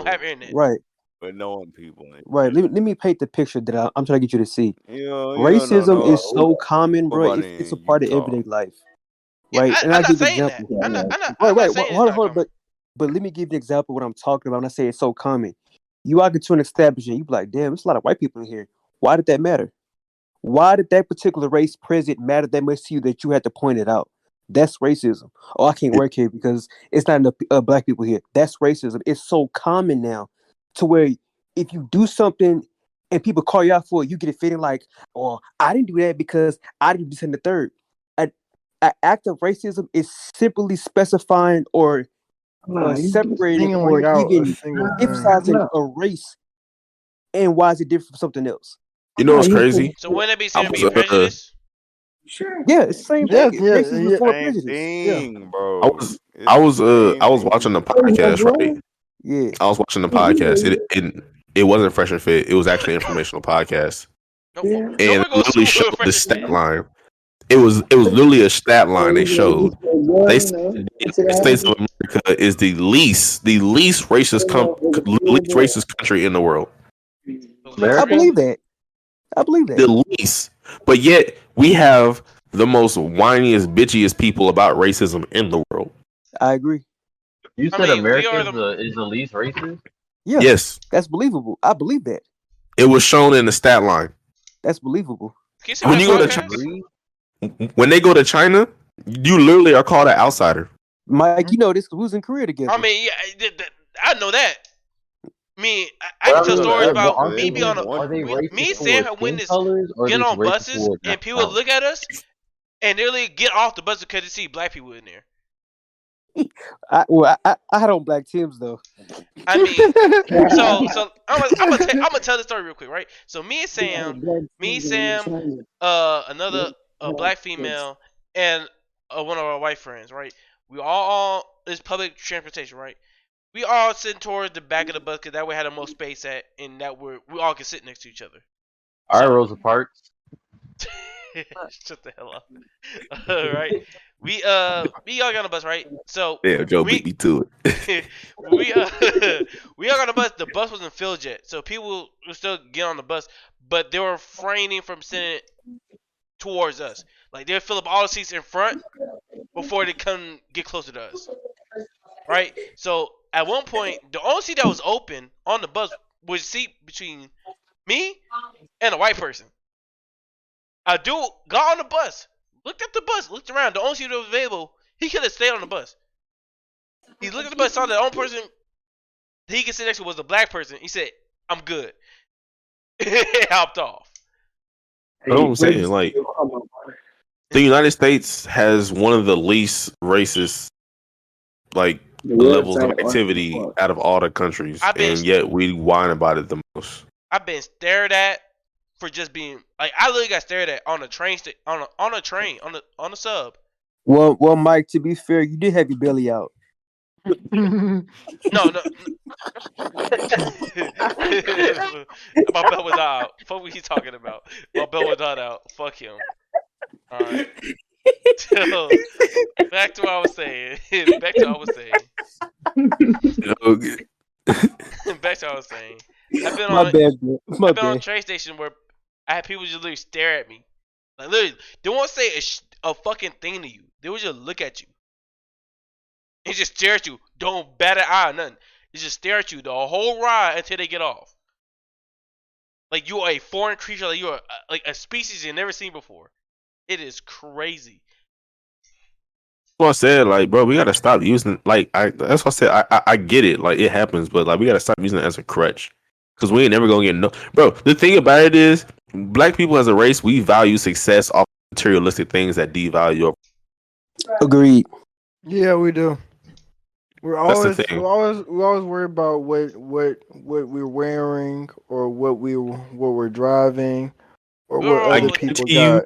have internet. Right. But knowing people. Right. Let me paint the picture that I'm trying to get you to see. Racism is so common, bro. It's a part of everyday life. Right. And I'll give you an example. Right. Hold on. But let me give you an example of what I'm talking about when I say it's so common. You walk into an establishment, you be like, damn, there's a lot of white people in here. Why did that matter? Why did that particular race present matter that much to you that you had to point it out? That's racism. Oh, I can't work here because it's not enough black people here. That's racism. It's so common now to where if you do something and people call you out for it, you get it feeling like, oh, I didn't do that because I didn't do this and the third. an act of racism is simply specifying or separating or singling out a even single thing. emphasizing a race. And why is it different from something else? You know what's crazy? So wouldn't it be I saying was, be prejudice? Yeah, it's the same Yeah, thing. yeah, Racism yeah. before Same prejudice. thing, bro. I was watching the podcast, right? Yeah. I was watching the podcast. It wasn't Fresh and Fit. It was actually an informational podcast. No, And it literally showed the stat line. It was literally a stat line they showed. They said the United States of America is the least racist country in the world. I believe that. The least. But yet we have the most whiniest, bitchiest people about racism in the world. I agree. You said America is the least racist? Yeah. Yes. That's believable. I believe that. It was shown in the stat line. That's believable. When you go to China, when they go to China, you literally are called an outsider. Mike, you know this because we was in Korea together. I mean, yeah, I know that. I can tell stories about me being on me saying her witness get on buses and people look at us and nearly get off the bus because they see black people in there. I had on black Timbs though. I mean, so I'm gonna tell the story real quick, right? So me, Sam, another black female, and one of our white friends, right? We all it's public transportation, right? We all sitting towards the back of the bus because that way had the most space at, and that we all can sit next to each other. All right, Rosa Parks. Shut the hell up. All right. We all got on the bus, right? So yeah, Joe beat me to it. we all got on the bus. The bus wasn't filled yet, so people would still get on the bus, but they were refraining from sitting towards us. Like they'd fill up all the seats in front before they come get closer to us. Right? So at one point, the only seat that was open on the bus was a seat between me and a white person. A dude got on the bus, looked at the bus, looked around. The only seat that was available, he could have stayed on the bus. He looked at the bus, saw the only person he could sit next to was a black person. He said, "I'm good." Hopped off. But I'm saying, like, the United States has one of the least racist, like, levels of activity out of all the countries, and yet we whine about it the most. I've been stared at for just being like I literally got stared at on a train on a train on the sub. Well, Mike. To be fair, you did have your belly out. No. My belt was not out. Fuck what he talking about. My belt was not out. Fuck him. All right. So, back to what I was saying. Back to what I was saying. I've been on a train station where I had people just literally stare at me. Like literally, they won't say a fucking thing to you. They would just look at you. And just stare at you. Don't bat an eye or nothing. They just stare at you the whole ride until they get off. Like you are a foreign creature. Like you are like a species you've never seen before. It is crazy. That's what I said, like, bro, we gotta stop using that's what I said. I get it, like it happens, but like we gotta stop using it as a crutch. Cause we ain't never gonna get no bro. The thing about it is black people as a race, we value success off materialistic things that devalue. Agreed. Yeah, we do. We're always worried about what we're wearing or what we're driving or what other people got.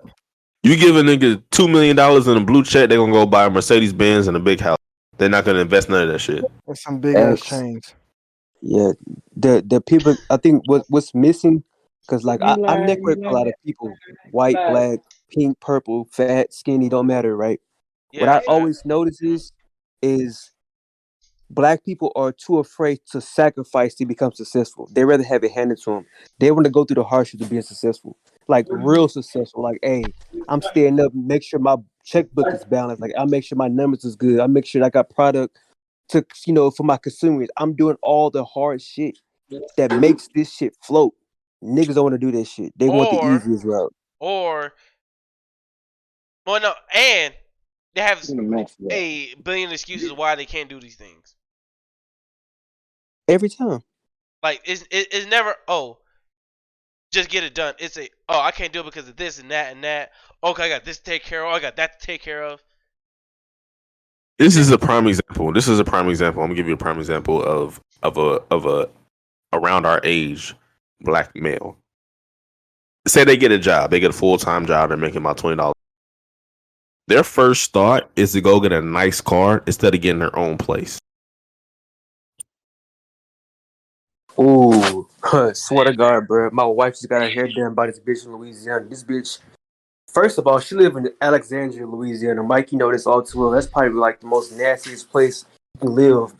You give a nigga $2 million in a blue check, they're gonna go buy a Mercedes Benz and a big house. They're not gonna invest none of that shit. That's some big ass chains. Yeah, the people. I think what's missing, because like I network a lot of people, white, black, pink, purple, fat, skinny, don't matter, right? Yeah, what I always notice is black people are too afraid to sacrifice to become successful. They rather have it handed to them. They want to go through the hardships of being successful, like real successful. Like, hey, I'm staying up, make sure my checkbook is balanced. Like, I make sure my numbers is good. I make sure I got product to, for my consumers. I'm doing all the hard shit that makes this shit float. Niggas don't want to do that shit. They want the easiest route. And they have a billion excuses why they can't do these things. Every time. Like it's never just get it done. It's I can't do it because of this and that and that. Okay, I got this to take care of. I got that to take care of. This is a prime example. I'm gonna give you a prime example of a around our age black male. Say they get a job, they get a full-time job, they're making about $20. Their first thought is to go get a nice car instead of getting their own place. Ooh, swear to God, bro. My wife just got her hair done by this bitch in Louisiana. This bitch, first of all, she live in Alexandria, Louisiana. Mike, you know this all too well. That's probably like the most nastiest place you can live,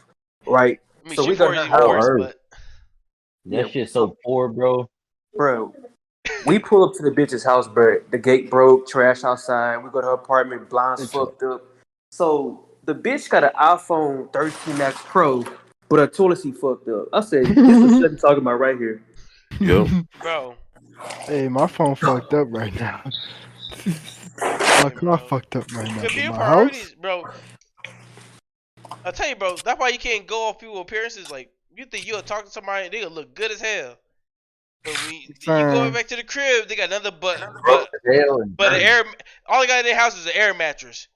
right? I mean, so we got her worse, but that shit's so poor, bro. Bro, we pull up to the bitch's house, bro. The gate broke, trash outside. We go to her apartment, blinds fucked up. So the bitch got an iPhone 13 Max Pro, but her toilet seat fucked up. I said, this is what I'm talking about right here. Yo, bro. Hey, my phone fucked up right now. My car fucked up right now. Computer My priorities, house? bro. I tell you, bro. That's why you can't go off people's appearances. Like, you think you'll talk to somebody and they'll look good as hell. But when you go back to the crib, they got another but the air. All they got in their house is an air mattress.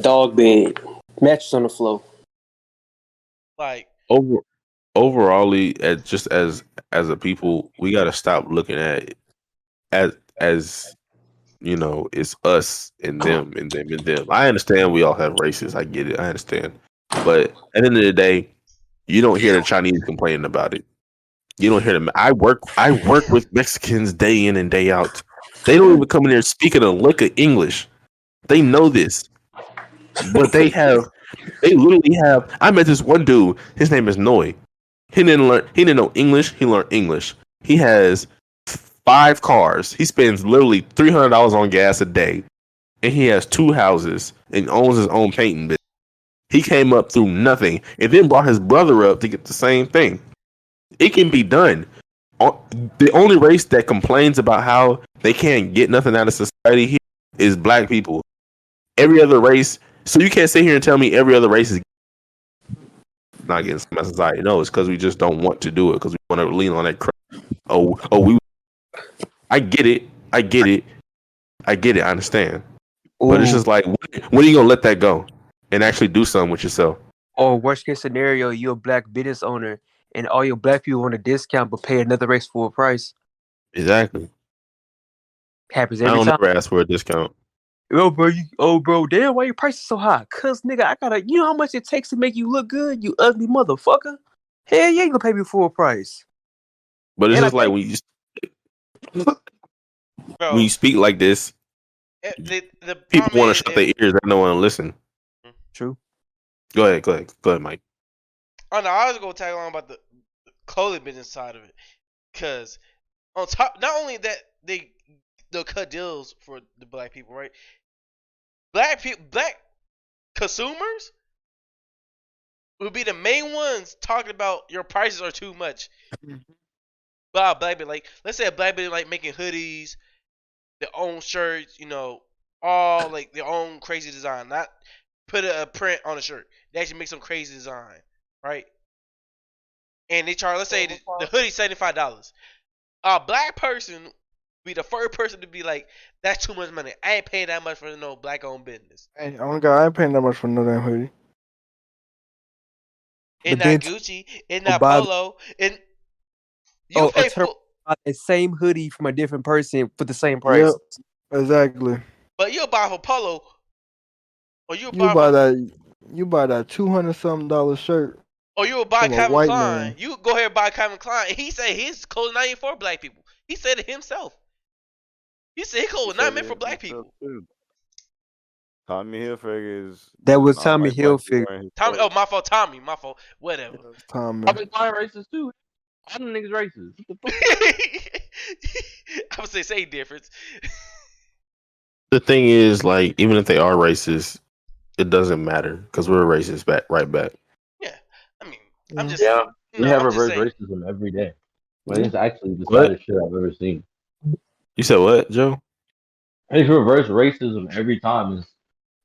Dog bed, mattress on the floor. Like overall, as a people, we got to stop looking at it as you know, it's us and them and them and them. I understand we all have races. I get it. I understand. But at the end of the day, you don't hear the Chinese complaining about it. You don't hear them. I work with Mexicans day in and day out. They don't even come in there speaking a lick of English. They know this. But they literally have. I met this one dude. His name is Noi. He didn't know English. He learned English. He has 5 cars. He spends literally $300 on gas a day, and he has 2 houses and owns his own painting business. He came up through nothing and then brought his brother up to get the same thing. It can be done. The only race that complains about how they can't get nothing out of society here is black people. Every other race. So you can't sit here and tell me every other race is not getting some of society. No, it's because we just don't want to do it because we want to lean on that crap. I get it. I understand. Ooh. But it's just like, when are you gonna let that go and actually do something with yourself? Or worst case scenario, you're a black business owner and all your black people want a discount but pay another race full price. Exactly. Happens every time. I don't ever ask for a discount. Bro, damn, why your price is so high? Cause nigga, you know how much it takes to make you look good, you ugly motherfucker? Hell yeah, you gonna pay me full price. But it's just like when you speak like this, the people want to shut their ears. They don't want to listen. True. Go ahead, Mike. Oh no, I was gonna tag along about the clothing business side of it, cause on top, not only that they'll cut deals for the black people, right? Black consumers will be the main ones talking about your prices are too much. But black people, like, let's say a black people like making hoodies, their own shirts, you know, all like their own crazy design, not put a print on a shirt. They actually make some crazy design, right? And they charge, let's say the hoodie $75. A black person be the first person to be like, that's too much money. I ain't paying that much for no black owned business. Hey, oh my God, I ain't paying that much for no damn hoodie. In that Gucci, in that Polo, in you pay for the same hoodie from a different person for the same price. Yep, exactly. But you'll buy for Polo, or you buy that $200-something shirt. Or you'll buy Calvin Klein. You go ahead and buy Calvin Klein. And he said his clothes not even for black people. He said it himself. He said his clothes not meant for black people. Tommy Hilfiger is. That was Tommy Hilfiger. Tommy, my fault. Tommy, my fault. Whatever. Tommy. Calvin Klein racist too. All them niggas racist. I would say same difference. The thing is, like, even if they are racist, it doesn't matter because we're racist right back. Yeah, I mean, I'm just we have reverse racism every day. But it's actually the saddest shit I've ever seen. You said what, Joe? It's reverse racism every time. It's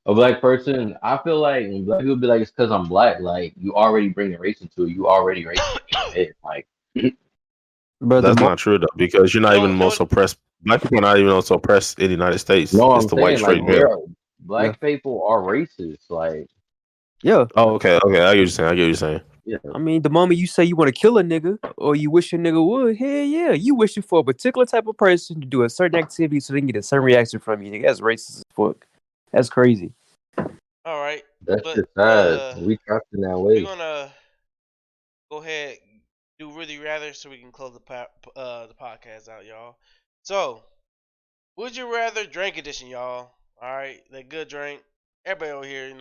a black person. I feel like when black people be like, it's because I'm black. Like, you already bring race into it. You already racist in your head. Like, But That's not true though, because you're not even the No, most oppressed. Black people are not even the most oppressed in the United States. No, It's I'm the white saying like straight there male. are black people are racist. Like yeah. Oh, okay. I get what you're saying. I get what you're saying. yeah. I mean, the moment you say you want to kill a nigga or you wish a nigga would, hell yeah, you wishing for a particular type of person to do a certain activity so they can get a certain reaction from you. Nigga, that's racist as fuck. That's crazy. all right. That's But just sad. We trapped in that we're way. gonna go ahead do really rather so we can close the podcast out, y'all. So, would you rather drink edition, y'all? All right, that good drink. Everybody over here,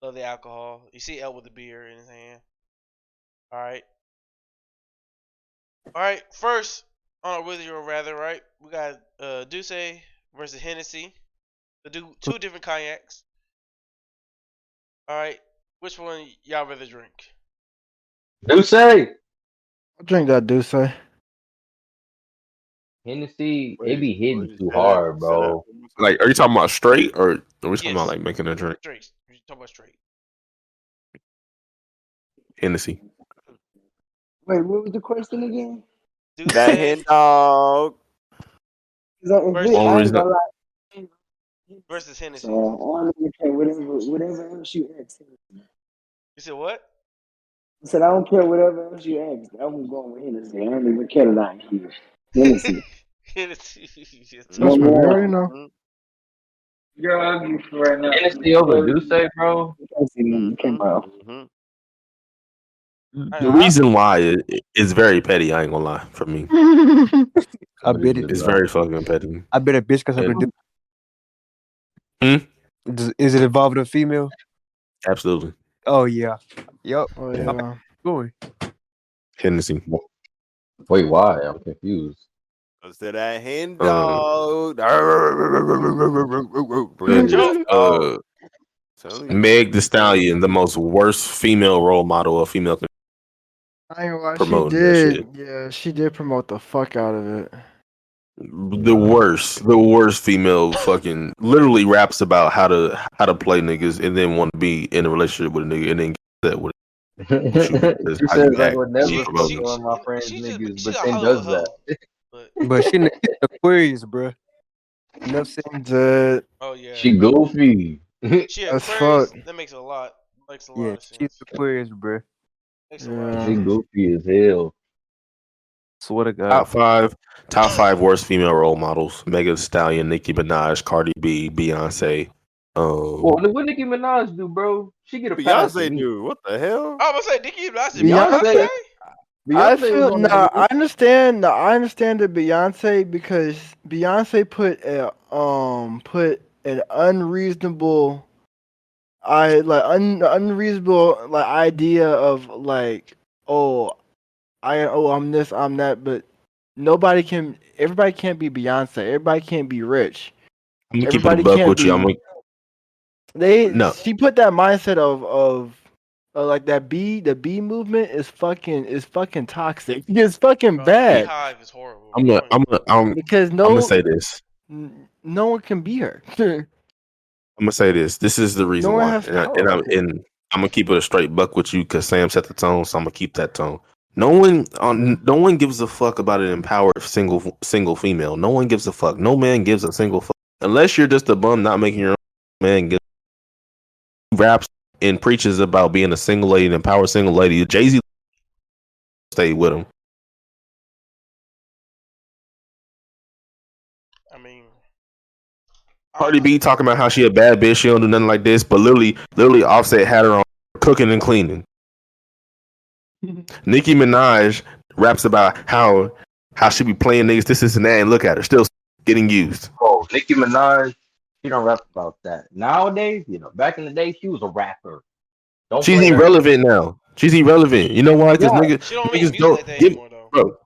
love the alcohol. You see El with the beer in his hand. All right. All right. First, on would you rather, right? We got Douce versus Hennessy. Do two different cognacs. All right. Which one y'all rather drink? Douce. I'll drink that Douce. Hennessy, it be hitting too hard, bro. Like, are you talking about straight, or are we talking about like making a drink? Straight. You talking about straight? Hennessy. Wait, what was the question again? That hen dog. Versus Hennessy. So I don't even care whatever else you ask. You said what? I said I don't care whatever else you ask. I'm going with Hennessy. I don't even care that I'm here. Hennessy. Hennessy. Trust me, we already know. You're ugly for right now. Hennessy over Douce, bro. The reason why is very petty. I ain't gonna lie. For me, I bet it. It's very fucking petty. I bet a bitch because I'm Is it involved a female? Absolutely. Oh yeah. Yup. Oh yeah. Going. Hennessy. Wait, why? I'm confused. Instead that hen dog. Meg Thee Stallion, the most worst female role model of female. I ain't gonna lie, Promoting she that did. shit. Yeah, she did promote the fuck out of it. The worst female fucking literally raps about how to play niggas and then want to be in a relationship with a nigga and then get that with it. She says I would never fuck on my friends niggas, but then does that. But she Aquarius, bro. Enough said. Oh yeah. She goofy. She That's Aquarius. fuck. That makes a lot. Makes a lot Yeah, of sense. she's Aquarius, bro. Makes a lot. She goofy as hell. Swear to God. Top five worst female role models: Megan Thee Stallion, Nicki Minaj, Cardi B, Beyonce. Well, what Nicki Minaj do, bro? She get a pass. Beyonce do. What the hell? I was gonna say Nicki Minaj. Beyonce. I feel was on I understand. I understand the Beyonce because Beyonce put an unreasonable, unreasonable like idea of like, I'm this, I'm that, but everybody can't be Beyonce. Everybody can't be rich. I'm gonna keep it a buck with you. She put that mindset of like the B movement is fucking toxic. It's fucking bad. Beehive is horrible. Because I'm gonna say this. No one can be her. I'm gonna say this. This is the reason No one why, has and power. I'm gonna keep it a straight buck with you because Sam set the tone, so I'm gonna keep that tone. No one gives a fuck about an empowered single female. No one gives a fuck. No man gives a single fuck unless you're just a bum not making your own man. Raps and preaches about being a single lady, an empowered single lady. Jay-Z stayed with him. I mean, Cardi B talking about how she a bad bitch, she don't do nothing like this, but literally Offset had her on cooking and cleaning. Nicki Minaj raps about how she be playing niggas, this and that, and look at her, still getting used. Oh, Nicki Minaj, she don't rap about that. Nowadays, back in the day, she was a rapper. She's irrelevant now. She's irrelevant. You know why? Because niggas don't like that anymore, though. Bro,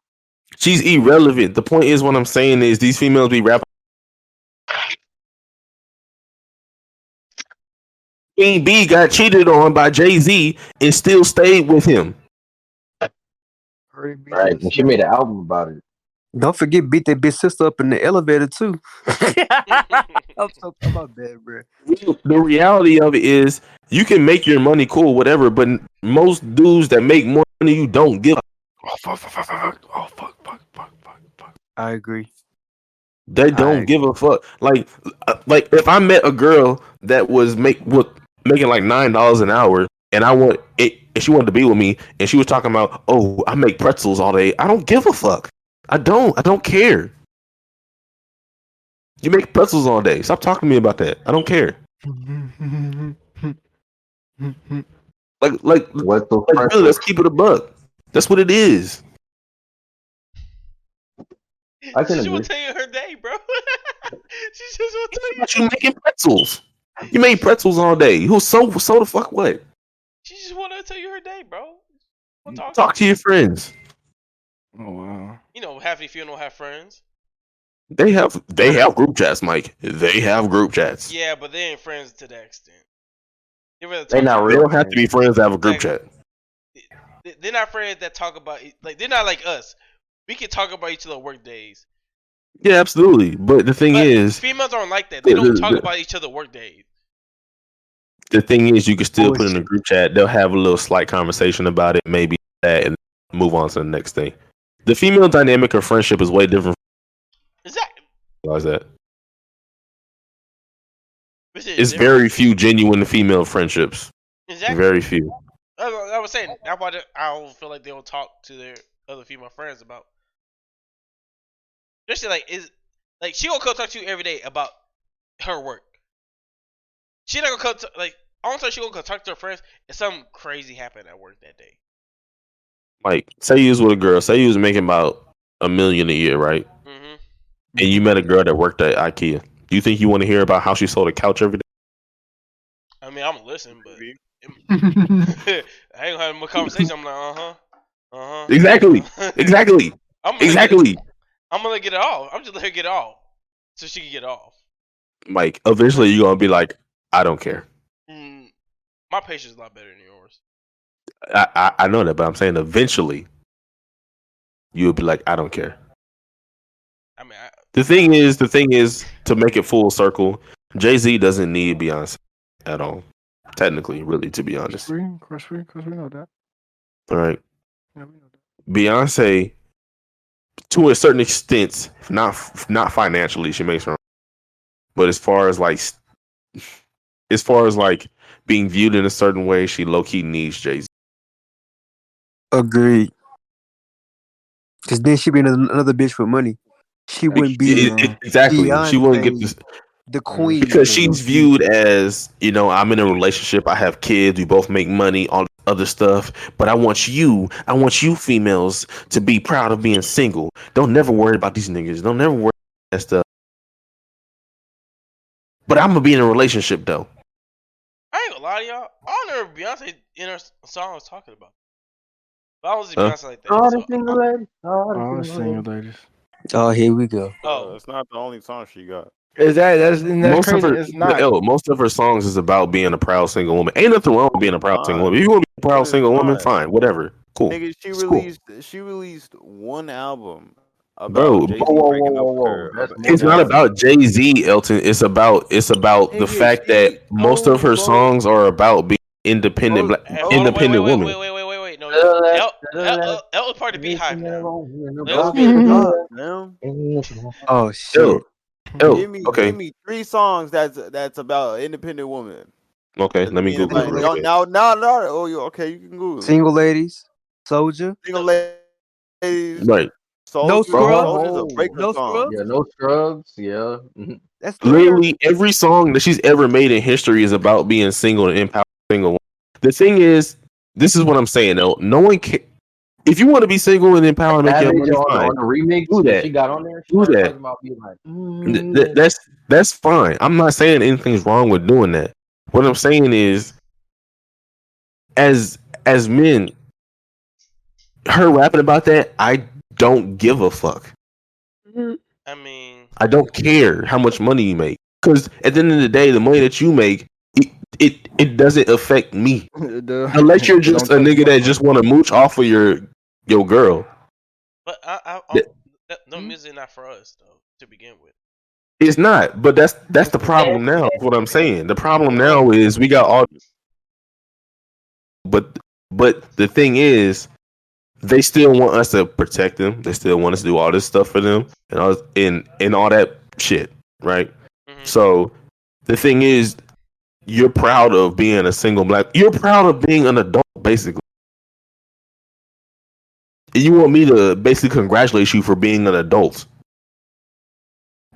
she's irrelevant. The point is, what I'm saying is, these females be rapping. Queen B got cheated on by Jay-Z and still stayed with him. Right, and she made an album about it. Don't forget, beat that bitch sister up in the elevator too. I'm so bad, bro. The reality of it is, you can make your money, cool, whatever. But most dudes that make more money, you don't give. Oh fuck! I agree. They don't give a fuck. Like if I met a girl that was making like $9 an hour, and and she wanted to be with me, and she was talking about, oh, I make pretzels all day. I don't give a fuck. I don't care. You make pretzels all day. Stop talking to me about that. I don't care. Like really, let's keep it a buck. That's what it is. I can agree. Tell you her day, bro. She just want to tell you making pretzels. You made pretzels all day. Who so the fuck what? She just want to tell you her day, bro. Talk to your friends. Oh wow. You know, half of you don't have friends. They have group chats, Mike. They have group chats. Yeah, but they ain't friends to that extent. They don't have to be friends to have a group chat. They're not friends that talk about they're not like us. We can talk about each other's work days. Yeah, absolutely. But the thing is, females aren't like that. They don't talk about each other's work days. The thing is, you can still put in a group chat. They'll have a little slight conversation about it, maybe that, and move on to the next thing. The female dynamic of friendship is way different. Exactly. Why is that? It's very few genuine female friendships. Exactly. Very few. I was saying that's why I don't feel like they will talk to their other female friends about. Especially she gonna come talk to you every day about her work. She not gonna come all time she gonna come talk to her friends if something crazy happened at work that day. Like, say you was with a girl, say you was making about $1 million a year, right? Mm-hmm. And you met a girl that worked at IKEA. Do you think you want to hear about how she sold a couch every day? I mean, I'm gonna listen, but I ain't gonna have a conversation. I'm like, Exactly. Exactly. I'm gonna get it off. I'm just let her get it off, so she can get off. Mike, eventually you're gonna be like, I don't care. My patience is a lot better than yours. I know that, but I'm saying eventually you'll be like, I don't care. I mean, the thing is, to make it full circle, Jay-Z doesn't need Beyonce at all. Technically, really, to be honest. Because we know that. All right. Yeah, we know that. Beyonce, to a certain extent, not financially, she makes her own. But as far as being viewed in a certain way, she low-key needs Jay-Z. Agreed. Because then she'd be another bitch with money. She wouldn't be exactly. Beyonce, she wouldn't get this. The queen, because she's viewed as, I'm in a relationship, I have kids, we both make money, all other stuff, but I want you females to be proud of being single. Don't never worry about these niggas. Don't never worry about that stuff. But I'm gonna be in a relationship though. I ain't gonna lie to y'all. I don't know if Beyonce in her song was talking about. But I was Beyonce like that. All the single ladies. All the single ladies. Oh, here we go. Oh, it's not the only song she got. That's most crazy. Of her, it's not. Most of her songs is about being a proud single woman. Ain't nothing wrong with being a proud single woman. If you want to be a proud single woman, fine, whatever, cool. Nigga, she released one album. Bro, it's not about Jay-Z, Elton. It's about the fact that most of her songs are about being independent, independent women. Wait. No, L is part of Beehive now. Oh shit. Give me 3 songs that's about an independent woman. Okay, let me Google it. No. Oh, okay, you can Google it. Single ladies, Soldier. Single ladies. Right. Soldier, no scrubs. No scrubs. Yeah, no scrubs. Yeah. That's literally every song that she's ever made in history is about being single and empowered single woman. The thing is, this is what I'm saying though. No one can. If you want to be single and empowered, make your money, fine. On the remix, do that. She got on there. Do that. That's fine. I'm not saying anything's wrong with doing that. What I'm saying is, as men, her rapping about that, I don't give a fuck. I mean, I don't care how much money you make, because at the end of the day, the money that you make, it doesn't affect me. Unless you're just a nigga that just want to mooch off of your girl. But no music not for us though to begin with. It's not, but that's the problem now. What I'm saying, the problem now is we got all. But the thing is, they still want us to protect them. They still want us to do all this stuff for them and all that shit, right? Mm-hmm. So the thing is, you're proud of being a single black. You're proud of being an adult, basically. You want me to basically congratulate you for being an adult.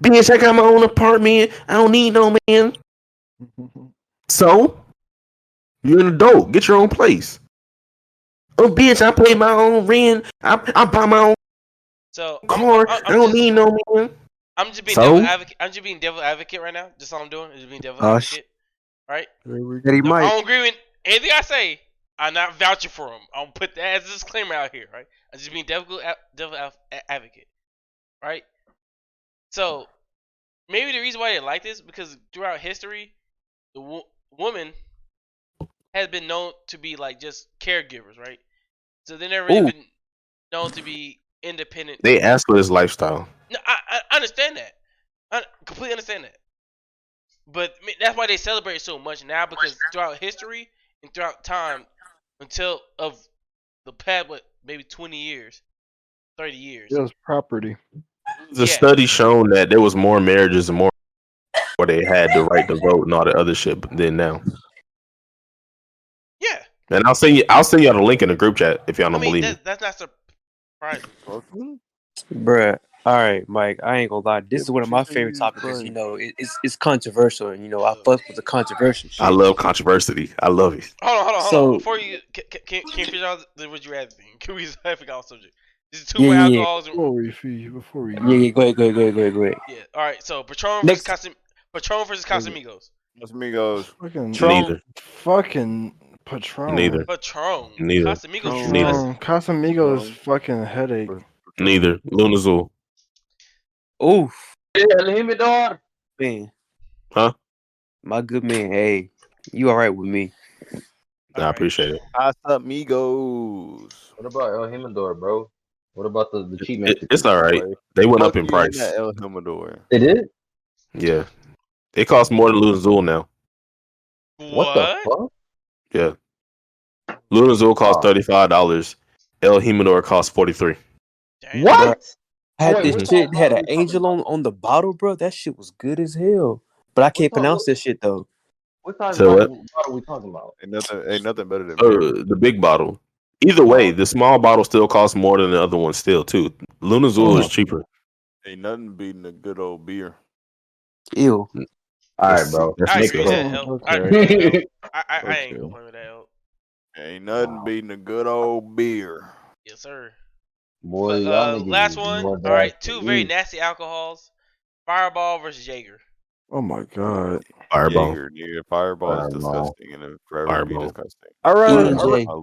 Bitch, I got my own apartment. I don't need no man. So, you're an adult. Get your own place. Oh, bitch, I pay my own rent. I buy my own car. I don't need no man. I'm just being devil's advocate. I'm just being devil's advocate right now. Just all I'm doing is being devil's advocate. Right? He I might. don't agree with anything I say. I'm not vouching for him. I'll put that as a disclaimer out here, right? I'm just being devil's advocate, right? So maybe the reason why they like this because throughout history, the woman has been known to be like just caregivers, right? So they never really been known to be independent. They ask for this lifestyle. No, I understand that. I completely understand that. But that's why they celebrate so much now because throughout history and throughout time, until of the past, maybe 20 years, 30 years. It was property. There's a study shown that there was more marriages and more where they had the right to vote and all the other shit than now. Yeah. And I'll send y'all the link in the group chat if y'all don't believe me. That's not surprising. Bruh. All right, Mike. I ain't gonna lie. This is one of my favorite topics. It's controversial, and I fuck with the controversial shit. I love controversy. I love it. Hold on. Before you can figure out the would you rather thing, can we figure out subject? This is two alcohols. Before we. Yeah. Go ahead. Yeah. All right. So Patron versus Casamigos. Casamigos. Fucking Patron. Neither. Patron. Neither. Casamigos. Neither. Casamigos fucking headache. Neither. Luna Azul. Oof. Humidor. Man. Huh? My good man. Hey, you all right with me? I appreciate it. Casamigos. What about El Humidor, bro? What about the cheap man? It's all right. They went up in price. El Humidor. They did? Yeah. It costs more than Luna Azul now. What the fuck? Yeah. Luna Azul costs $35. El Humidor costs $43. What? Had this shit had an angel on the bottle, bro. That shit was good as hell. But I can't pronounce this shit though. What type So of bottle are we talking about? Ain't nothing better than the big bottle. Either way, the small bottle still costs more than the other one still too. Luna Azul is cheaper. Ain't nothing beating a good old beer. Ew. All right, bro. I agree with that. Help. I ain't going with that. Help. Ain't nothing beating a good old beer. Yes, sir. Boy, last one. All right, two very nasty alcohols: Fireball versus Jaeger. Oh my god. Fireball. Fireball is disgusting and forever be disgusting. I'd rather drink Paul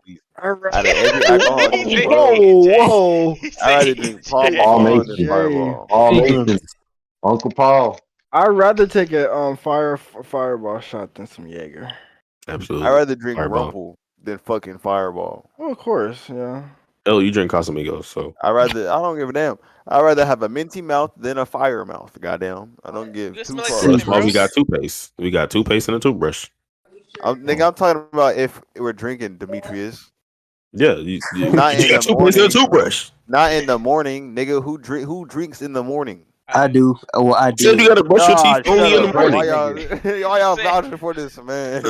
than Fireball. Uncle Paul. I'd rather take a fireball shot than some Jaeger. Absolutely. I'd rather drink Fireball. Rumble than fucking Fireball. Well, of course, yeah. Oh, you drink Casamigos, so I don't give a damn. I'd rather have a minty mouth than a fire mouth. Goddamn. I don't give two fucks. that's why we got toothpaste. We got toothpaste and a toothbrush. I'm talking about if we're drinking, Demetrius. Yeah, you Not in got the toothpaste and a morning. toothbrush. Not in the morning, nigga. Who drinks in the morning? I do. Well, I do. Said you gotta brush your teeth only in the morning. Why y'all vouching for this, man?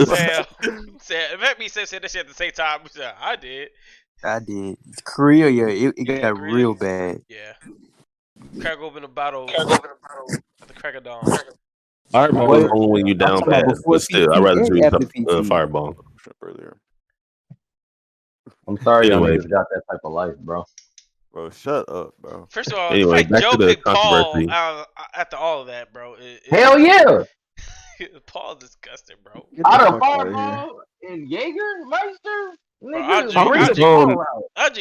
Said let me say that shit at the same time. I did. I did. Korea, yeah, it got real bad. Yeah. Crack open a bottle at the crack of dawn. Fireball is only when you down bad, but still, I'd rather drink Fireball. Earlier. I'm sorry, Anyway. y'all niggas got that type of life, bro. Bro, shut up, bro. First of all, Anyway, the fact back to Joe the picked Paul controversy. after all of that, bro. Hell yeah! Paul's disgusting, bro. Out of Fireball and Jägermeister?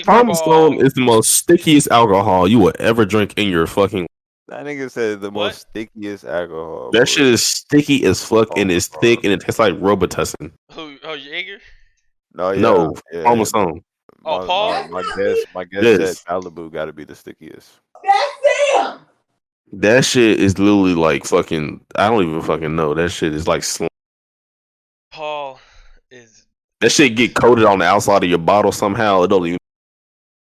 Firestone is the most stickiest alcohol you will ever drink in your fucking. That nigga said the most stickiest alcohol. That shit is sticky as fuck and it's thick and it tastes like Robitussin. Who? Oh, Jaeger? No, Firestone. Paul? My guess said Malibu got to be the stickiest. That shit is literally like fucking. I don't even fucking know. That shit is like. Paul is. That shit get coated on the outside of your bottle somehow. It don't even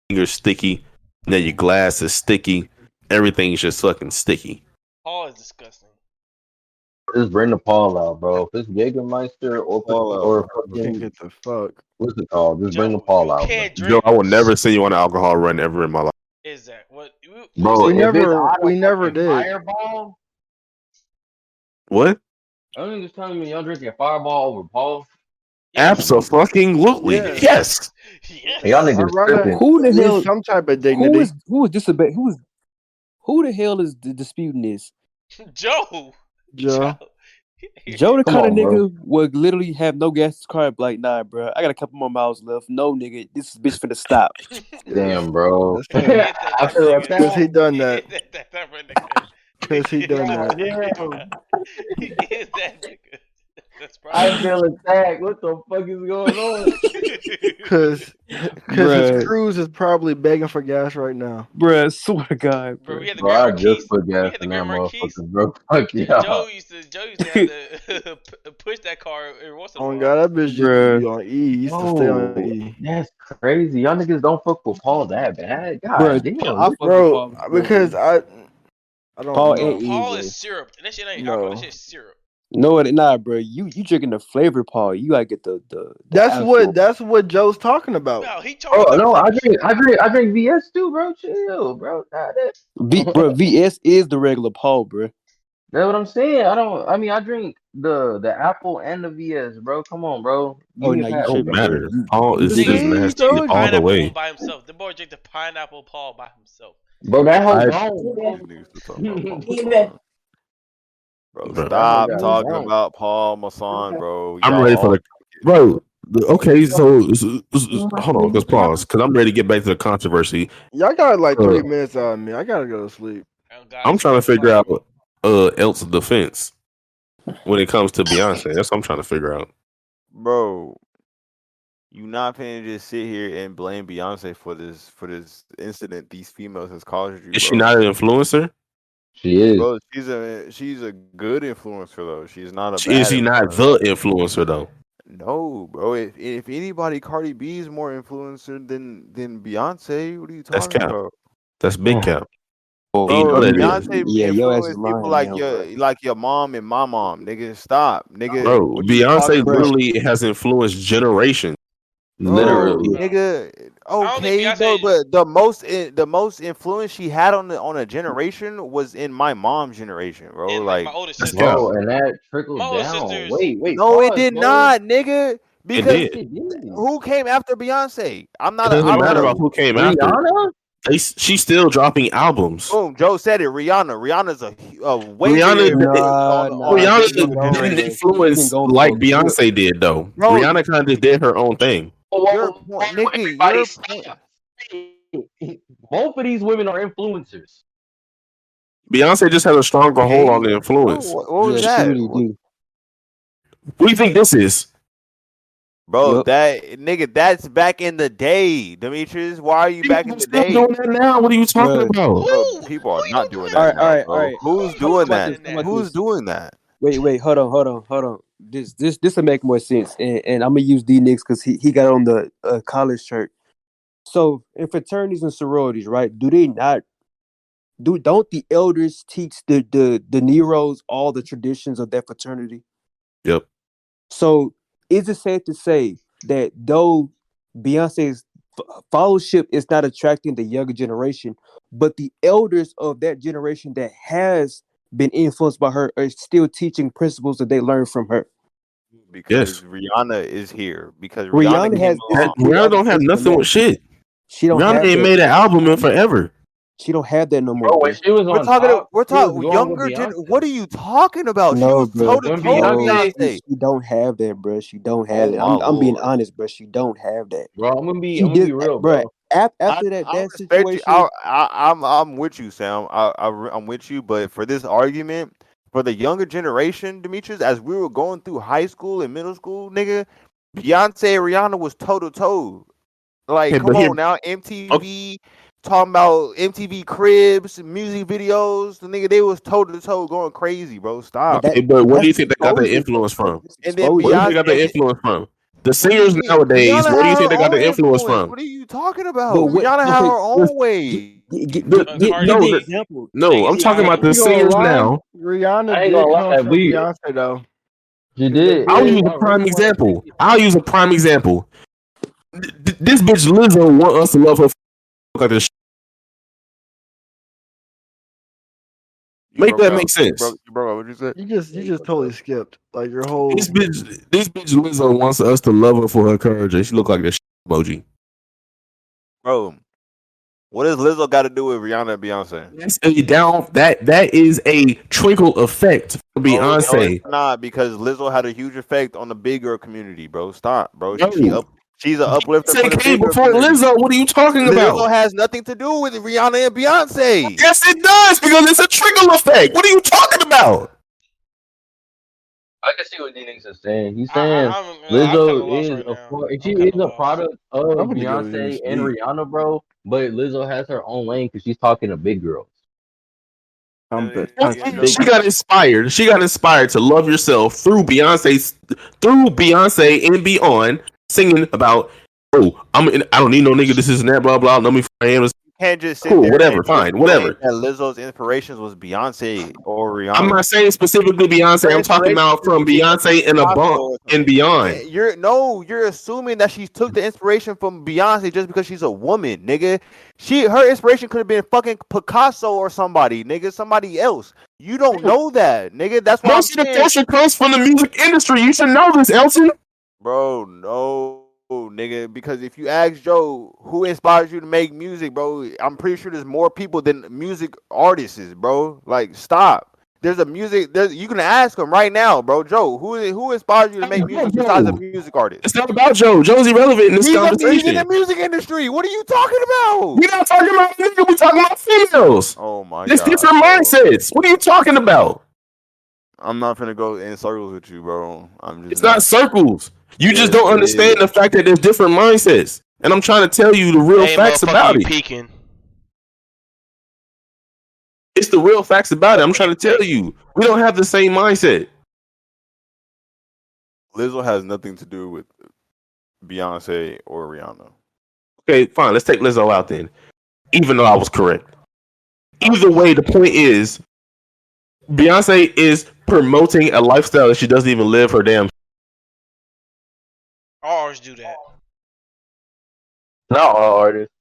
fingers sticky. Now your glass is sticky. Everything's just fucking sticky. Paul is disgusting. Just bring the Paul out, bro. If it's Jägermeister or fucking Get the fuck. what's it called? Just bring the Paul out. Joe, I will never send you on an alcohol run ever in my life. Is that what? Bro, we never did. Fireball? What? I don't just telling me y'all drinking Fireball over Paul. Absolutely, Yeah. yes. Y'all niggas tripping. Who the hell? Some type of dignity. Who the hell is disputing this? Joe. Joe. Joe, the Come kind of on, nigga would literally have no gas in his car. Like, nah, bro, I got a couple more miles left. No, nigga, this is bitch finna stop. Damn, bro. That's him. I feel like Because he that. done that. Because he done that. He is that nigga. That's I feel attacked. What the fuck is going on? Because Bruh. his crews is probably begging for gas right now. Bruh, swear to God, Bro, we had the Bro, I Grand just Marquis. put We gas had the in that Grand Marquis. motherfucker, bro. Fuck yeah. Joe used to have to push that car every once in a Oh while. God, that bitch used to Bruh. be on E. He used to stay on Oh, E. that's crazy. Y'all niggas don't fuck with Paul that bad. God Bruh, damn. I fuck with Bro, Paul. because I don't Paul know. ain't Paul easy. is syrup. That shit ain't No. alcohol. That shit's syrup. No, nah, bro. You drinking the flavor, Paul. You gotta get the That's actual- what Joe's talking about. No, he Oh talking no, about I drink VS too, bro. Chill, bro. God, Bro, VS is the regular Paul, bro. that's what I'm saying. I drink the apple and the VS, bro. Come on, bro. Oh, Give me no, a you pass. Don't tripping, matter. bro. Paul is See, just nigga, nasty Joe, all the pineapple way. one by himself. The boy drink the pineapple Paul by himself. Bro, that whole I- gone. Bro, Bro. stop That talking whole about Paul Masson, bro. I'm Y'all ready for all- the bro. Okay, so hold on, let's pause because I'm ready to get back to the controversy. y'all got like 3 minutes on me. I gotta go to sleep. Oh, God, I'm it's trying to 12 figure o'clock. out Else's defense when it comes to Beyonce. That's what I'm trying to figure out. bro. You not finna just sit here and blame Beyonce for this incident these females has caused you. Is she bro. not an influencer? She is. Bro, she's a good influencer though. She's not a Is bad she not influencer. the influencer though? No, bro. If anybody, Cardi B is more influencer than Beyonce. What are you That's talking cap. about? That's big cap. Oh, You know Bro, that is. Beyonce Yeah, your ass is influenced people lying now, like your mom and my mom. Nigga, stop. Nigga, Bro, what are you talking Beyonce about? literally has influenced generations. Bro, Literally. nigga. don't think Okay, bro, Beyonce- but the most influence she had on a generation was in my mom's generation, bro. And Like, my older That's sister. cap. Bro, and that trickled My older down. sisters- Wait. no, it pause, did bro. not, nigga. Because did. It did. who came after Beyonce? I'm It not. doesn't I'm matter not. about who came after. Rihanna? She's still dropping albums. Boom, Joe said it. Rihanna's a way Rihanna- bigger influence Rihanna generation. didn't influence like Beyonce did though. Bro, Rihanna kind of just did her own thing. Your point, nigga. Your point. Both of these women are influencers. Beyonce just has a stronger hold on the influence. What was that? What do you think this is? Bro, Yep. that nigga, that's back in the day, Demetrius. Why are you back in the Still day? doing that now? What are you talking about? Bro, people are not doing All that right, now, bro. all right. Who's How doing about that? this? How about Who's this? doing that? Wait, hold on. This will make more sense, and I'm gonna use D Nix because he got on the college shirt. So in fraternities and sororities, right? Do they not? Don't the elders teach the Neros all the traditions of that fraternity? Yep. So is it safe to say that though Beyonce's followership is not attracting the younger generation, but the elders of that generation that has been influenced by her are still teaching principles that they learned from her? Because Rihanna is here. Because Rihanna came has along. Rihanna don't have nothing with shit. She don't Rihanna have ain't that. made an album in forever. She don't have that no more. Bro, when she was We're on talking. top, We're she was talking going younger. with Beyonce. What are you talking about? She No, was bro. toe to When toe with Beyonce- Beyonce. She don't have that, bro. She don't have Oh, it. my I'm being Lord. honest, bro. She don't have that. Bro, I'm gonna be She real, bro. After that I respect situation, you. I'm with you, Sam. I'm with you. But for this argument, for the younger generation, Demetrius, as we were going through high school and middle school, nigga, Beyonce and Rihanna was toe to toe. Like, Hey, come but here- on now, MTV talking about MTV Cribs, music videos. The nigga, they was toe to toe going crazy, bro. Stop. Okay, but where do you think they got their influence from? And then Where do you think they got their Beyonce, influence from? The singers nowadays, Rihanna where do you had think her they got the own influence influence. from? What are you talking about? But what? Rihanna had Okay, her own way. give me an example. No, I'm talking about the singers now. Rihanna I ain't did gonna come lie, from we Beyonce though. you did. I'll did. use a prime example. This bitch Lizzo want us to love her like this. Make that make sense. Bro, what you say? You just totally skipped like your whole. This bitch Lizzo wants us to love her for her courage, and she look like this emoji. Bro, what does Lizzo got to do with Rihanna and Beyonce? That is a trickle effect for Beyonce. No, it's not, because Lizzo had a huge effect on the big girl community, bro. Stop, bro. She's an uplifter. Say came before Lizzo. What are you talking about? Lizzo has nothing to do with Rihanna and Beyonce. Yes, it does, because it's a trickle effect. What are you talking about? I can see what D-Nix is saying. He's saying Lizzo is she is a product of Beyonce and Rihanna, bro. But Lizzo has her own lane because she's talking to big girls. She got inspired. She got inspired to love yourself through Beyonce and beyond, singing about, I don't need no nigga. This is that, blah blah. Know me for I am. Can't just sit cool, there whatever, fine, whatever. That Lizzo's inspirations was Beyonce or Rihanna. I'm not saying specifically Beyonce. I'm talking about from Beyonce and beyond. You're assuming that she took the inspiration from Beyonce just because she's a woman, nigga. Her inspiration could have been fucking Picasso or somebody else. You don't know that, nigga. That's why most of the culture comes from the music industry. You should know this, Elton. Bro, no, nigga. Because if you ask Joe who inspires you to make music, bro, I'm pretty sure there's more people than music artists, bro. Like, stop. You can ask him right now, bro. Joe, who inspires you to make music besides a music artist? It's not about Joe. Joe's irrelevant in this conversation. He's in the music industry. What are you talking about? We're not talking about nigga. We're talking about females. Oh my god. It's different mindsets. What are you talking about? I'm not gonna go in circles with you, bro. It's not circles. You just don't understand the fact that there's different mindsets. And I'm trying to tell you the real facts about it. Peeking. It's the real facts about it. I'm trying to tell you. We don't have the same mindset. Lizzo has nothing to do with Beyonce or Rihanna. Okay, fine. Let's take Lizzo out then. Even though I was correct. Either way, the point is, Beyonce is promoting a lifestyle that she doesn't even live her damn. All artists do that. Not all artists.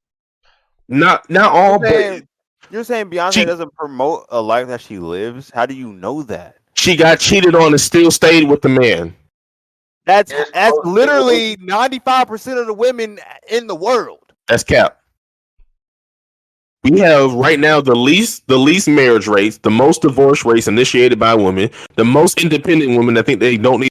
Not all, but you're saying Beyonce doesn't promote a life that she lives? How do you know that? She got cheated on and still stayed with the man. That's literally 95% of the women in the world. That's cap. We have right now the least marriage rates, the most divorce rates initiated by women, the most independent women that think they don't need.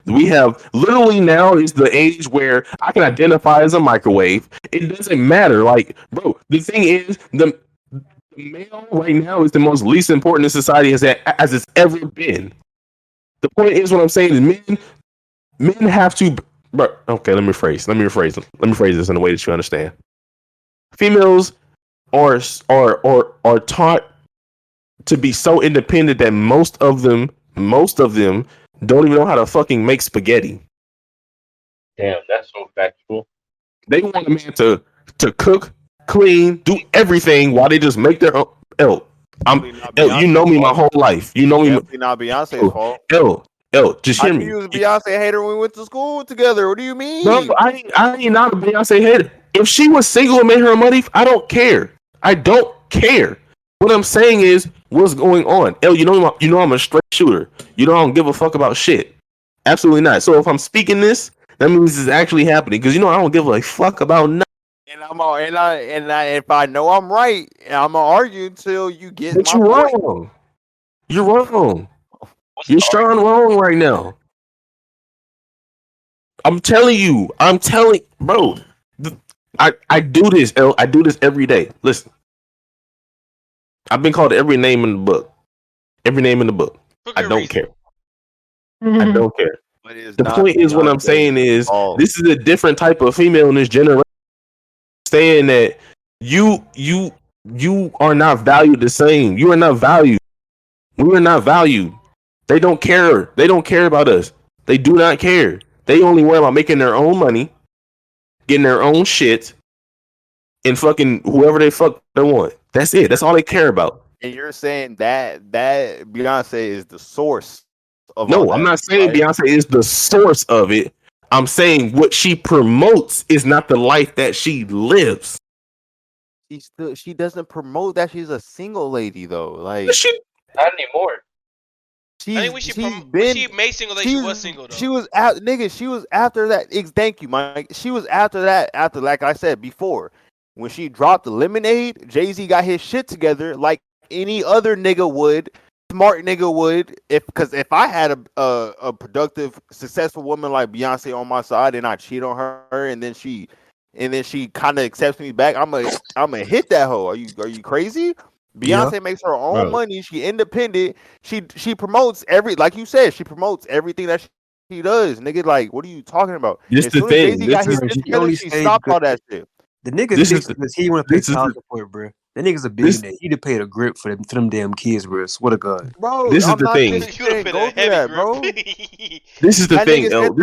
We have literally now is the age where I can identify as a microwave. It doesn't matter. Like, bro, the thing is, the male right now is the most least important in society as it's ever been. The point is, what I'm saying is men have to. Bro, okay, let me rephrase this in a way that you understand. Females are taught to be so independent that most of them don't even know how to fucking make spaghetti. Damn, that's so factual. They want a man to cook, clean, do everything while they just make their own. You know me my whole life. You know me. Definitely not Beyonce's fault. Just hear me. You was a Beyonce hater when we went to school together. What do you mean? No, I ain't not a Beyonce hater. If she was single and made her money, I don't care. I don't care. What I'm saying is, what's going on? You know I'm a straight shooter. You know I don't give a fuck about shit. Absolutely not. So if I'm speaking this, that means it's actually happening. Because I don't give a fuck about nothing. And if I know I'm right, I'm gonna argue until you get. But you're wrong. You're wrong. You're strong wrong right now. I'm telling you, bro. I do this, I do this every day. Listen, I've been called every name in the book. Every name in the book. I don't care. I don't care. The point is, what I'm saying is, this is a different type of female in this generation. Saying that you are not valued the same. You are not valued. We are not valued. They don't care. They don't care about us. They do not care. They only worry about making their own money, getting their own shit, and fucking whoever they want. That's it. That's all they care about. And you're saying that Beyonce is the source of No, I'm not saying Beyonce is the source of it. I'm saying what she promotes is not the life that she lives. She doesn't promote that she's a single lady though. Like not anymore. I think when she made single lady, she was single though. She was she was after that. Thank you, Mike. She was after that. After, like I said before, when she dropped the Lemonade, Jay-Z got his shit together like any other nigga would. Smart nigga would, because if I had a productive, successful woman like Beyonce on my side and I cheat on her and then she kind of accepts me back, I'm a hit that hoe. Are you crazy? Beyonce makes her own money. She independent. She promotes like you said, she promotes everything that she does. Nigga, like, what are you talking about? This as the soon thing. As Jay-Z got his shit together, she stopped all that shit. The nigga thinks because he want to pay child support, bro. That nigga's a billionaire. He'd have paid a grip for them damn kids, bro. Swear to God. Bro, this is the thing. Go through that, bro. This is the thing, El.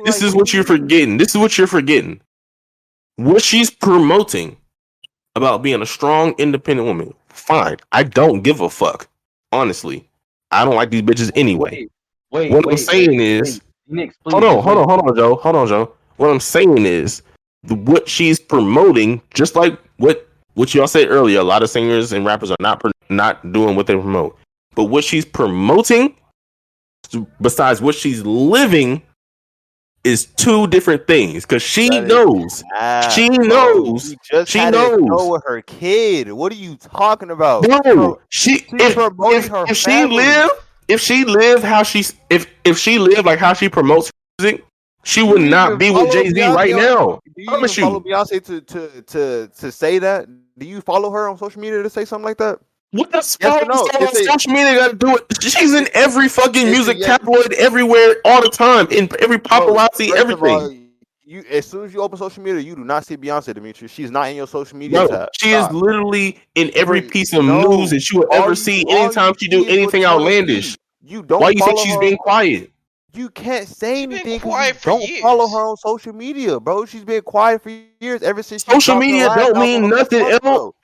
This is what you're forgetting. This is what you're forgetting. What she's promoting about being a strong, independent woman. Fine. I don't give a fuck. Honestly. I don't like these bitches anyway. What I'm saying is hold on, Joe. What I'm saying is what she's promoting, just like what y'all said earlier, a lot of singers and rappers are not doing what they promote. But what she's promoting, besides what she's living, is two different things. Because she knows. She knows with her kid. What are you talking about? Bro, if she lived like how she promotes music, she would not be with Jay-Z right now. Do you even follow Beyonce to say that? Do you follow her on social media to say something like that? What does social media got to do with? She's in every fucking music tabloid everywhere, all the time, in every paparazzi, everything. As soon as you open social media, you do not see Beyonce, Demetrius. She's not in your social media tab. She is literally in every piece of news that you will ever see anytime she do anything outlandish. Why you think she's being quiet? You can't say anything because you don't follow her on social media, bro. She's been quiet for years, ever since social media don't mean nothing else.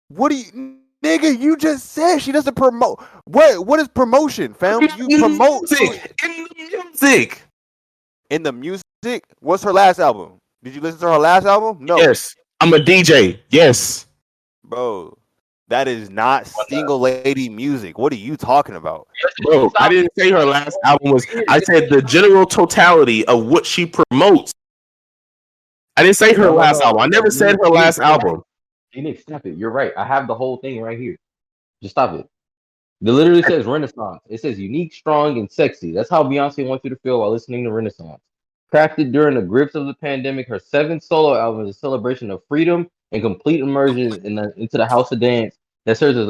What do you, nigga? You just said she doesn't promote. What is promotion, fam? You promote in the music. In the music? What's her last album? Did you listen to her last album? No. Yes, I'm a DJ. Yes, bro. That is not single lady music. What are you talking about? Bro, I didn't say her last album was. I said the general totality of what she promotes. I didn't say her last album. I never said her last album. Phoenix, stop it. You're right. I have the whole thing right here. Just stop it. It literally says Renaissance. It says unique, strong, and sexy. That's how Beyonce wants you to feel while listening to Renaissance. Crafted during the grips of the pandemic, her 7th solo album is a celebration of freedom and complete immersion into the house of dance that serves as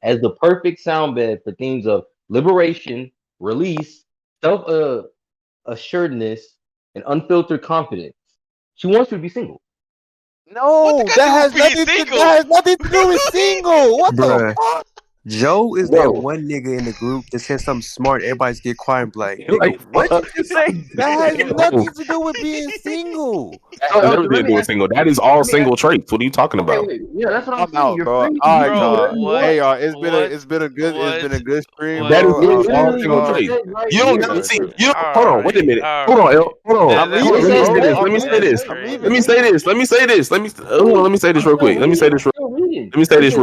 as the perfect sound bed for themes of liberation, release, self-assuredness, and unfiltered confidence. She wants you to be single. No, that has nothing to do with single. What the fuck? Joe is that one nigga in the group that says something smart. Everybody's get quiet and like, nigga, what did you say? That has nothing to do with being single. That never did do with single. That is all single traits. What are you talking about? Yeah, that's what I'm saying. out, bro. All right, y'all. Hey, y'all. It's been a good stream. That is all single traits. You don't never see. Hold on. Wait a minute. Hold on, El. Hold on. Let me say this. Let me say this real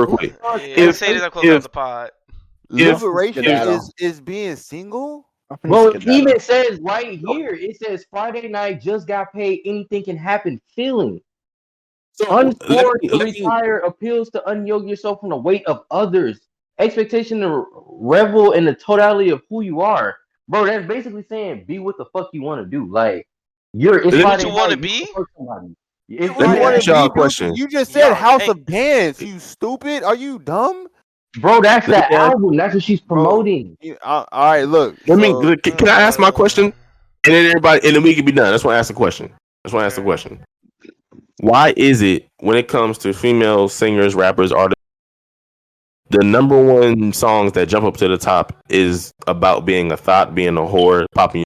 quick. If pod. Liberation is being single? Well, it even says right here, it says Friday night just got paid, anything can happen feeling. So unforced to retire appeals to unyoke yourself from the weight of others. Expectation to revel in the totality of who you are. Bro, that's basically saying be what the fuck you want to do. Like it's what you want to be? Let me ask y'all a question. You just said House of Dance, you stupid. Are you dumb? Bro, that's that album. That's what she's promoting. All right, look. Can I ask my question? And then we can be done. That's why I asked the question. Why is it when it comes to female singers, rappers, artists, the number one songs that jump up to the top is about being a thought, being a whore, popping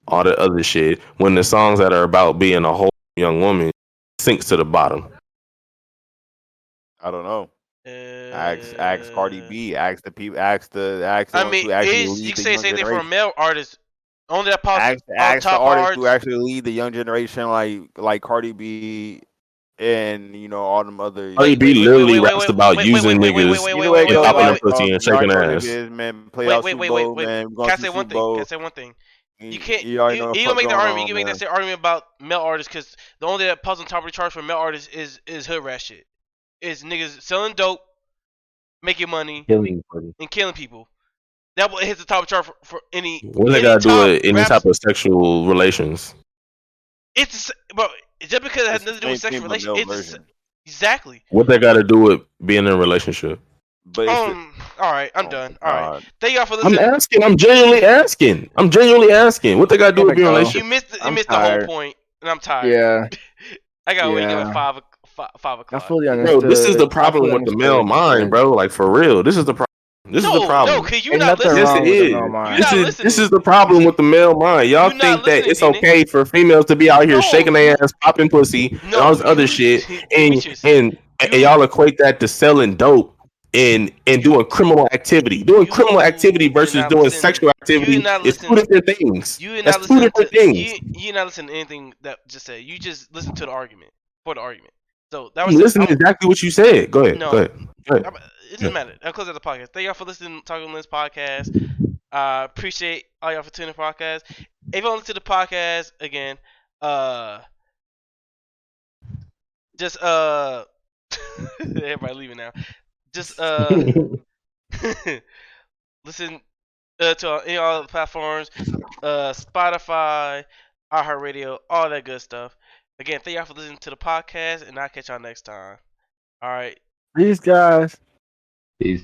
all the other shit. When the songs that are about being a whole young woman sinks to the bottom. I don't know. Ask Cardi B. Ask the people. Ask the I ones mean, who actually you lead can the say young same thing for a generation. male artist. Only that pops Ask on the top artists hard. who actually lead the young generation, like Cardi B, and all them other. Cardi B literally raps about using niggas and popping their pussy and shaking niggas ass. is, man. Play out Super Bowl, man. Can I say one thing? Can I say one thing? You can't. You already know what You the gonna fuck make the going argument. on, You can make man. that same argument about male artists because the only that pops on top of the charts for male artists is hood rat shit. Is niggas selling dope, making money, and killing people. That hits the top chart for any. What they gotta do with any type of sexual relations? It's bro. Just because it has nothing to do with sexual relations, it's exactly. What they gotta do with being in a relationship? But all right, I'm done. All right, thank y'all for I'm listening. asking. I'm genuinely asking. What they gotta do with being in a relationship? You missed the whole point, and I'm tired. Yeah. I gotta wake up at 5 o'clock. I fully understood. Bro, this is the problem with the male mind, bro. Like for real, this is the problem. This is the problem. No, cause you not listening. Yes, it is. This is the problem with the male mind. Y'all think that it's okay for females to be out here shaking their ass, popping pussy, and all this other shit, and y'all equate that to selling dope and doing criminal activity. Doing criminal activity versus doing sexual activity is two different things. That's two different things. You're not listening to anything that just said. You just listen to the argument for the argument. So that I'm was listening to exactly what you said. Go ahead. No, go ahead. It doesn't matter. I'll close out the podcast. Thank y'all for listening to Talking Lens podcast. Appreciate all y'all for tuning in the podcast. If you want to listen to the podcast again, just everybody leaving now. Just listen to any all the platforms, Spotify, iHeartRadio, all that good stuff. Again, thank y'all for listening to the podcast, and I'll catch y'all next time. All right. Peace, guys. Peace.